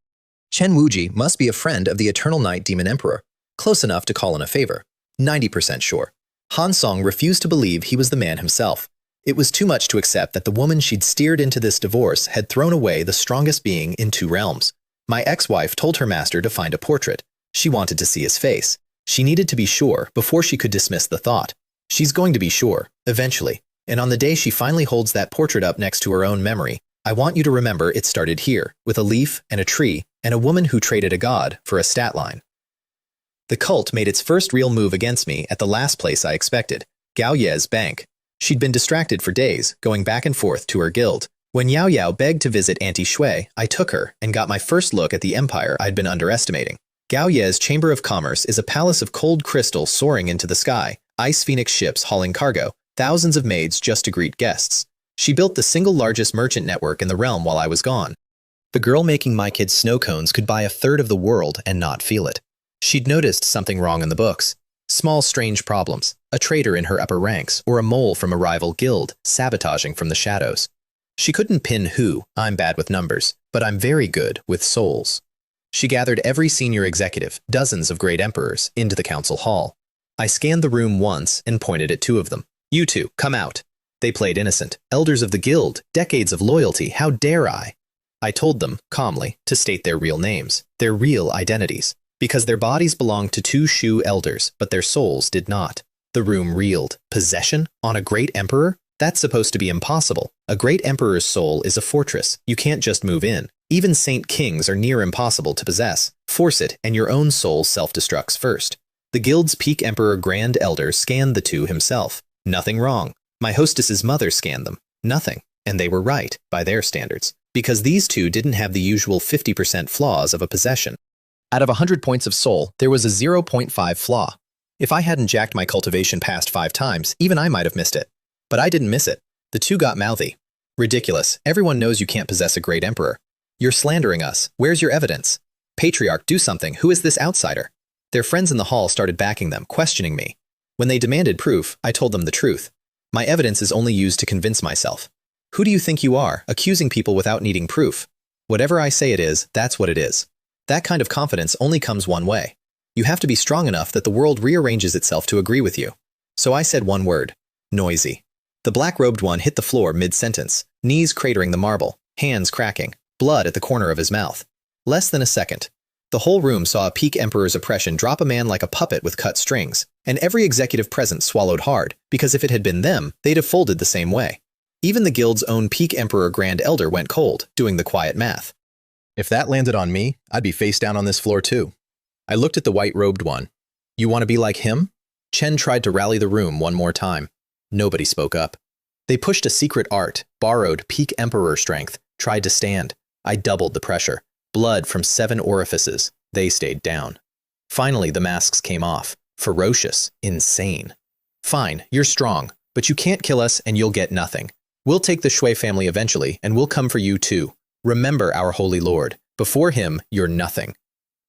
Chen Wuji must be a friend of the Eternal Night Demon Emperor, close enough to call in a favor. 90% sure. Han Song refused to believe he was the man himself. It was too much to accept that the woman she'd steered into this divorce had thrown away the strongest being in 2 realms. My ex-wife told her master to find a portrait. She wanted to see his face. She needed to be sure before she could dismiss the thought. She's going to be sure, eventually. And on the day she finally holds that portrait up next to her own memory, I want you to remember it started here, with a leaf and a tree, and a woman who traded a god for a stat line. The cult made its first real move against me at the last place I expected, Gao Ye's bank. She'd been distracted for days, going back and forth to her guild. When Yao Yao begged to visit Auntie Shui, I took her and got my first look at the empire I'd been underestimating. Gao Ye's Chamber of Commerce is a palace of cold crystal soaring into the sky, ice phoenix ships hauling cargo, thousands of maids just to greet guests. She built the single largest merchant network in the realm while I was gone. The girl making my kids snow cones could buy 1/3 of the world and not feel it. She'd noticed something wrong in the books. Small strange problems, a traitor in her upper ranks, or a mole from a rival guild, sabotaging from the shadows. She couldn't pin who. I'm bad with numbers, but I'm very good with souls. She gathered every senior executive, dozens of great emperors, into the council hall. I scanned the room once and pointed at 2 of them. You 2, come out. They played innocent. Elders of the guild, decades of loyalty, how dare I? I told them, calmly, to state their real names, their real identities, because their bodies belonged to 2 Shu elders, but their souls did not. The room reeled. Possession? On a great emperor? That's supposed to be impossible. A great emperor's soul is a fortress. You can't just move in. Even saint kings are near impossible to possess. Force it, and your own soul self-destructs first. The guild's peak emperor grand elder scanned the 2 himself. Nothing wrong. My hostess's mother scanned them. Nothing. And they were right, by their standards, because these two didn't have the usual 50% flaws of a possession. Out of 100 points of soul, there was a 0.5 flaw. If I hadn't jacked my cultivation past 5 times, even I might have missed it. But I didn't miss it. The two got mouthy. Ridiculous. Everyone knows you can't possess a great emperor. You're slandering us. Where's your evidence? Patriarch, do something. Who is this outsider? Their friends in the hall started backing them, questioning me. When they demanded proof, I told them the truth. My evidence is only used to convince myself. Who do you think you are, accusing people without needing proof? Whatever I say it is, that's what it is. That kind of confidence only comes one way. You have to be strong enough that the world rearranges itself to agree with you. So I said one word. Noisy. The black-robed one hit the floor mid-sentence, knees cratering the marble, hands cracking, blood at the corner of his mouth. Less than a second. The whole room saw a peak emperor's oppression drop a man like a puppet with cut strings, and every executive present swallowed hard, because if it had been them, they'd have folded the same way. Even the guild's own peak emperor grand elder went cold, doing the quiet math. If that landed on me, I'd be face down on this floor too. I looked at the white-robed one. You want to be like him? Chen tried to rally the room one more time. Nobody spoke up. They pushed a secret art, borrowed peak emperor strength, tried to stand. I doubled the pressure. Blood from 7 orifices. They stayed down. Finally, the masks came off. Ferocious. Insane. Fine, you're strong, but you can't kill us and you'll get nothing. We'll take the Shui family eventually, and we'll come for you too. Remember our Holy Lord. Before him, you're nothing.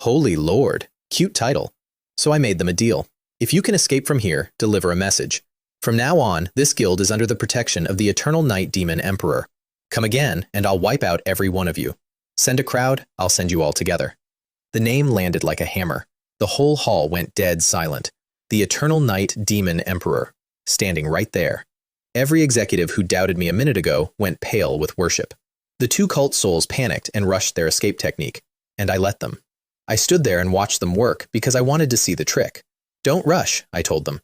Holy Lord. Cute title. So I made them a deal. If you can escape from here, deliver a message. From now on, this guild is under the protection of the Eternal Night Demon Emperor. Come again, and I'll wipe out every one of you. Send a crowd, I'll send you all together. The name landed like a hammer. The whole hall went dead silent. The Eternal Night Demon Emperor, standing right there. Every executive who doubted me a minute ago went pale with worship. The two cult souls panicked and rushed their escape technique, and I let them. I stood there and watched them work because I wanted to see the trick. Don't rush, I told them.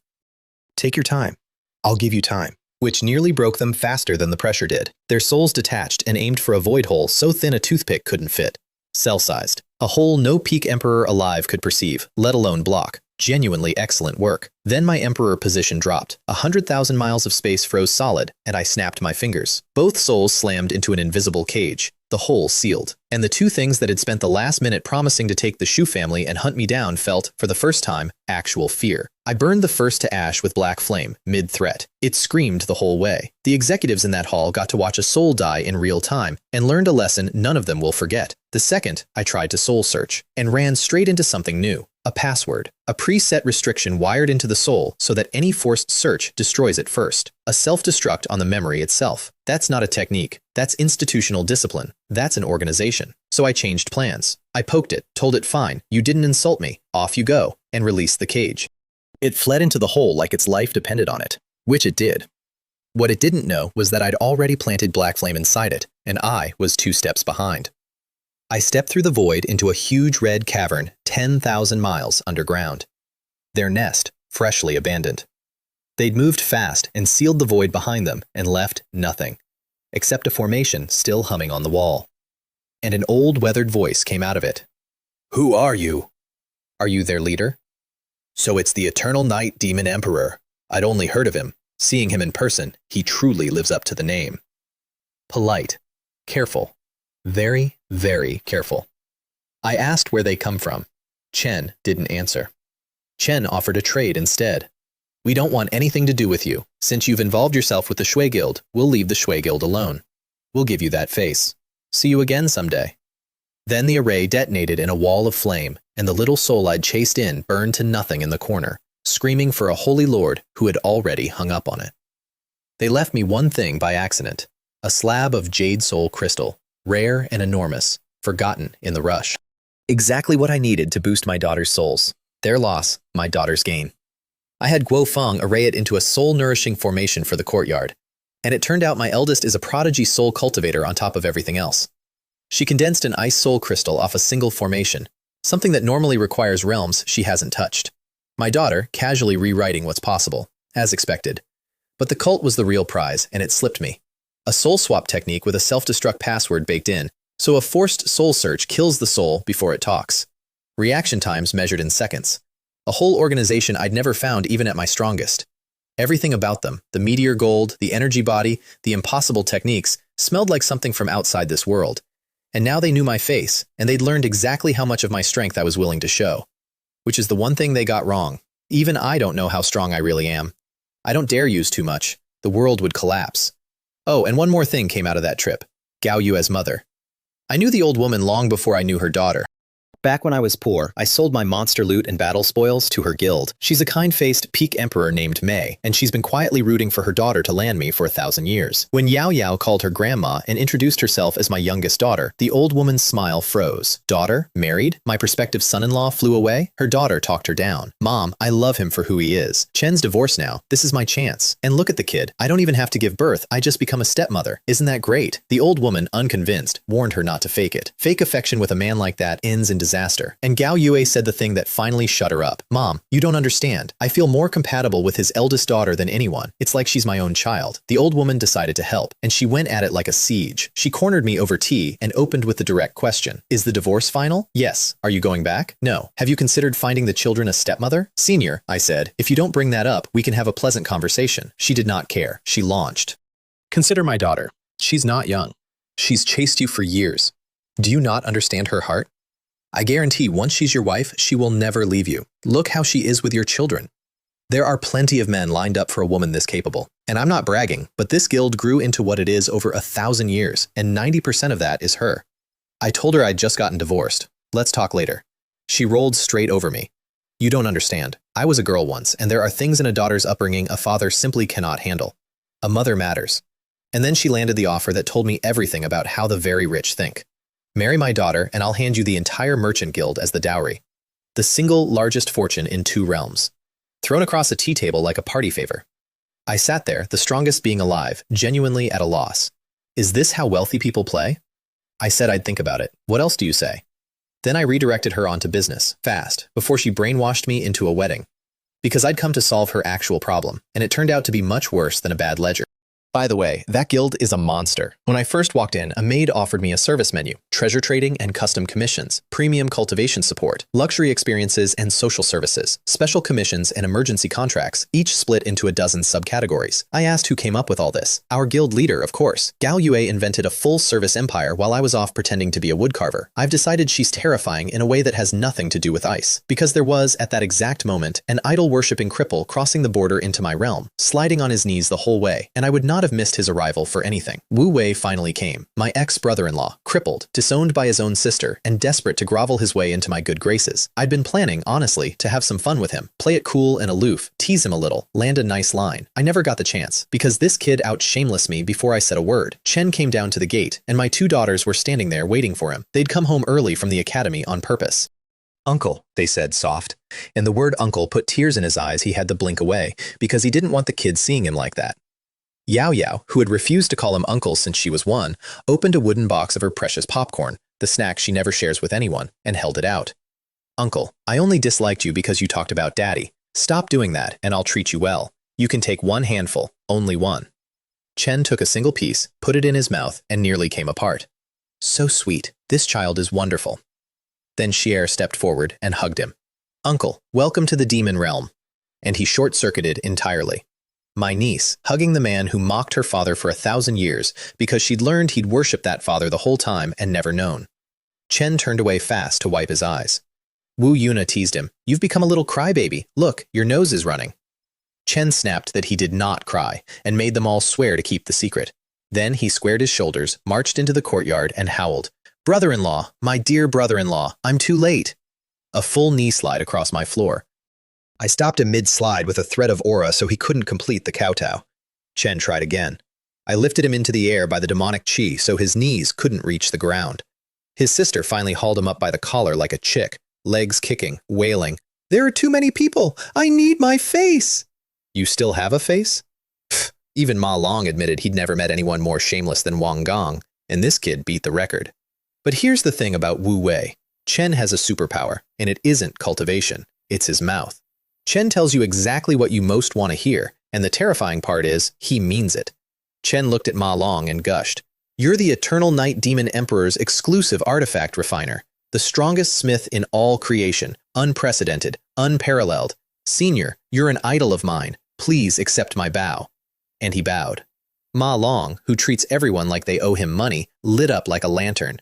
Take your time. I'll give you time. Which nearly broke them faster than the pressure did. Their souls detached and aimed for a void hole so thin a toothpick couldn't fit. Cell-sized. A hole no peak emperor alive could perceive, let alone block. Genuinely excellent work. Then my emperor position dropped. 100,000 miles of space froze solid, and I snapped my fingers. Both souls slammed into an invisible cage. The hole sealed. And the two things that had spent the last minute promising to take the Shu family and hunt me down felt, for the first time, actual fear. I burned the first to ash with black flame, mid-threat. It screamed the whole way. The executives in that hall got to watch a soul die in real time, and learned a lesson none of them will forget. The second, I tried to soul search, and ran straight into something new. A password. A preset restriction wired into the soul so that any forced search destroys it first. A self-destruct on the memory itself. That's not a technique. That's institutional discipline. That's an organization. So I changed plans. I poked it, told it fine, you didn't insult me, off you go, and released the cage. It fled into the hole like its life depended on it, which it did. What it didn't know was that I'd already planted black flame inside it, and I was 2 steps behind. I stepped through the void into a huge red cavern 10,000 miles underground. Their nest, freshly abandoned. They'd moved fast and sealed the void behind them and left nothing, except a formation still humming on the wall. And an old weathered voice came out of it. Who are you? Are you their leader? So it's the Eternal Night Demon Emperor. I'd only heard of him. Seeing him in person, he truly lives up to the name. Polite. Careful. Very, very careful. I asked where they come from. Chen didn't answer. Chen offered a trade instead. We don't want anything to do with you. Since you've involved yourself with the Shui Guild, we'll leave the Shui Guild alone. We'll give you that face. See you again someday. Then the array detonated in a wall of flame, and the little soul I'd chased in burned to nothing in the corner, screaming for a holy lord who had already hung up on it. They left me one thing by accident, a slab of jade soul crystal, rare and enormous, forgotten in the rush. Exactly what I needed to boost my daughter's souls. Their loss, my daughter's gain. I had Guo Feng array it into a soul-nourishing formation for the courtyard, and it turned out my eldest is a prodigy soul cultivator on top of everything else. She condensed an ice soul crystal off a single formation, something that normally requires realms she hasn't touched. My daughter casually rewriting what's possible, as expected. But the cult was the real prize, and it slipped me. A soul swap technique with a self-destruct password baked in, so a forced soul search kills the soul before it talks. Reaction times measured in seconds. A whole organization I'd never found even at my strongest. Everything about them, the meteor gold, the energy body, the impossible techniques, smelled like something from outside this world. And now they knew my face, and they'd learned exactly how much of my strength I was willing to show. Which is the one thing they got wrong. Even I don't know how strong I really am. I don't dare use too much. The world would collapse. Oh, and one more thing came out of that trip. Gao Yue's mother. I knew the old woman long before I knew her daughter. Back when I was poor, I sold my monster loot and battle spoils to her guild. She's a kind-faced peak emperor named Mei, and she's been quietly rooting for her daughter to land me for 1,000 years. When Yao Yao called her grandma and introduced herself as my youngest daughter, the old woman's smile froze. Daughter? Married? My prospective son-in-law flew away? Her daughter talked her down. Mom, I love him for who he is. Chen's divorced now. This is my chance. And look at the kid. I don't even have to give birth. I just become a stepmother. Isn't that great? The old woman, unconvinced, warned her not to fake it. Fake affection with a man like that ends in disaster. And Gao Yue said the thing that finally shut her up. Mom, you don't understand. I feel more compatible with his eldest daughter than anyone. It's like she's my own child. The old woman decided to help, and she went at it like a siege. She cornered me over tea and opened with the direct question. Is the divorce final? Yes. Are you going back? No. Have you considered finding the children a stepmother? Senior, I said, if you don't bring that up, we can have a pleasant conversation. She did not care. She launched. Consider my daughter. She's not young. She's chased you for years. Do you not understand her heart? I guarantee once she's your wife, she will never leave you. Look how she is with your children. There are plenty of men lined up for a woman this capable. And I'm not bragging, but this guild grew into what it is over 1,000 years, and 90% of that is her. I told her I'd just gotten divorced. Let's talk later. She rolled straight over me. You don't understand. I was a girl once, and there are things in a daughter's upbringing a father simply cannot handle. A mother matters. And then she landed the offer that told me everything about how the very rich think. Marry my daughter, and I'll hand you the entire merchant guild as the dowry. The single largest fortune in 2 realms. Thrown across a tea table like a party favor. I sat there, the strongest being alive, genuinely at a loss. Is this how wealthy people play? I said I'd think about it. What else do you say? Then I redirected her onto business, fast, before she brainwashed me into a wedding. Because I'd come to solve her actual problem, and it turned out to be much worse than a bad ledger. By the way, that guild is a monster. When I first walked in, a maid offered me a service menu, treasure trading and custom commissions, premium cultivation support, luxury experiences and social services, special commissions and emergency contracts, each split into a dozen subcategories. I asked who came up with all this. Our guild leader, of course. Gao Yue invented a full-service empire while I was off pretending to be a woodcarver. I've decided she's terrifying in a way that has nothing to do with ice. Because there was, at that exact moment, an idol-worshipping cripple crossing the border into my realm, sliding on his knees the whole way, and I would not have missed his arrival for anything. Wu Wei finally came, my ex-brother-in-law, crippled, disowned by his own sister, and desperate to grovel his way into my good graces. I'd been planning, honestly, to have some fun with him, play it cool and aloof, tease him a little, land a nice line. I never got the chance, because this kid out-shameless me before I said a word. Chen came down to the gate, and my 2 daughters were standing there waiting for him. They'd come home early from the academy on purpose. Uncle, they said, soft. And the word uncle put tears in his eyes he had to blink away, because he didn't want the kids seeing him like that. Yao Yao, who had refused to call him uncle since she was 1, opened a wooden box of her precious popcorn, the snack she never shares with anyone, and held it out. Uncle, I only disliked you because you talked about daddy. Stop doing that, and I'll treat you well. You can take 1 handful, only 1. Chen took a single piece, put it in his mouth, and nearly came apart. So sweet. This child is wonderful. Then Xier stepped forward and hugged him. Uncle, welcome to the demon realm. And he short-circuited entirely. My niece, hugging the man who mocked her father for 1,000 years because she'd learned he'd worshipped that father the whole time and never known. Chen turned away fast to wipe his eyes. Wu Yuna teased him. You've become a little crybaby. Look, your nose is running. Chen snapped that he did not cry and made them all swear to keep the secret. Then he squared his shoulders, marched into the courtyard, and howled. Brother-in-law, my dear brother-in-law, I'm too late. A full knee slide across my floor. I stopped him mid-slide with a thread of aura so he couldn't complete the kowtow. Chen tried again. I lifted him into the air by the demonic chi so his knees couldn't reach the ground. His sister finally hauled him up by the collar like a chick, legs kicking, wailing, There are too many people! I need my face! You still have a face? Pfft, even Ma Long admitted he'd never met anyone more shameless than Wang Gong, and this kid beat the record. But here's the thing about Wu Wei. Chen has a superpower, and it isn't cultivation, it's his mouth. Chen tells you exactly what you most want to hear, and the terrifying part is, he means it. Chen looked at Ma Long and gushed. You're the Eternal Night Demon Emperor's exclusive artifact refiner, the strongest smith in all creation, unprecedented, unparalleled. Senior, you're an idol of mine. Please accept my bow. And he bowed. Ma Long, who treats everyone like they owe him money, lit up like a lantern.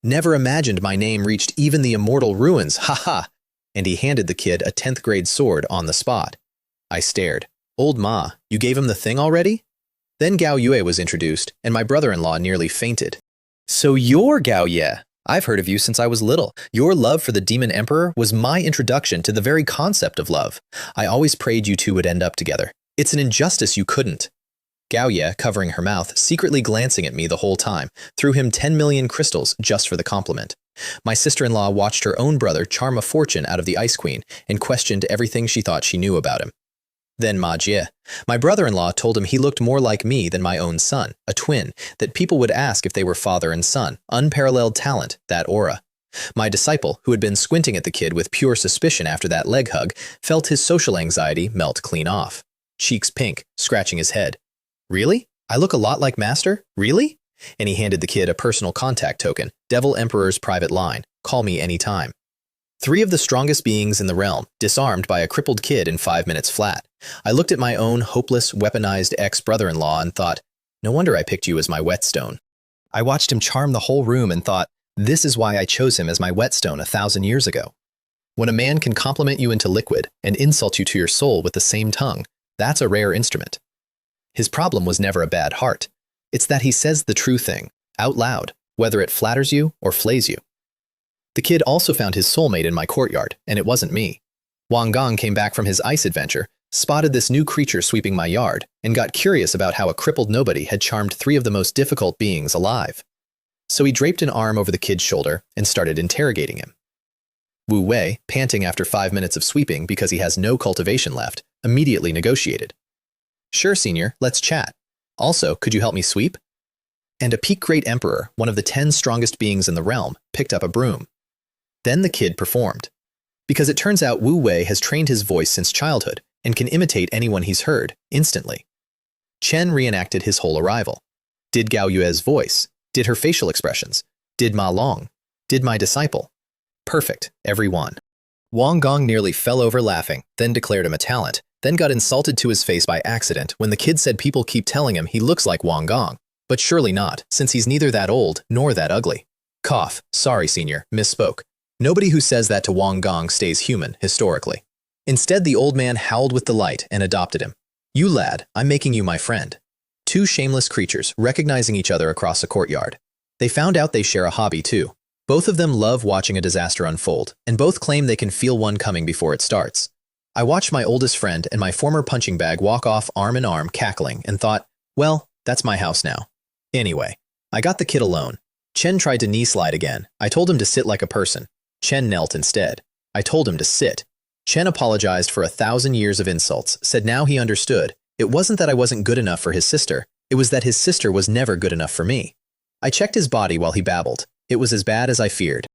Never imagined my name reached even the Immortal Ruins, ha ha! And he handed the kid a 10th grade sword on the spot. I stared. Old Ma, you gave him the thing already? Then Gao Yue was introduced, and my brother-in-law nearly fainted. So you're Gao Ye. I've heard of you since I was little. Your love for the Demon Emperor was my introduction to the very concept of love. I always prayed you two would end up together. It's an injustice you couldn't. Gao Ye, covering her mouth, secretly glancing at me the whole time, threw him 10 million crystals just for the compliment. My sister-in-law watched her own brother charm a fortune out of the Ice Queen and questioned everything she thought she knew about him. Then Ma Jie, my brother-in-law, told him he looked more like me than my own son, a twin, that people would ask if they were father and son. Unparalleled talent, that aura. My disciple, who had been squinting at the kid with pure suspicion after that leg hug, felt his social anxiety melt clean off. Cheeks pink, scratching his head. Really? I look a lot like Master? Really? And he handed the kid a personal contact token, Devil Emperor's private line. Call me anytime. 3 of the strongest beings in the realm, disarmed by a crippled kid in 5 minutes flat. I looked at my own hopeless, weaponized ex-brother-in-law and thought, no wonder I picked you as my whetstone. I watched him charm the whole room and thought, this is why I chose him as my whetstone 1,000 years ago. When a man can compliment you into liquid and insult you to your soul with the same tongue, that's a rare instrument. His problem was never a bad heart. It's that he says the true thing, out loud, whether it flatters you or flays you. The kid also found his soulmate in my courtyard, and it wasn't me. Wang Gong came back from his ice adventure, spotted this new creature sweeping my yard, and got curious about how a crippled nobody had charmed 3 of the most difficult beings alive. So he draped an arm over the kid's shoulder and started interrogating him. Wu Wei, panting after 5 minutes of sweeping because he has no cultivation left, immediately negotiated. Sure, senior, let's chat. Also, could you help me sweep? And a peak great emperor, one of the 10 strongest beings in the realm, picked up a broom. Then the kid performed. Because it turns out Wu Wei has trained his voice since childhood and can imitate anyone he's heard, instantly. Chen reenacted his whole arrival. Did Gao Yue's voice? Did her facial expressions? Did Ma Long? Did my disciple? Perfect, every one. Wang Gong nearly fell over laughing, then declared him a talent, then got insulted to his face by accident when the kid said people keep telling him he looks like Wang Gong. But surely not, since he's neither that old nor that ugly. Cough, sorry senior, misspoke. Nobody who says that to Wang Gong stays human, historically. Instead, the old man howled with delight and adopted him. You lad, I'm making you my friend. 2 shameless creatures, recognizing each other across a courtyard. They found out they share a hobby too. Both of them love watching a disaster unfold, and both claim they can feel one coming before it starts. I watched my oldest friend and my former punching bag walk off arm in arm, cackling, and thought, well, that's my house now. Anyway, I got the kid alone. Chen tried to knee slide again. I told him to sit like a person. Chen knelt instead. I told him to sit. Chen apologized for 1,000 years of insults, said now he understood. It wasn't that I wasn't good enough for his sister. It was that his sister was never good enough for me. I checked his body while he babbled. It was as bad as I feared.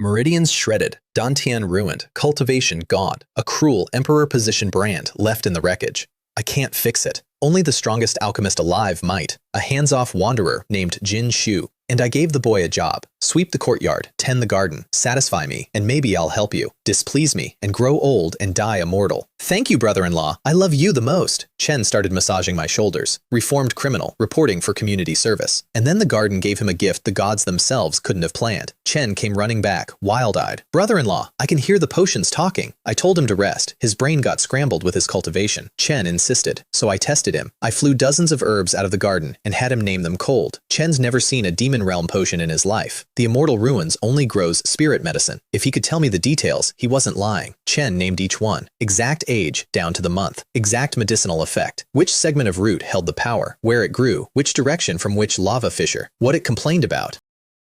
Meridians shredded, Dantian ruined, cultivation gone, a cruel emperor position brand left in the wreckage. I can't fix it. Only the strongest alchemist alive might, a hands-off wanderer named Jin Shu. And I gave the boy a job. Sweep the courtyard, tend the garden, satisfy me, and maybe I'll help you. Displease me, and grow old and die immortal. Thank you, brother-in-law. I love you the most. Chen started massaging my shoulders. Reformed criminal, reporting for community service. And then the garden gave him a gift the gods themselves couldn't have planned. Chen came running back, wild-eyed. Brother-in-law, I can hear the potions talking. I told him to rest. His brain got scrambled with his cultivation. Chen insisted, so I tested him. I flew dozens of herbs out of the garden and had him name them cold. Chen's never seen a demon realm potion in his life. The Immortal Ruins only grows spirit medicine. If he could tell me the details, he wasn't lying. Chen named each one. Exact age, down to the month. Exact medicinal effect. Which segment of root held the power. Where it grew. Which direction from which lava fissure. What it complained about.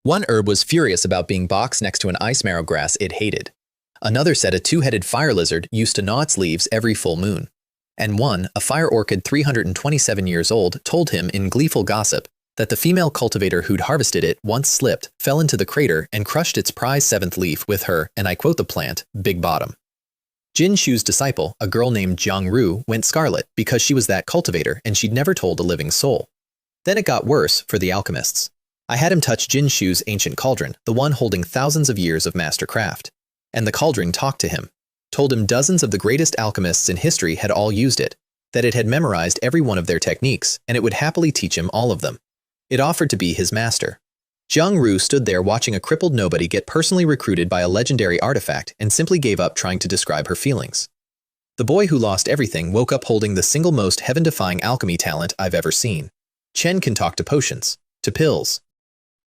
One herb was furious about being boxed next to an ice marrow grass it hated. Another said a 2-headed fire lizard used to gnaw its leaves every full moon. And one, a fire orchid 327 years old, told him in gleeful gossip that the female cultivator who'd harvested it once slipped, fell into the crater, and crushed its prize 7th leaf with her, and I quote the plant, big bottom. Jin Shu's disciple, a girl named Jiang Ru, went scarlet because she was that cultivator and she'd never told a living soul. Then it got worse for the alchemists. I had him touch Jin Shu's ancient cauldron, the one holding thousands of years of master craft. And the cauldron talked to him, told him dozens of the greatest alchemists in history had all used it, that it had memorized every one of their techniques, and it would happily teach him all of them. It offered to be his master. Jiang Ru stood there watching a crippled nobody get personally recruited by a legendary artifact and simply gave up trying to describe her feelings. The boy who lost everything woke up holding the single most heaven-defying alchemy talent I've ever seen. Chen can talk to potions, to pills,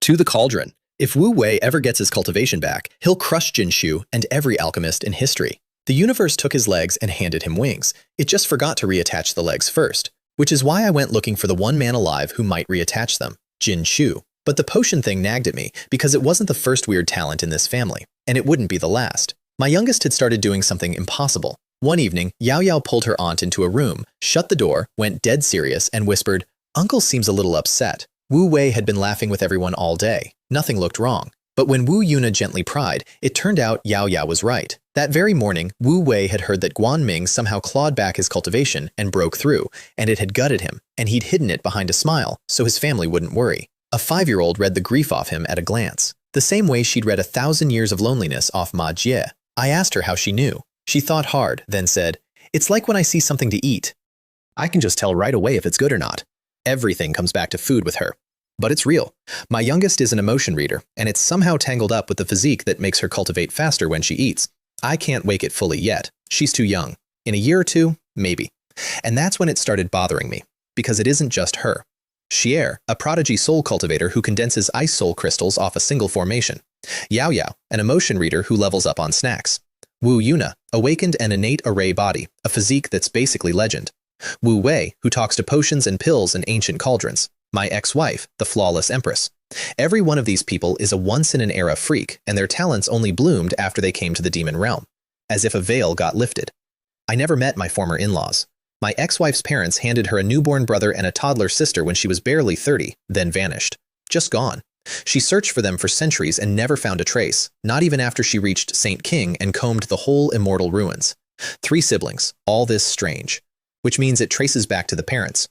to the cauldron. If Wu Wei ever gets his cultivation back, he'll crush Jinshu and every alchemist in history. The universe took his legs and handed him wings. It just forgot to reattach the legs first, which is why I went looking for the one man alive who might reattach them, Jinshu. But the potion thing nagged at me because it wasn't the first weird talent in this family, and it wouldn't be the last. My youngest had started doing something impossible. One evening, Yao Yao pulled her aunt into a room, shut the door, went dead serious, and whispered, "Uncle seems a little upset." Wu Wei had been laughing with everyone all day. Nothing looked wrong. But when Wu Yuna gently pried, it turned out Yao Yao was right. That very morning, Wu Wei had heard that Guan Ming somehow clawed back his cultivation and broke through, and it had gutted him, and he'd hidden it behind a smile so his family wouldn't worry. A 5-year-old read the grief off him at a glance, the same way she'd read 1,000 years of loneliness off Ma Jie. I asked her how she knew. She thought hard, then said, "It's like when I see something to eat. I can just tell right away if it's good or not." Everything comes back to food with her. But it's real. My youngest is an emotion reader, and it's somehow tangled up with the physique that makes her cultivate faster when she eats. I can't wake it fully yet. She's too young. In a year or two, maybe. And that's when it started bothering me, because it isn't just her. Xier, a prodigy soul cultivator who condenses ice soul crystals off a single formation. Yao Yao, an emotion reader who levels up on snacks. Wu Yuna, awakened an innate array body, a physique that's basically legend. Wu Wei, who talks to potions and pills and ancient cauldrons. My ex-wife, the Flawless Empress. Every one of these people is a once-in-an-era freak, and their talents only bloomed after they came to the demon realm, as if a veil got lifted. I never met my former in-laws. My ex-wife's parents handed her a newborn brother and a toddler sister when she was barely 30, then vanished. Just gone. She searched for them for centuries and never found a trace, not even after she reached St. King and combed the whole Immortal Ruins. 3 siblings, all this strange, which means it traces back to the parents.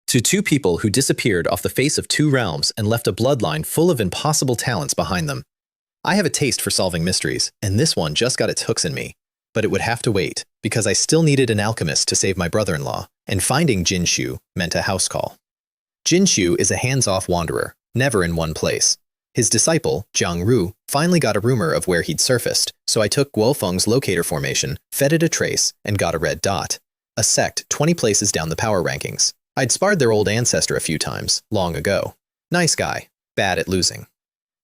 To 2 people who disappeared off the face of 2 realms and left a bloodline full of impossible talents behind them. I have a taste for solving mysteries, and this one just got its hooks in me. But it would have to wait, because I still needed an alchemist to save my brother-in-law, and finding Jinshu meant a house call. Jinshu is a hands-off wanderer, never in one place. His disciple, Jiang Ru, finally got a rumor of where he'd surfaced, so I took Guofeng's locator formation, fed it a trace, and got a red dot. A sect 20 places down the power rankings. I'd sparred their old ancestor a few times, long ago. Nice guy, bad at losing.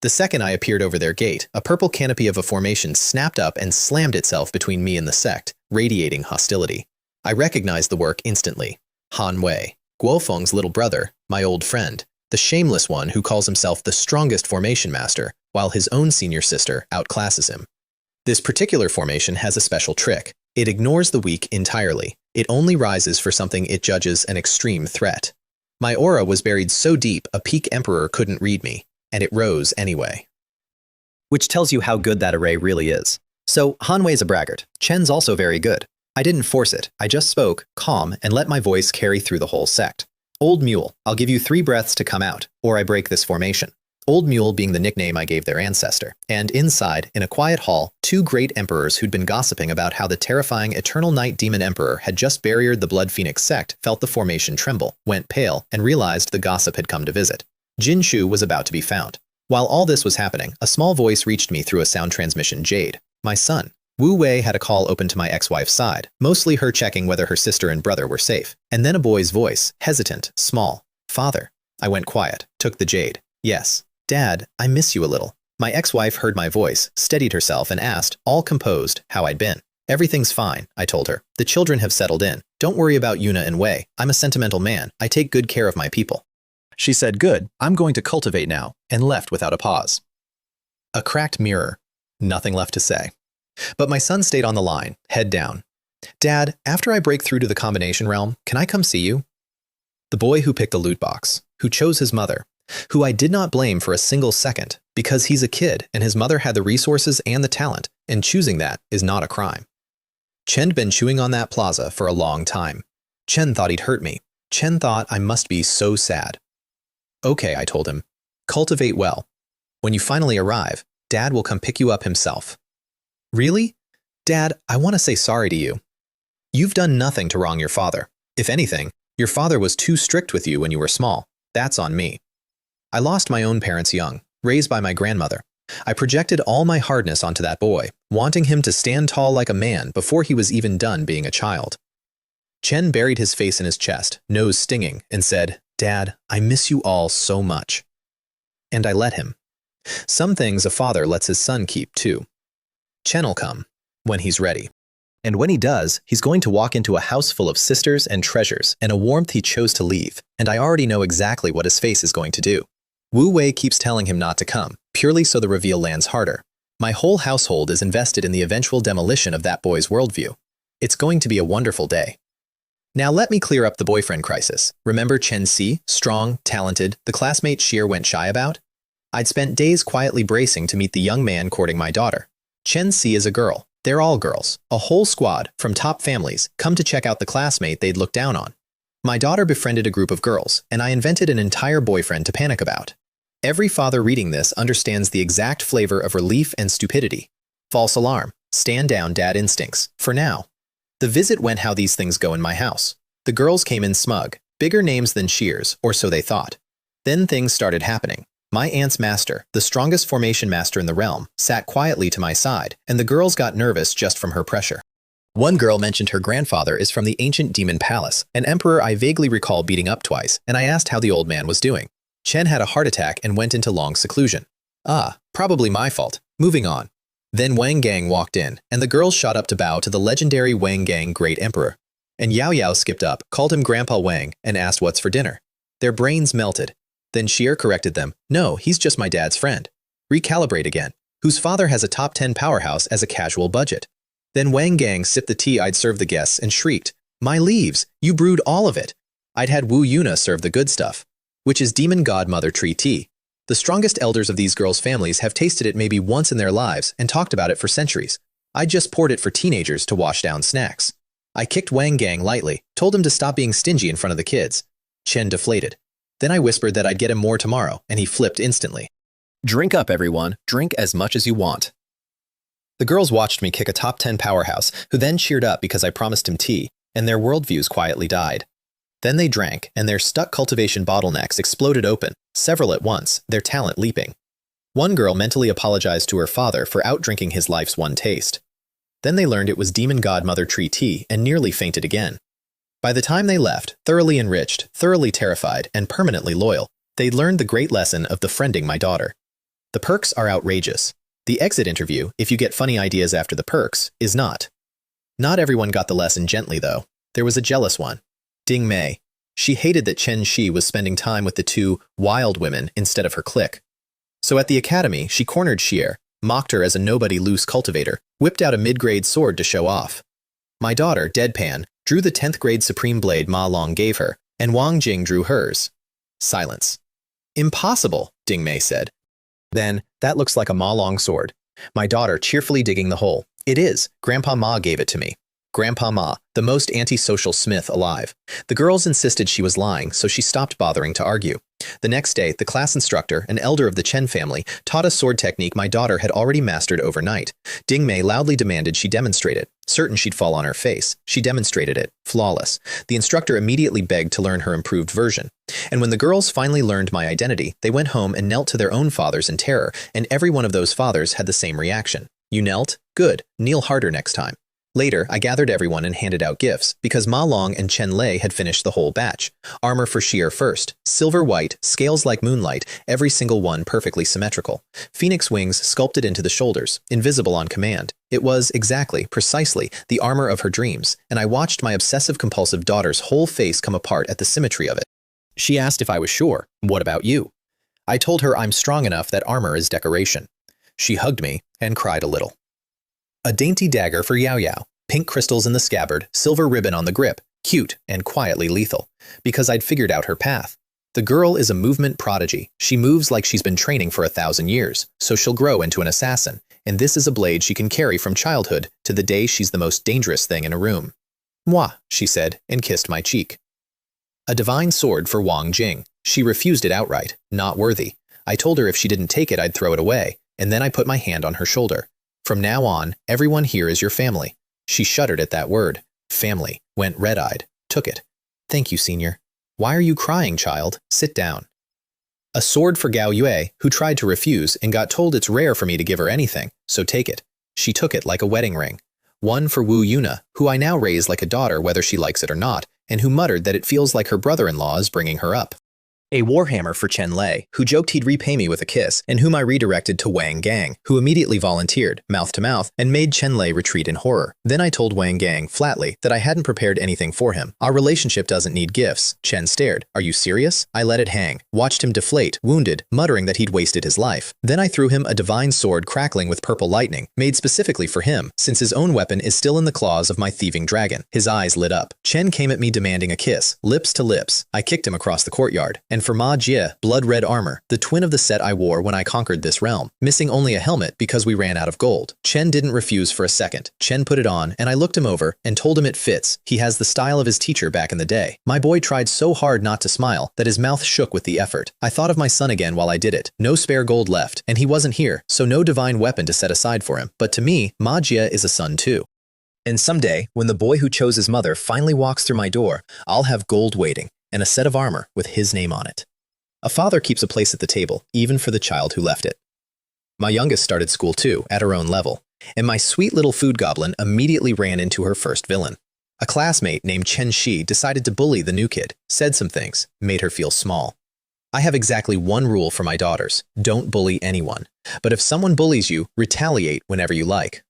The second I appeared over their gate, a purple canopy of a formation snapped up and slammed itself between me and the sect, radiating hostility. I recognized the work instantly. Han Wei, Guofeng's little brother, my old friend, the shameless one who calls himself the strongest formation master, while his own senior sister outclasses him. This particular formation has a special trick. It ignores the weak entirely. It only rises for something it judges an extreme threat. My aura was buried so deep a peak emperor couldn't read me, and it rose anyway. Which tells you how good that array really is. So, Hanwei's a braggart. Chen's also very good. I didn't force it. I just spoke, calm, and let my voice carry through the whole sect. Old Mule, I'll give you 3 breaths to come out, or I break this formation. Old Mule being the nickname I gave their ancestor. And inside, in a quiet hall, 2 great emperors who'd been gossiping about how the terrifying Eternal Night Demon Emperor had just barriered the Blood Phoenix sect felt the formation tremble, went pale, and realized the gossip had come to visit. Jinshu was about to be found. While all this was happening, a small voice reached me through a sound transmission jade. My son. Wu Wei had a call open to my ex-wife's side, mostly her checking whether her sister and brother were safe. And then a boy's voice, hesitant, small. Father. I went quiet, took the jade. Yes. Dad, I miss you a little. My ex-wife heard my voice, steadied herself, and asked, all composed, how I'd been. Everything's fine, I told her. The children have settled in. Don't worry about Yuna and Wei. I'm a sentimental man. I take good care of my people. She said, good, I'm going to cultivate now, and left without a pause. A cracked mirror. Nothing left to say. But my son stayed on the line, head down. Dad, after I break through to the combination realm, can I come see you? The boy who picked the loot box, who chose his mother, who I did not blame for a single second, because he's a kid and his mother had the resources and the talent, and choosing that is not a crime. Chen'd been chewing on that plaza for a long time. Chen thought he'd hurt me. Chen thought I must be so sad. Okay, I told him. Cultivate well. When you finally arrive, Dad will come pick you up himself. Really? Dad, I want to say sorry to you. You've done nothing to wrong your father. If anything, your father was too strict with you when you were small. That's on me. I lost my own parents young, raised by my grandmother. I projected all my hardness onto that boy, wanting him to stand tall like a man before he was even done being a child. Chen buried his face in his chest, nose stinging, and said, "Dad, I miss you all so much." And I let him. Some things a father lets his son keep, too. Chen'll come, when he's ready. And when he does, he's going to walk into a house full of sisters and treasures and a warmth he chose to leave, and I already know exactly what his face is going to do. Wu Wei keeps telling him not to come, purely so the reveal lands harder. My whole household is invested in the eventual demolition of that boy's worldview. It's going to be a wonderful day. Now let me clear up the boyfriend crisis. Remember Chen Si, strong, talented, the classmate Sheer went shy about? I'd spent days quietly bracing to meet the young man courting my daughter. Chen Si is a girl. They're all girls. A whole squad, from top families, come to check out the classmate they'd looked down on. My daughter befriended a group of girls, and I invented an entire boyfriend to panic about. Every father reading this understands the exact flavor of relief and stupidity. False alarm. Stand down, dad instincts. For now. The visit went how these things go in my house. The girls came in smug, bigger names than Shears, or so they thought. Then things started happening. My aunt's master, the strongest formation master in the realm, sat quietly to my side, and the girls got nervous just from her pressure. One girl mentioned her grandfather is from the ancient demon palace, an emperor I vaguely recall beating up twice, and I asked how the old man was doing. Chen had a heart attack and went into long seclusion. Ah, probably my fault. Moving on. Then Wang Gang walked in, and the girls shot up to bow to the legendary Wang Gang Great Emperor. And Yao Yao skipped up, called him Grandpa Wang, and asked what's for dinner. Their brains melted. Then Sheer corrected them. No, he's just my dad's friend. Recalibrate again. Whose father has a top 10 powerhouse as a casual budget. Then Wang Gang sipped the tea I'd served the guests and shrieked, "My leaves! You brewed all of it!" I'd had Wu Yuna serve the good stuff, which is demon godmother tree tea. The strongest elders of these girls' families have tasted it maybe once in their lives and talked about it for centuries. I just poured it for teenagers to wash down snacks. I kicked Wang Gang lightly, told him to stop being stingy in front of the kids. Chen deflated. Then I whispered that I'd get him more tomorrow, and he flipped instantly. Drink up, everyone. Drink as much as you want. The girls watched me kick a top 10 powerhouse, who then cheered up because I promised him tea, and their worldviews quietly died. Then they drank, and their stuck cultivation bottlenecks exploded open, several at once, their talent leaping. One girl mentally apologized to her father for outdrinking his life's one taste. Then they learned it was demon godmother tree tea and nearly fainted again. By the time they left, thoroughly enriched, thoroughly terrified, and permanently loyal, they'd learned the great lesson of befriending my daughter. The perks are outrageous. The exit interview, if you get funny ideas after the perks, is not. Not everyone got the lesson gently, though. There was a jealous one. Ding Mei. She hated that Chen Shi was spending time with the two wild women instead of her clique. So at the academy, she cornered Xier, mocked her as a nobody loose cultivator, whipped out a mid-grade sword to show off. My daughter, Deadpan, drew the 10th grade supreme blade Ma Long gave her, and Wang Jing drew hers. Silence. Impossible, Ding Mei said. Then, that looks like a Ma Long sword. My daughter cheerfully digging the hole. It is. Grandpa Ma gave it to me. Grandpa Ma, the most antisocial smith alive. The girls insisted she was lying, so she stopped bothering to argue. The next day, the class instructor, an elder of the Chen family, taught a sword technique my daughter had already mastered overnight. Ding Mei loudly demanded she demonstrate it. Certain she'd fall on her face, she demonstrated it, flawless. The instructor immediately begged to learn her improved version. And when the girls finally learned my identity, they went home and knelt to their own fathers in terror, and every one of those fathers had the same reaction. You knelt? Good. Kneel harder next time. Later, I gathered everyone and handed out gifts, because Ma Long and Chen Lei had finished the whole batch. Armor for Sheer first, silver white, scales like moonlight, every single one perfectly symmetrical. Phoenix wings sculpted into the shoulders, invisible on command. It was, exactly, precisely, the armor of her dreams, and I watched my obsessive-compulsive daughter's whole face come apart at the symmetry of it. She asked if I was sure. What about you? I told her I'm strong enough that armor is decoration. She hugged me and cried a little. A dainty dagger for Yao Yao, pink crystals in the scabbard, silver ribbon on the grip, cute and quietly lethal, because I'd figured out her path. The girl is a movement prodigy. She moves like she's been training for 1,000 years, so she'll grow into an assassin, and this is a blade she can carry from childhood to the day she's the most dangerous thing in a room. Moi, she said, and kissed my cheek. A divine sword for Wang Jing. She refused it outright, not worthy. I told her if she didn't take it, I'd throw it away, and then I put my hand on her shoulder. From now on, everyone here is your family. She shuddered at that word. Family, went red-eyed, took it. Thank you, senior. Why are you crying, child? Sit down. A sword for Gao Yue, who tried to refuse and got told it's rare for me to give her anything, so take it. She took it like a wedding ring. One for Wu Yuna, who I now raise like a daughter whether she likes it or not, and who muttered that it feels like her brother-in-law is bringing her up. A warhammer for Chen Lei, who joked he'd repay me with a kiss, and whom I redirected to Wang Gang, who immediately volunteered, mouth to mouth, and made Chen Lei retreat in horror. Then I told Wang Gang, flatly, that I hadn't prepared anything for him. Our relationship doesn't need gifts. Chen stared. Are you serious? I let it hang, watched him deflate, wounded, muttering that he'd wasted his life. Then I threw him a divine sword crackling with purple lightning, made specifically for him, since his own weapon is still in the claws of my thieving dragon. His eyes lit up. Chen came at me demanding a kiss, lips to lips. I kicked him across the courtyard. And for Ma Jie, blood-red armor, the twin of the set I wore when I conquered this realm, missing only a helmet because we ran out of gold. Chen didn't refuse for a second. Chen put it on, and I looked him over and told him it fits. He has the style of his teacher back in the day. My boy tried so hard not to smile that his mouth shook with the effort. I thought of my son again while I did it. No spare gold left, and he wasn't here, so no divine weapon to set aside for him. But to me, Ma Jie is a son too. And someday, when the boy who chose his mother finally walks through my door, I'll have gold waiting and a set of armor with his name on it. A father keeps a place at the table, even for the child who left it. My youngest started school too, at her own level, and my sweet little food goblin immediately ran into her first villain. A classmate named Chen Shi decided to bully the new kid, said some things, made her feel small. I have exactly one rule for my daughters: don't bully anyone. But if someone bullies you, retaliate whenever you like.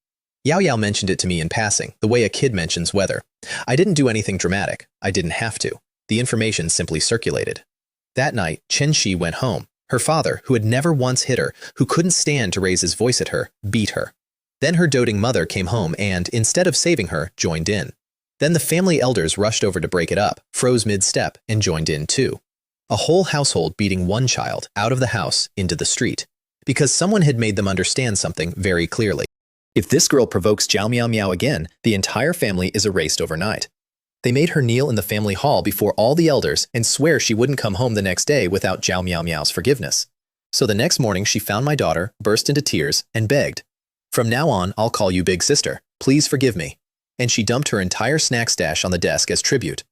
Yao Yao mentioned it to me in passing, the way a kid mentions weather. I didn't do anything dramatic. I didn't have to. The information simply circulated. That night, Chen Shi went home. Her father, who had never once hit her, who couldn't stand to raise his voice at her, beat her. Then her doting mother came home and, instead of saving her, joined in. Then the family elders rushed over to break it up, froze mid-step, and joined in too. A whole household beating one child out of the house into the street, because someone had made them understand something very clearly. If this girl provokes Jiao Miao Miao again, the entire family is erased overnight. They made her kneel in the family hall before all the elders and swear she wouldn't come home the next day without Jiao Miao Miao's forgiveness. So the next morning she found my daughter, burst into tears, and begged, "From now on, I'll call you Big Sister. Please forgive me." And she dumped her entire snack stash on the desk as tribute.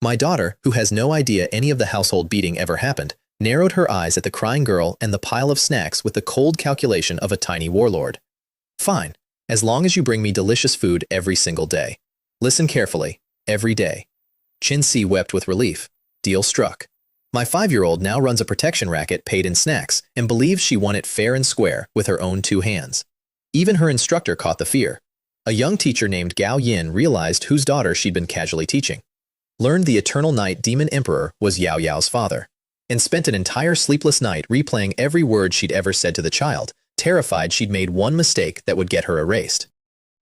My daughter, who has no idea any of the household beating ever happened, narrowed her eyes at the crying girl and the pile of snacks with the cold calculation of a tiny warlord. Fine, as long as you bring me delicious food every single day. Listen carefully. Every day. Chin Si wept with relief. Deal struck. My 5-year-old now runs a protection racket paid in snacks and believes she won it fair and square with her own 2 hands. Even her instructor caught the fear. A young teacher named Gao Yin realized whose daughter she'd been casually teaching. Learned the Eternal Night Demon Emperor was Yao Yao's father, and spent an entire sleepless night replaying every word she'd ever said to the child, terrified she'd made one mistake that would get her erased.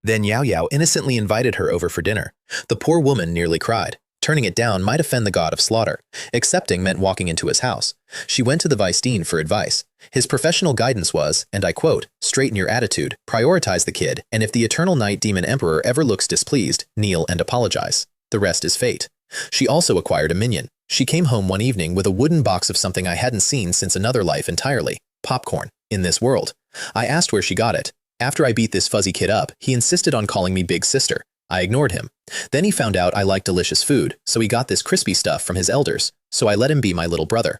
Then Yao Yao innocently invited her over for dinner. The poor woman nearly cried. Turning it down might offend the god of slaughter. Accepting meant walking into his house. She went to the vice dean for advice. His professional guidance was, and I quote, "Straighten your attitude, prioritize the kid, and if the Eternal Night Demon Emperor ever looks displeased, kneel and apologize. The rest is fate." She also acquired a minion. She came home one evening with a wooden box of something I hadn't seen since another life entirely. Popcorn. In this world. I asked where she got it. After I beat this fuzzy kid up, he insisted on calling me Big Sister. I ignored him. Then he found out I like delicious food, so he got this crispy stuff from his elders, so I let him be my little brother.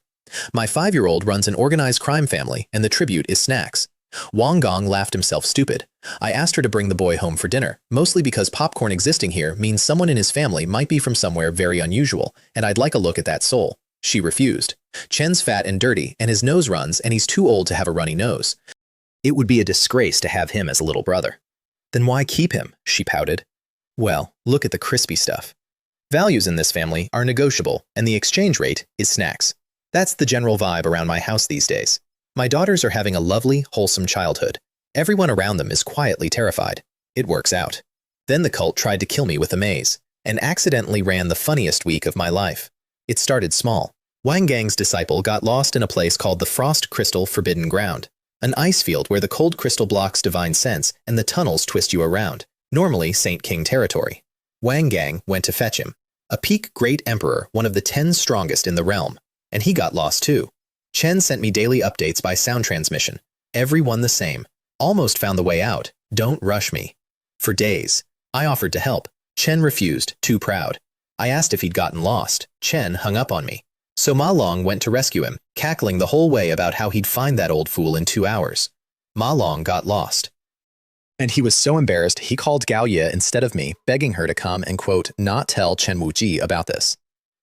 My 5-year-old runs an organized crime family, and the tribute is snacks. Wang Gong laughed himself stupid. I asked her to bring the boy home for dinner, mostly because popcorn existing here means someone in his family might be from somewhere very unusual, and I'd like a look at that soul. She refused. Chen's fat and dirty, and his nose runs, and he's too old to have a runny nose. It would be a disgrace to have him as a little brother. Then why keep him? She pouted. Well, look at the crispy stuff. Values in this family are negotiable, and the exchange rate is snacks. That's the general vibe around my house these days. My daughters are having a lovely, wholesome childhood. Everyone around them is quietly terrified. It works out. Then the cult tried to kill me with a maze, and accidentally ran the funniest week of my life. It started small. Wang Gang's disciple got lost in a place called the Frost Crystal Forbidden Ground. An ice field where the cold crystal blocks divine sense and the tunnels twist you around, normally Saint King territory. Wang Gang went to fetch him, a peak great emperor, one of the 10 strongest in the realm, and he got lost too. Chen sent me daily updates by sound transmission, every one the same. Almost found the way out, don't rush me. For days, I offered to help. Chen refused, too proud. I asked if he'd gotten lost. Chen hung up on me. So Ma Long went to rescue him, cackling the whole way about how he'd find that old fool in 2 hours. Ma Long got lost. And he was so embarrassed, he called Gao Ye instead of me, begging her to come and, quote, not tell Chen Wuji about this.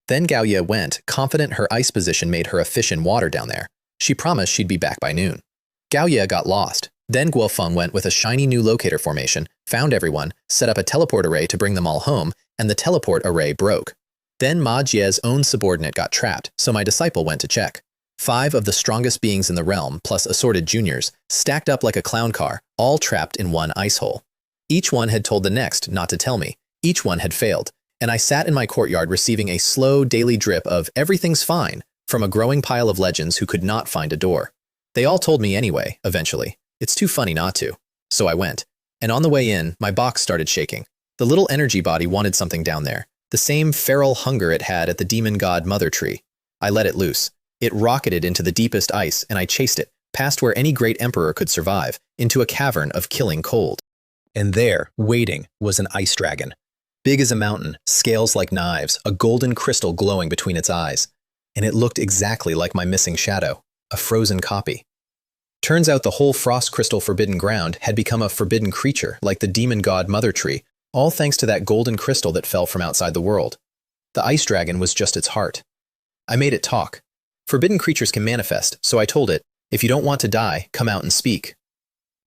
Then Gao Ye went, confident her ice position made her a fish in water down there. She promised she'd be back by noon. Gao Ye got lost. Then Guofeng went with a shiny new locator formation, found everyone, set up a teleport array to bring them all home, and the teleport array broke. Then Ma Jie's own subordinate got trapped, so my disciple went to check. 5 of the strongest beings in the realm, plus assorted juniors, stacked up like a clown car, all trapped in one ice hole. Each one had told the next not to tell me. Each one had failed, and I sat in my courtyard receiving a slow daily drip of everything's fine from a growing pile of legends who could not find a door. They all told me anyway, eventually. It's too funny not to. So I went. And on the way in, my box started shaking. The little energy body wanted something down there. The same feral hunger it had at the demon god mother tree. I let it loose. It rocketed into the deepest ice, and I chased it, past where any great emperor could survive, into a cavern of killing cold. And there, waiting, was an ice dragon. Big as a mountain, scales like knives, a golden crystal glowing between its eyes. And it looked exactly like my missing shadow, a frozen copy. Turns out the whole frost crystal forbidden ground had become a forbidden creature like the demon god mother tree, all thanks to that golden crystal that fell from outside the world. The ice dragon was just its heart. I made it talk. Forbidden creatures can manifest, so I told it, if you don't want to die, come out and speak.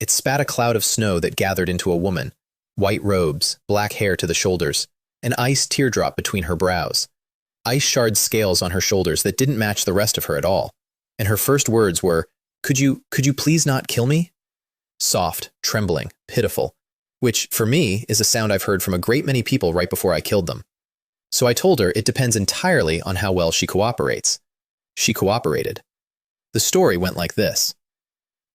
It spat a cloud of snow that gathered into a woman, white robes, black hair to the shoulders, an ice teardrop between her brows, ice shard scales on her shoulders that didn't match the rest of her at all, and her first words were, Could you please not kill me? Soft, trembling, pitiful, which, for me, is a sound I've heard from a great many people right before I killed them. So I told her it depends entirely on how well she cooperates. She cooperated. The story went like this.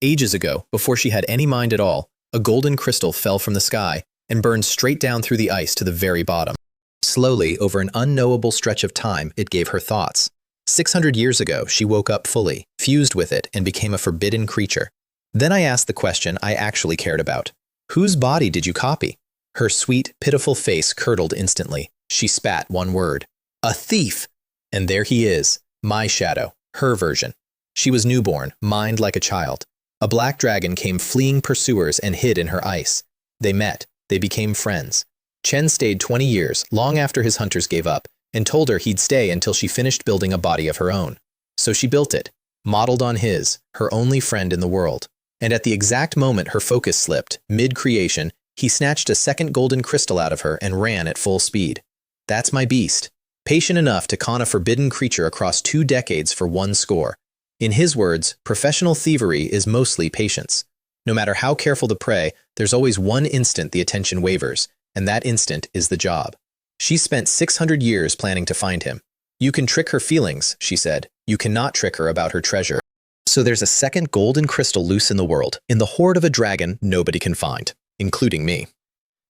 Ages ago, before she had any mind at all, a golden crystal fell from the sky and burned straight down through the ice to the very bottom. Slowly, over an unknowable stretch of time, it gave her thoughts. 600 years ago, she woke up fully, fused with it, and became a forbidden creature. Then I asked the question I actually cared about. Whose body did you copy? Her sweet, pitiful face curdled instantly. She spat one word. A thief! And there he is, my shadow, her version. She was newborn, mind like a child. A black dragon came fleeing pursuers and hid in her ice. They met. They became friends. Chen stayed 20 years, long after his hunters gave up, and told her he'd stay until she finished building a body of her own. So she built it, modeled on his, her only friend in the world. And at the exact moment her focus slipped, mid-creation, he snatched a second golden crystal out of her and ran at full speed. That's my beast. Patient enough to con a forbidden creature across 2 decades for 1 score. In his words, professional thievery is mostly patience. No matter how careful the prey, there's always one instant the attention wavers, and that instant is the job. She spent 600 years planning to find him. You can trick her feelings, she said. You cannot trick her about her treasure. So there's a second golden crystal loose in the world, in the hoard of a dragon nobody can find, including me.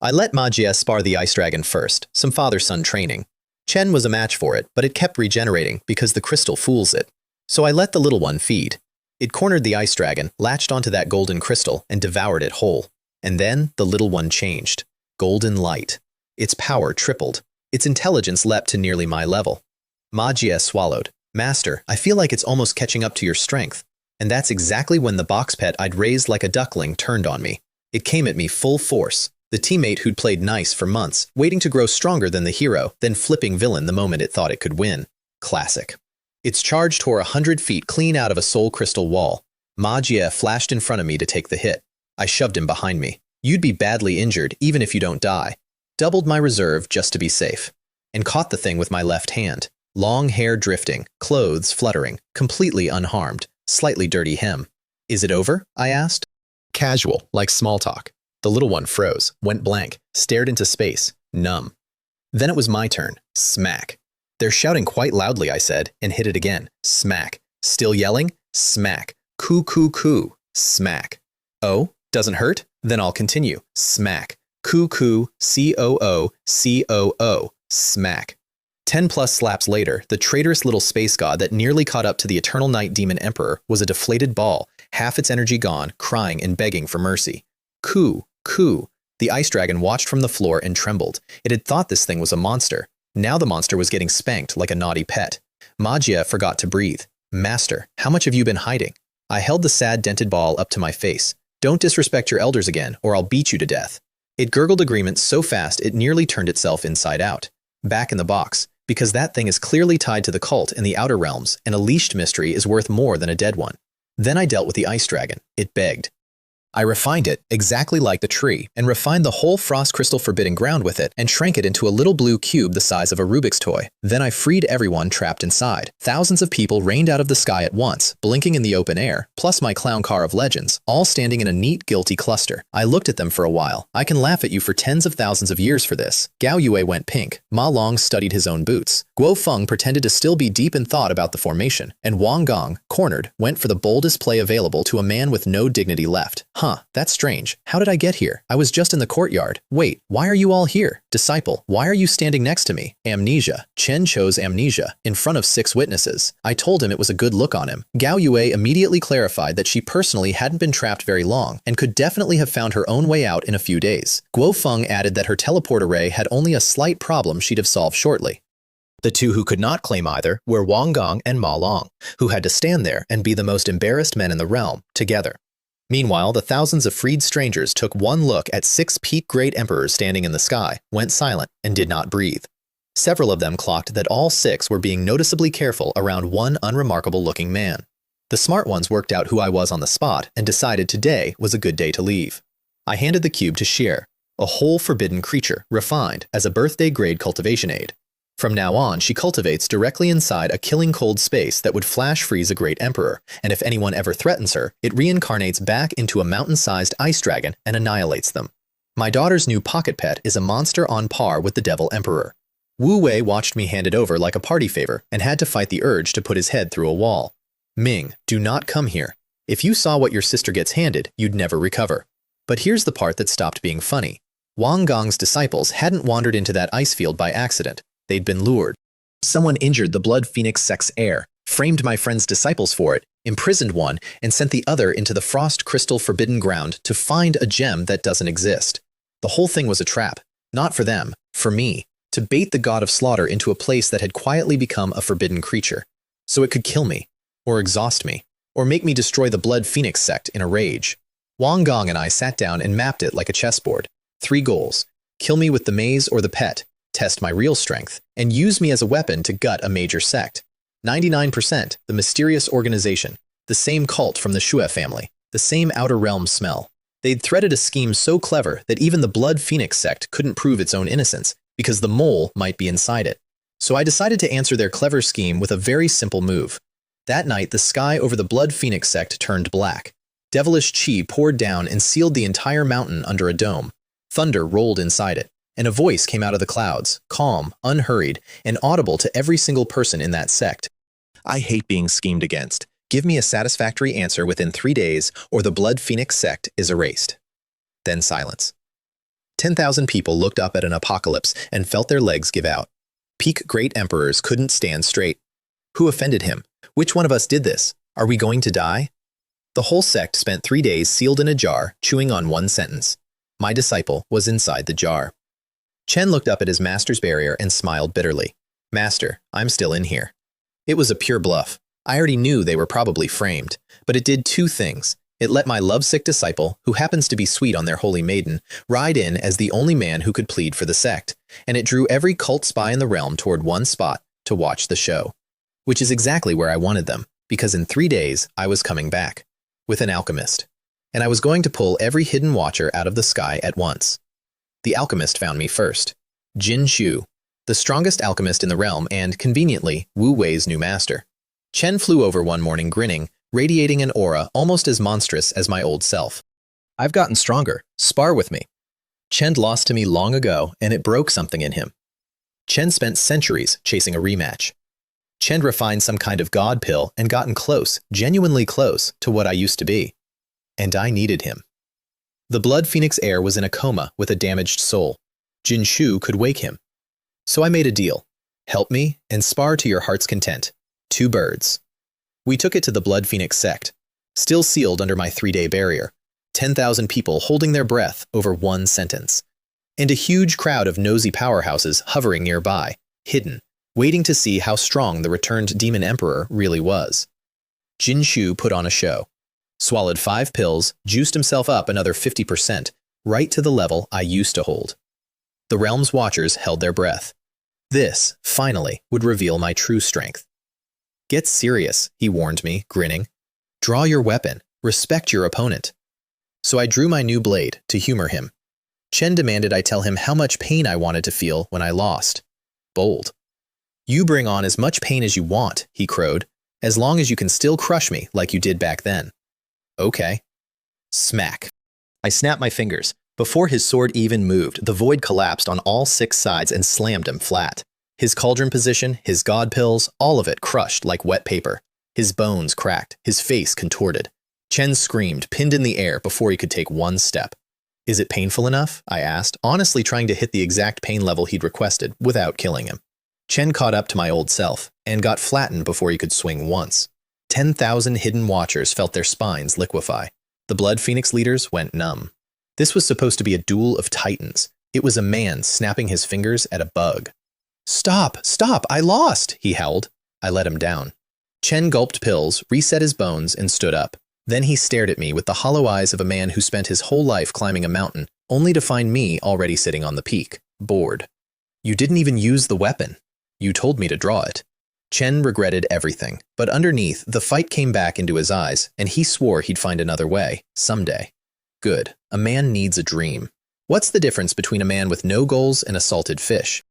I let Ma Jie spar the ice dragon first, some father-son training. Chen was a match for it, but it kept regenerating because the crystal fools it. So I let the little one feed. It cornered the ice dragon, latched onto that golden crystal, and devoured it whole. And then the little one changed. Golden light. Its power tripled. Its intelligence leapt to nearly my level. Ma Jie swallowed. Master, I feel like it's almost catching up to your strength. And that's exactly when the box pet I'd raised like a duckling turned on me. It came at me full force. The teammate who'd played nice for months, waiting to grow stronger than the hero, then flipping villain the moment it thought it could win. Classic. Its charge tore 100 feet clean out of a soul crystal wall. Ma Jie flashed in front of me to take the hit. I shoved him behind me. You'd be badly injured even if you don't die. Doubled my reserve just to be safe. And caught the thing with my left hand. Long hair drifting, clothes fluttering, completely unharmed, slightly dirty hem. Is it over? I asked. Casual, like small talk. The little one froze, went blank, stared into space, numb. Then it was my turn. Smack. They're shouting quite loudly, I said, and hit it again. Smack. Still yelling? Smack. Coo, coo, coo. Smack. Oh, doesn't hurt? Then I'll continue. Smack. Coo, coo, C-O-O, C-O-O. Smack. 10+ slaps later, the traitorous little space god that nearly caught up to the Eternal Night Demon Emperor was a deflated ball, half its energy gone, crying and begging for mercy. Coo, coo. The ice dragon watched from the floor and trembled. It had thought this thing was a monster. Now the monster was getting spanked like a naughty pet. Magia forgot to breathe. Master, how much have you been hiding? I held the sad dented ball up to my face. Don't disrespect your elders again, or I'll beat you to death. It gurgled agreement so fast it nearly turned itself inside out. Back in the box, because that thing is clearly tied to the cult in the Outer Realms, and a leashed mystery is worth more than a dead one. Then I dealt with the ice dragon. It begged. I refined it, exactly like the tree, and refined the whole frost crystal forbidden ground with it, and shrank it into a little blue cube the size of a Rubik's toy. Then I freed everyone trapped inside. Thousands of people rained out of the sky at once, blinking in the open air, plus my clown car of legends, all standing in a neat, guilty cluster. I looked at them for a while. I can laugh at you for tens of thousands of years for this. Gao Yue went pink. Ma Long studied his own boots. Guo Feng pretended to still be deep in thought about the formation, and Wang Gong, cornered, went for the boldest play available to a man with no dignity left. Huh, that's strange. How did I get here? I was just in the courtyard. Wait, why are you all here? Disciple, why are you standing next to me? Amnesia. Chen chose amnesia, in front of 6 witnesses. I told him it was a good look on him. Gao Yue immediately clarified that she personally hadn't been trapped very long, and could definitely have found her own way out in a few days. Guo Feng added that her teleport array had only a slight problem she'd have solved shortly. The two who could not claim either were Wang Gong and Ma Long, who had to stand there and be the most embarrassed men in the realm, together. Meanwhile, the thousands of freed strangers took one look at 6 peak great emperors standing in the sky, went silent, and did not breathe. Several of them clocked that all 6 were being noticeably careful around one unremarkable-looking man. The smart ones worked out who I was on the spot and decided today was a good day to leave. I handed the cube to Xier, a whole forbidden creature, refined as a birthday-grade cultivation aid. From now on, she cultivates directly inside a killing cold space that would flash freeze a great emperor, and if anyone ever threatens her, it reincarnates back into a mountain-sized ice dragon and annihilates them. My daughter's new pocket pet is a monster on par with the Devil Emperor. Wu Wei watched me hand it over like a party favor and had to fight the urge to put his head through a wall. Ming, do not come here. If you saw what your sister gets handed, you'd never recover. But here's the part that stopped being funny. Wang Gong's disciples hadn't wandered into that ice field by accident. They'd been lured. Someone injured the Blood Phoenix sect's heir, framed my friend's disciples for it, imprisoned one, and sent the other into the frost crystal forbidden ground to find a gem that doesn't exist. The whole thing was a trap. Not for them, for me, to bait the god of slaughter into a place that had quietly become a forbidden creature, so it could kill me, or exhaust me, or make me destroy the Blood Phoenix sect in a rage. Wang Gong and I sat down and mapped it like a chessboard. 3 goals: kill me with the maze or the pet, test my real strength, and use me as a weapon to gut a major sect. 99%, the mysterious organization, the same cult from the Xue family, the same Outer Realm smell. They'd threaded a scheme so clever that even the Blood Phoenix sect couldn't prove its own innocence, because the mole might be inside it. So I decided to answer their clever scheme with a very simple move. That night, the sky over the Blood Phoenix sect turned black. Devilish chi poured down and sealed the entire mountain under a dome. Thunder rolled inside it, and a voice came out of the clouds, calm, unhurried, and audible to every single person in that sect. I hate being schemed against. Give me a satisfactory answer within 3 days, or the Blood Phoenix sect is erased. Then silence. 10,000 people looked up at an apocalypse and felt their legs give out. Peak great emperors couldn't stand straight. Who offended him? Which one of us did this? Are we going to die? The whole sect spent 3 days sealed in a jar, chewing on one sentence. My disciple was inside the jar. Chen looked up at his master's barrier and smiled bitterly. Master, I'm still in here. It was a pure bluff. I already knew they were probably framed, but it did 2 things. It let my lovesick disciple, who happens to be sweet on their holy maiden, ride in as the only man who could plead for the sect, and it drew every cult spy in the realm toward one spot to watch the show. Which is exactly where I wanted them, because in 3 days I was coming back, with an alchemist, and I was going to pull every hidden watcher out of the sky at once. The alchemist found me first. Jin Shu, the strongest alchemist in the realm and, conveniently, Wu Wei's new master. Chen flew over one morning grinning, radiating an aura almost as monstrous as my old self. I've gotten stronger. Spar with me. Chen lost to me long ago, and it broke something in him. Chen spent centuries chasing a rematch. Chen refined some kind of god pill and gotten close, genuinely close, to what I used to be. And I needed him. The Blood Phoenix heir was in a coma with a damaged soul. Jin Shu could wake him. So I made a deal. Help me and spar to your heart's content. 2 birds. We took it to the Blood Phoenix sect, still sealed under my 3-day barrier. 10,000 people holding their breath over one sentence. And a huge crowd of nosy powerhouses hovering nearby, hidden, waiting to see how strong the returned demon emperor really was. Jin Shu put on a show. Swallowed 5 pills, juiced himself up another 50%, right to the level I used to hold. The realm's watchers held their breath. This, finally, would reveal my true strength. Get serious, he warned me, grinning. Draw your weapon. Respect your opponent. So I drew my new blade to humor him. Chen demanded I tell him how much pain I wanted to feel when I lost. Bold. You bring on as much pain as you want, he crowed, as long as you can still crush me like you did back then. Okay. Smack. I snapped my fingers. Before his sword even moved, the void collapsed on all 6 sides and slammed him flat. His cauldron position, his god pills, all of it crushed like wet paper. His bones cracked, his face contorted. Chen screamed, pinned in the air before he could take one step. Is it painful enough? I asked, honestly trying to hit the exact pain level he'd requested without killing him. Chen caught up to my old self and got flattened before he could swing once. 10,000 hidden watchers felt their spines liquefy. The Blood Phoenix leaders went numb. This was supposed to be a duel of titans. It was a man snapping his fingers at a bug. Stop! Stop! I lost! He howled. I let him down. Chen gulped pills, reset his bones, and stood up. Then he stared at me with the hollow eyes of a man who spent his whole life climbing a mountain, only to find me already sitting on the peak, bored. You didn't even use the weapon. You told me to draw it. Chen regretted everything, but underneath, the fight came back into his eyes, and he swore he'd find another way, someday. Good. A man needs a dream. What's the difference between a man with no goals and a salted fish?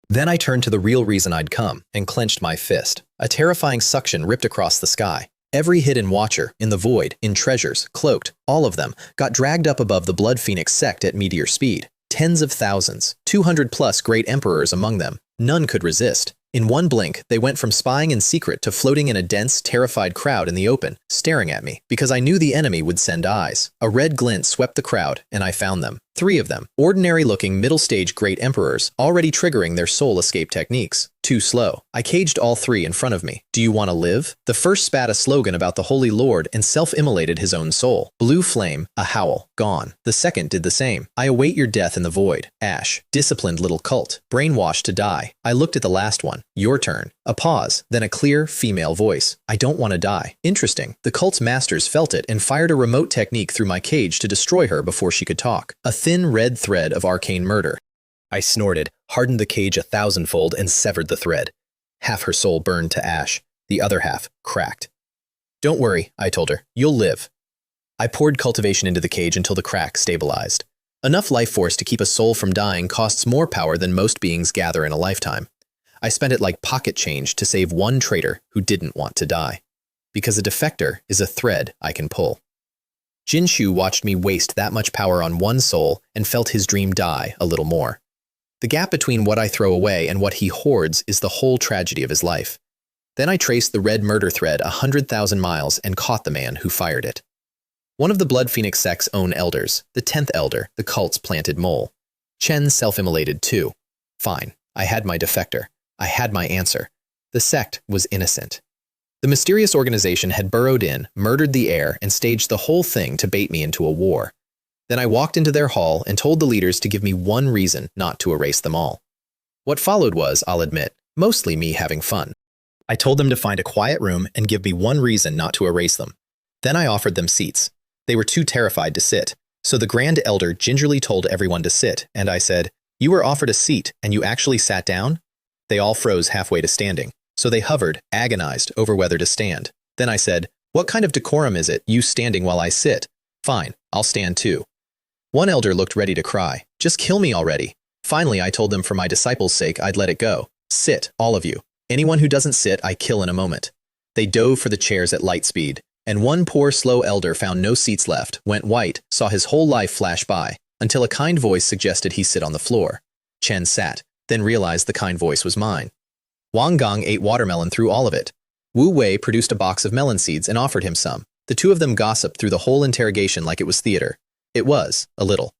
Then I turned to the real reason I'd come and clenched my fist. A terrifying suction ripped across the sky. Every hidden watcher, in the void, in treasures, cloaked, all of them, got dragged up above the Blood Phoenix sect at meteor speed. Tens of thousands, 200+ great emperors among them. None could resist. In one blink, they went from spying in secret to floating in a dense, terrified crowd in the open, staring at me, because I knew the enemy would send eyes. A red glint swept the crowd, and I found them. 3 of them, ordinary-looking middle-stage great emperors, already triggering their soul escape techniques. Too slow. I caged all 3 in front of me. Do you want to live? The first spat a slogan about the Holy Lord and self-immolated his own soul. Blue flame, a howl, gone. The second did the same. I await your death in the void. Ash, disciplined little cult, brainwashed to die. I looked at the last one. Your turn. A pause, then a clear, female voice. I don't want to die. Interesting. The cult's masters felt it and fired a remote technique through my cage to destroy her before she could talk. A thin red thread of arcane murder. I snorted, hardened the cage 1,000-fold, and severed the thread. Half her soul burned to ash. The other half cracked. Don't worry, I told her. You'll live. I poured cultivation into the cage until the crack stabilized. Enough life force to keep a soul from dying costs more power than most beings gather in a lifetime. I spent it like pocket change to save one traitor who didn't want to die. Because a defector is a thread I can pull. Jin Shu watched me waste that much power on one soul and felt his dream die a little more. The gap between what I throw away and what he hoards is the whole tragedy of his life. Then I traced the red murder thread 100,000 miles and caught the man who fired it. One of the Blood Phoenix sect's own elders, the 10th elder, the cult's planted mole. Chen self-immolated too. Fine, I had my defector. I had my answer. The sect was innocent. The mysterious organization had burrowed in, murdered the heir, and staged the whole thing to bait me into a war. Then I walked into their hall and told the leaders to give me one reason not to erase them all. What followed was, I'll admit, mostly me having fun. I told them to find a quiet room and give me one reason not to erase them. Then I offered them seats. They were too terrified to sit, so the Grand Elder gingerly told everyone to sit, and I said, "You were offered a seat, and you actually sat down?" They all froze halfway to standing, so they hovered, agonized over whether to stand. Then I said, "What kind of decorum is it, you standing while I sit? Fine, I'll stand too." One elder looked ready to cry. Just kill me already. Finally, I told them for my disciples' sake I'd let it go. Sit, all of you. Anyone who doesn't sit, I kill in a moment. They dove for the chairs at light speed, and one poor slow elder found no seats left, went white, saw his whole life flash by, until a kind voice suggested he sit on the floor. Chen sat, then realized the kind voice was mine. Wang Gong ate watermelon through all of it. Wu Wei produced a box of melon seeds and offered him some. The two of them gossiped through the whole interrogation like it was theater. It was, a little.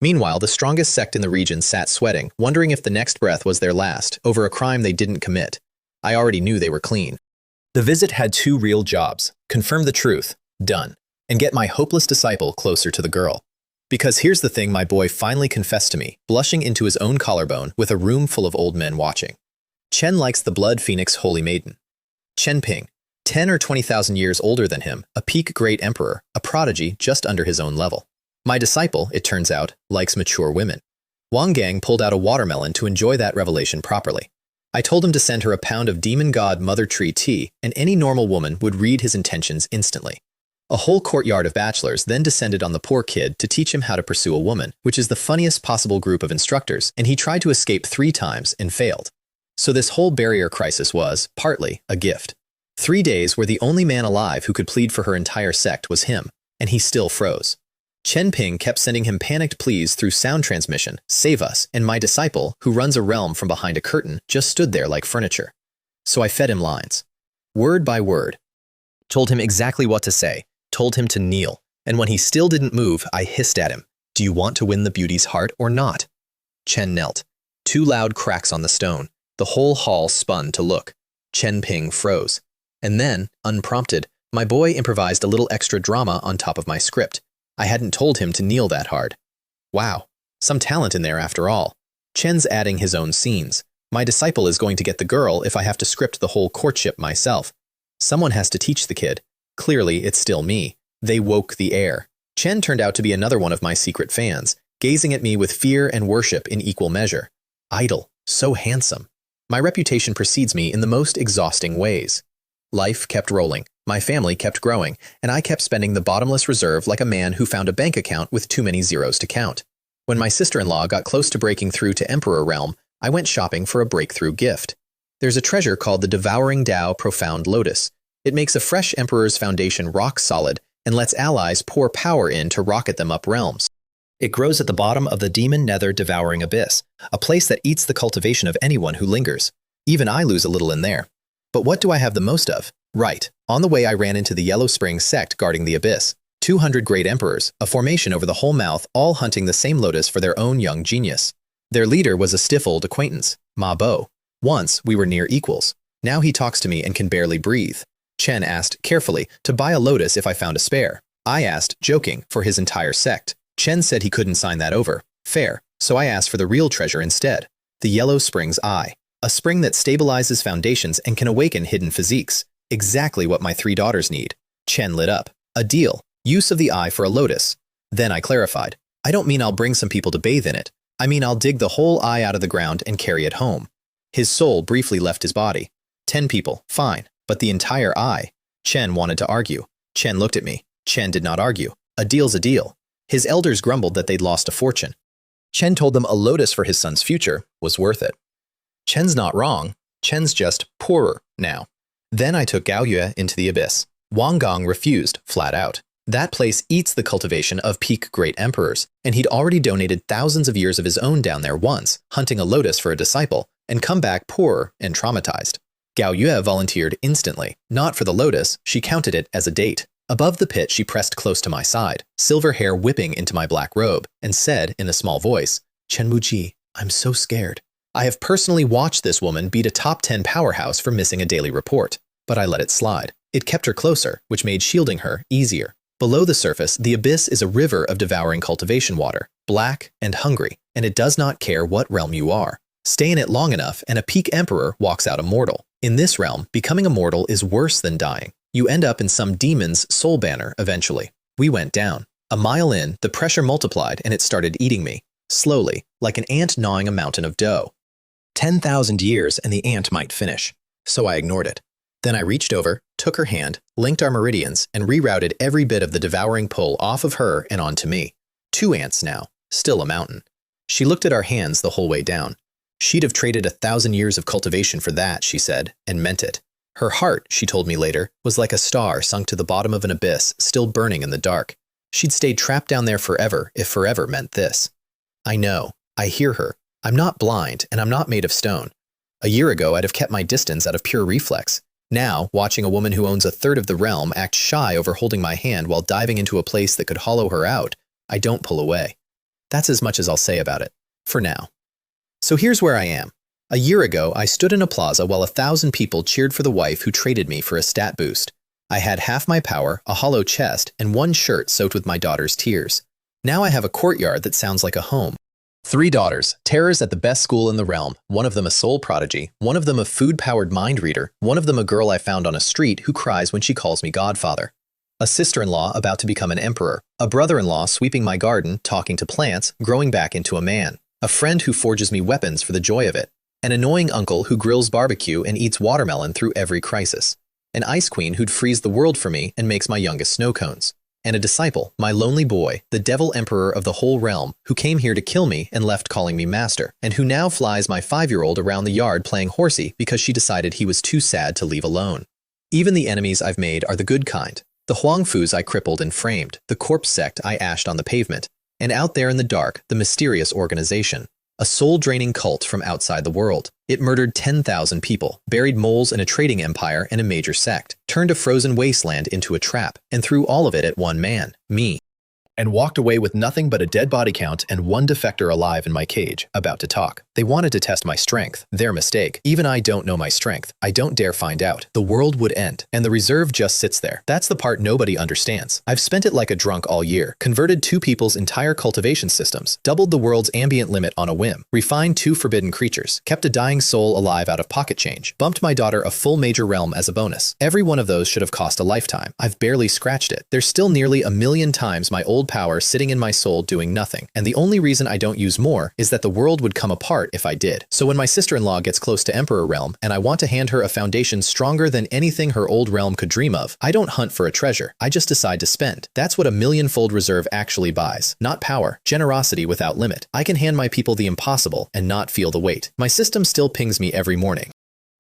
Meanwhile, the strongest sect in the region sat sweating, wondering if the next breath was their last, over a crime they didn't commit. I already knew they were clean. The visit had 2 real jobs: confirm the truth, done, and get my hopeless disciple closer to the girl. Because here's the thing, my boy finally confessed to me, blushing into his own collarbone with a room full of old men watching. Chen likes the blood phoenix holy maiden. Chen Ping, 10 or 20,000 years older than him, a peak great emperor, a prodigy just under his own level. My disciple, it turns out, likes mature women. Wang Gang pulled out a watermelon to enjoy that revelation properly. I told him to send her a pound of demon god mother tree tea, and any normal woman would read his intentions instantly. A whole courtyard of bachelors then descended on the poor kid to teach him how to pursue a woman, which is the funniest possible group of instructors, and he tried to escape 3 times and failed. So this whole barrier crisis was, partly, a gift. 3 days where the only man alive who could plead for her entire sect was him, and he still froze. Chen Ping kept sending him panicked pleas through sound transmission, save us, and my disciple, who runs a realm from behind a curtain, just stood there like furniture. So I fed him lines. Word by word. Told him exactly what to say, told him to kneel, and when he still didn't move, I hissed at him, "Do you want to win the beauty's heart or not?" Chen knelt. 2 loud cracks on the stone. The whole hall spun to look. Chen Ping froze. And then, unprompted, my boy improvised a little extra drama on top of my script. I hadn't told him to kneel that hard. Wow, some talent in there after all. Chen's adding his own scenes. My disciple is going to get the girl if I have to script the whole courtship myself. Someone has to teach the kid. Clearly, it's still me. They woke the air. Chen turned out to be another one of my secret fans, gazing at me with fear and worship in equal measure. Idol, so handsome. My reputation precedes me in the most exhausting ways. Life kept rolling, my family kept growing, and I kept spending the bottomless reserve like a man who found a bank account with too many zeros to count. When my sister-in-law got close to breaking through to Emperor Realm, I went shopping for a breakthrough gift. There's a treasure called the Devouring Tao Profound Lotus. It makes a fresh Emperor's foundation rock solid and lets allies pour power in to rocket them up realms. It grows at the bottom of the demon nether devouring abyss, a place that eats the cultivation of anyone who lingers. Even I lose a little in there. But what do I have the most of? Right. On the way I ran into the Yellow Spring sect guarding the abyss. 200 great emperors, a formation over the whole mouth, all hunting the same lotus for their own young genius. Their leader was a stiff old acquaintance, Ma Bo. Once we were near equals. Now he talks to me and can barely breathe. Chen asked, carefully, to buy a lotus if I found a spare. I asked, joking, for his entire sect. Chen said he couldn't sign that over. Fair. So I asked for the real treasure instead. The Yellow Spring's eye. A spring that stabilizes foundations and can awaken hidden physiques. Exactly what my 3 daughters need. Chen lit up. A deal. Use of the eye for a lotus. Then I clarified. I don't mean I'll bring some people to bathe in it. I mean I'll dig the whole eye out of the ground and carry it home. His soul briefly left his body. 10 people, fine. But the entire eye. Chen wanted to argue. Chen looked at me. Chen did not argue. A deal's a deal. His elders grumbled that they'd lost a fortune. Chen told them a lotus for his son's future was worth it. Chen's not wrong. Chen's just poorer now. Then I took Gao Yue into the abyss. Wang Gong refused, flat out. That place eats the cultivation of peak great emperors, and he'd already donated thousands of years of his own down there once, hunting a lotus for a disciple, and come back poorer and traumatized. Gao Yue volunteered instantly. Not for the lotus, she counted it as a date. Above the pit, she pressed close to my side, silver hair whipping into my black robe, and said in a small voice, "Chen Wuji, I'm so scared. I have personally watched this woman beat a top 10 powerhouse for missing a daily report, but I let it slide. It kept her closer, which made shielding her easier. Below the surface, the abyss is a river of devouring cultivation water, black and hungry, and it does not care what realm you are. Stay in it long enough, and a peak emperor walks out immortal. In this realm, becoming immortal is worse than dying. You end up in some demon's soul banner eventually. We went down. A mile in, the pressure multiplied and it started eating me. Slowly, like an ant gnawing a mountain of dough. 10,000 years and the ant might finish. So I ignored it. Then I reached over, took her hand, linked our meridians, and rerouted every bit of the devouring pull off of her and onto me. 2 ants now, still a mountain. She looked at our hands the whole way down. She'd have traded 1,000 years of cultivation for that, she said, and meant it. Her heart, she told me later, was like a star sunk to the bottom of an abyss, still burning in the dark. She'd stayed trapped down there forever, if forever meant this. I know. I hear her. I'm not blind, and I'm not made of stone. A year ago, I'd have kept my distance out of pure reflex. Now, watching a woman who owns 1/3 of the realm act shy over holding my hand while diving into a place that could hollow her out, I don't pull away. That's as much as I'll say about it. For now. So here's where I am. A year ago, I stood in a plaza while 1,000 people cheered for the wife who traded me for a stat boost. I had half my power, a hollow chest, and 1 shirt soaked with my daughter's tears. Now I have a courtyard that sounds like a home. 3 daughters, terrors at the best school in the realm, one of them a soul prodigy, one of them a food-powered mind reader, one of them a girl I found on a street who cries when she calls me godfather. A sister-in-law about to become an emperor, a brother-in-law sweeping my garden, talking to plants, growing back into a man, a friend who forges me weapons for the joy of it, an annoying uncle who grills barbecue and eats watermelon through every crisis, an ice queen who'd freeze the world for me and makes my youngest snow cones, and a disciple, my lonely boy, the devil emperor of the whole realm, who came here to kill me and left calling me master, and who now flies my 5-year-old around the yard playing horsey because she decided he was too sad to leave alone. Even the enemies I've made are the good kind. The Huangfus I crippled and framed, the corpse sect I ashed on the pavement, and out there in the dark, the mysterious organization. A soul-draining cult from outside the world. It murdered 10,000 people, buried moles in a trading empire and a major sect, turned a frozen wasteland into a trap, and threw all of it at one man, me. And walked away with nothing but a dead body count and one defector alive in my cage, about to talk. They wanted to test my strength. Their mistake. Even I don't know my strength. I don't dare find out. The world would end, and the reserve just sits there. That's the part nobody understands. I've spent it like a drunk all year, converted 2 people's entire cultivation systems, doubled the world's ambient limit on a whim, refined 2 forbidden creatures, kept a dying soul alive out of pocket change, bumped my daughter a full major realm as a bonus. Every one of those should have cost a lifetime. I've barely scratched it. There's still nearly 1,000,000 times my old power sitting in my soul doing nothing, and the only reason I don't use more is that the world would come apart if I did. So when my sister-in-law gets close to Emperor Realm and I want to hand her a foundation stronger than anything her old realm could dream of, I don't hunt for a treasure, I just decide to spend. That's what a 1,000,000-fold reserve actually buys. Not power, generosity without limit. I can hand my people the impossible and not feel the weight. My system still pings me every morning.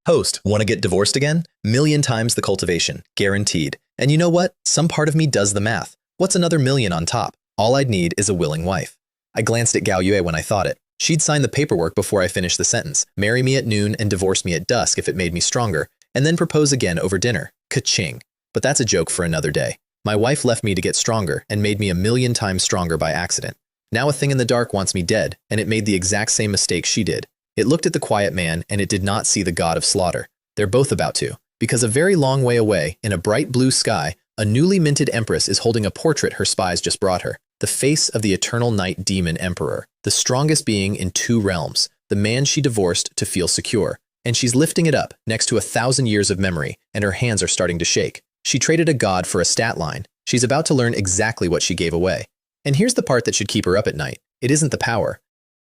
Host, want to get divorced again? 1,000,000 times the cultivation, guaranteed. And you know what? Some part of me does the math. What's another 1,000,000 on top? All I'd need is a willing wife. I glanced at Gao Yue when I thought it. She'd sign the paperwork before I finished the sentence, marry me at noon and divorce me at dusk if it made me stronger, and then propose again over dinner. Ka-ching. But that's a joke for another day. My wife left me to get stronger and made me 1,000,000 times stronger by accident. Now a thing in the dark wants me dead, and it made the exact same mistake she did. It looked at the quiet man and it did not see the god of slaughter. They're both about to, because a very long way away, in a bright blue sky, a newly minted empress is holding a portrait her spies just brought her. The face of the eternal night demon emperor, the strongest being in 2 realms, the man she divorced to feel secure. And she's lifting it up next to 1,000 years of memory, and her hands are starting to shake. She traded a god for a stat line. She's about to learn exactly what she gave away. And here's the part that should keep her up at night. It isn't the power.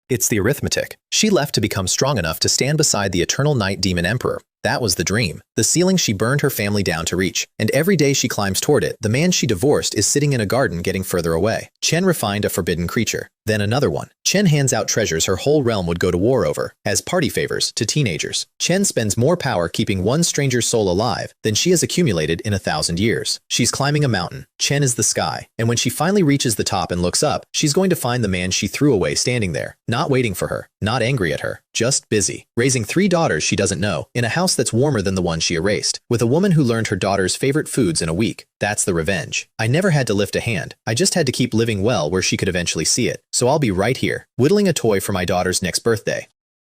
It's the arithmetic. She left to become strong enough to stand beside the eternal night demon emperor. That was the dream. The ceiling she burned her family down to reach. And every day she climbs toward it, the man she divorced is sitting in a garden getting further away. Chen refined a forbidden creature. Then another one. Chen hands out treasures her whole realm would go to war over, as party favors to teenagers. Chen spends more power keeping one stranger's soul alive than she has accumulated in 1,000 years. She's climbing a mountain. Chen is the sky. And when she finally reaches the top and looks up, she's going to find the man she threw away standing there, not waiting for her, not angry at her, just busy, raising 3 daughters she doesn't know, in a house that's warmer than the one she erased, with a woman who learned her daughter's favorite foods in a week. That's the revenge. I never had to lift a hand. I just had to keep living well where she could eventually see it. So I'll be right here, whittling a toy for my daughter's next birthday.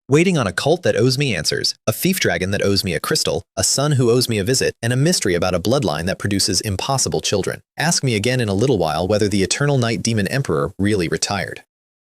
Waiting on a cult that owes me answers, a thief dragon that owes me a crystal, a son who owes me a visit, and a mystery about a bloodline that produces impossible children. Ask me again in a little while whether the eternal night demon emperor really retired.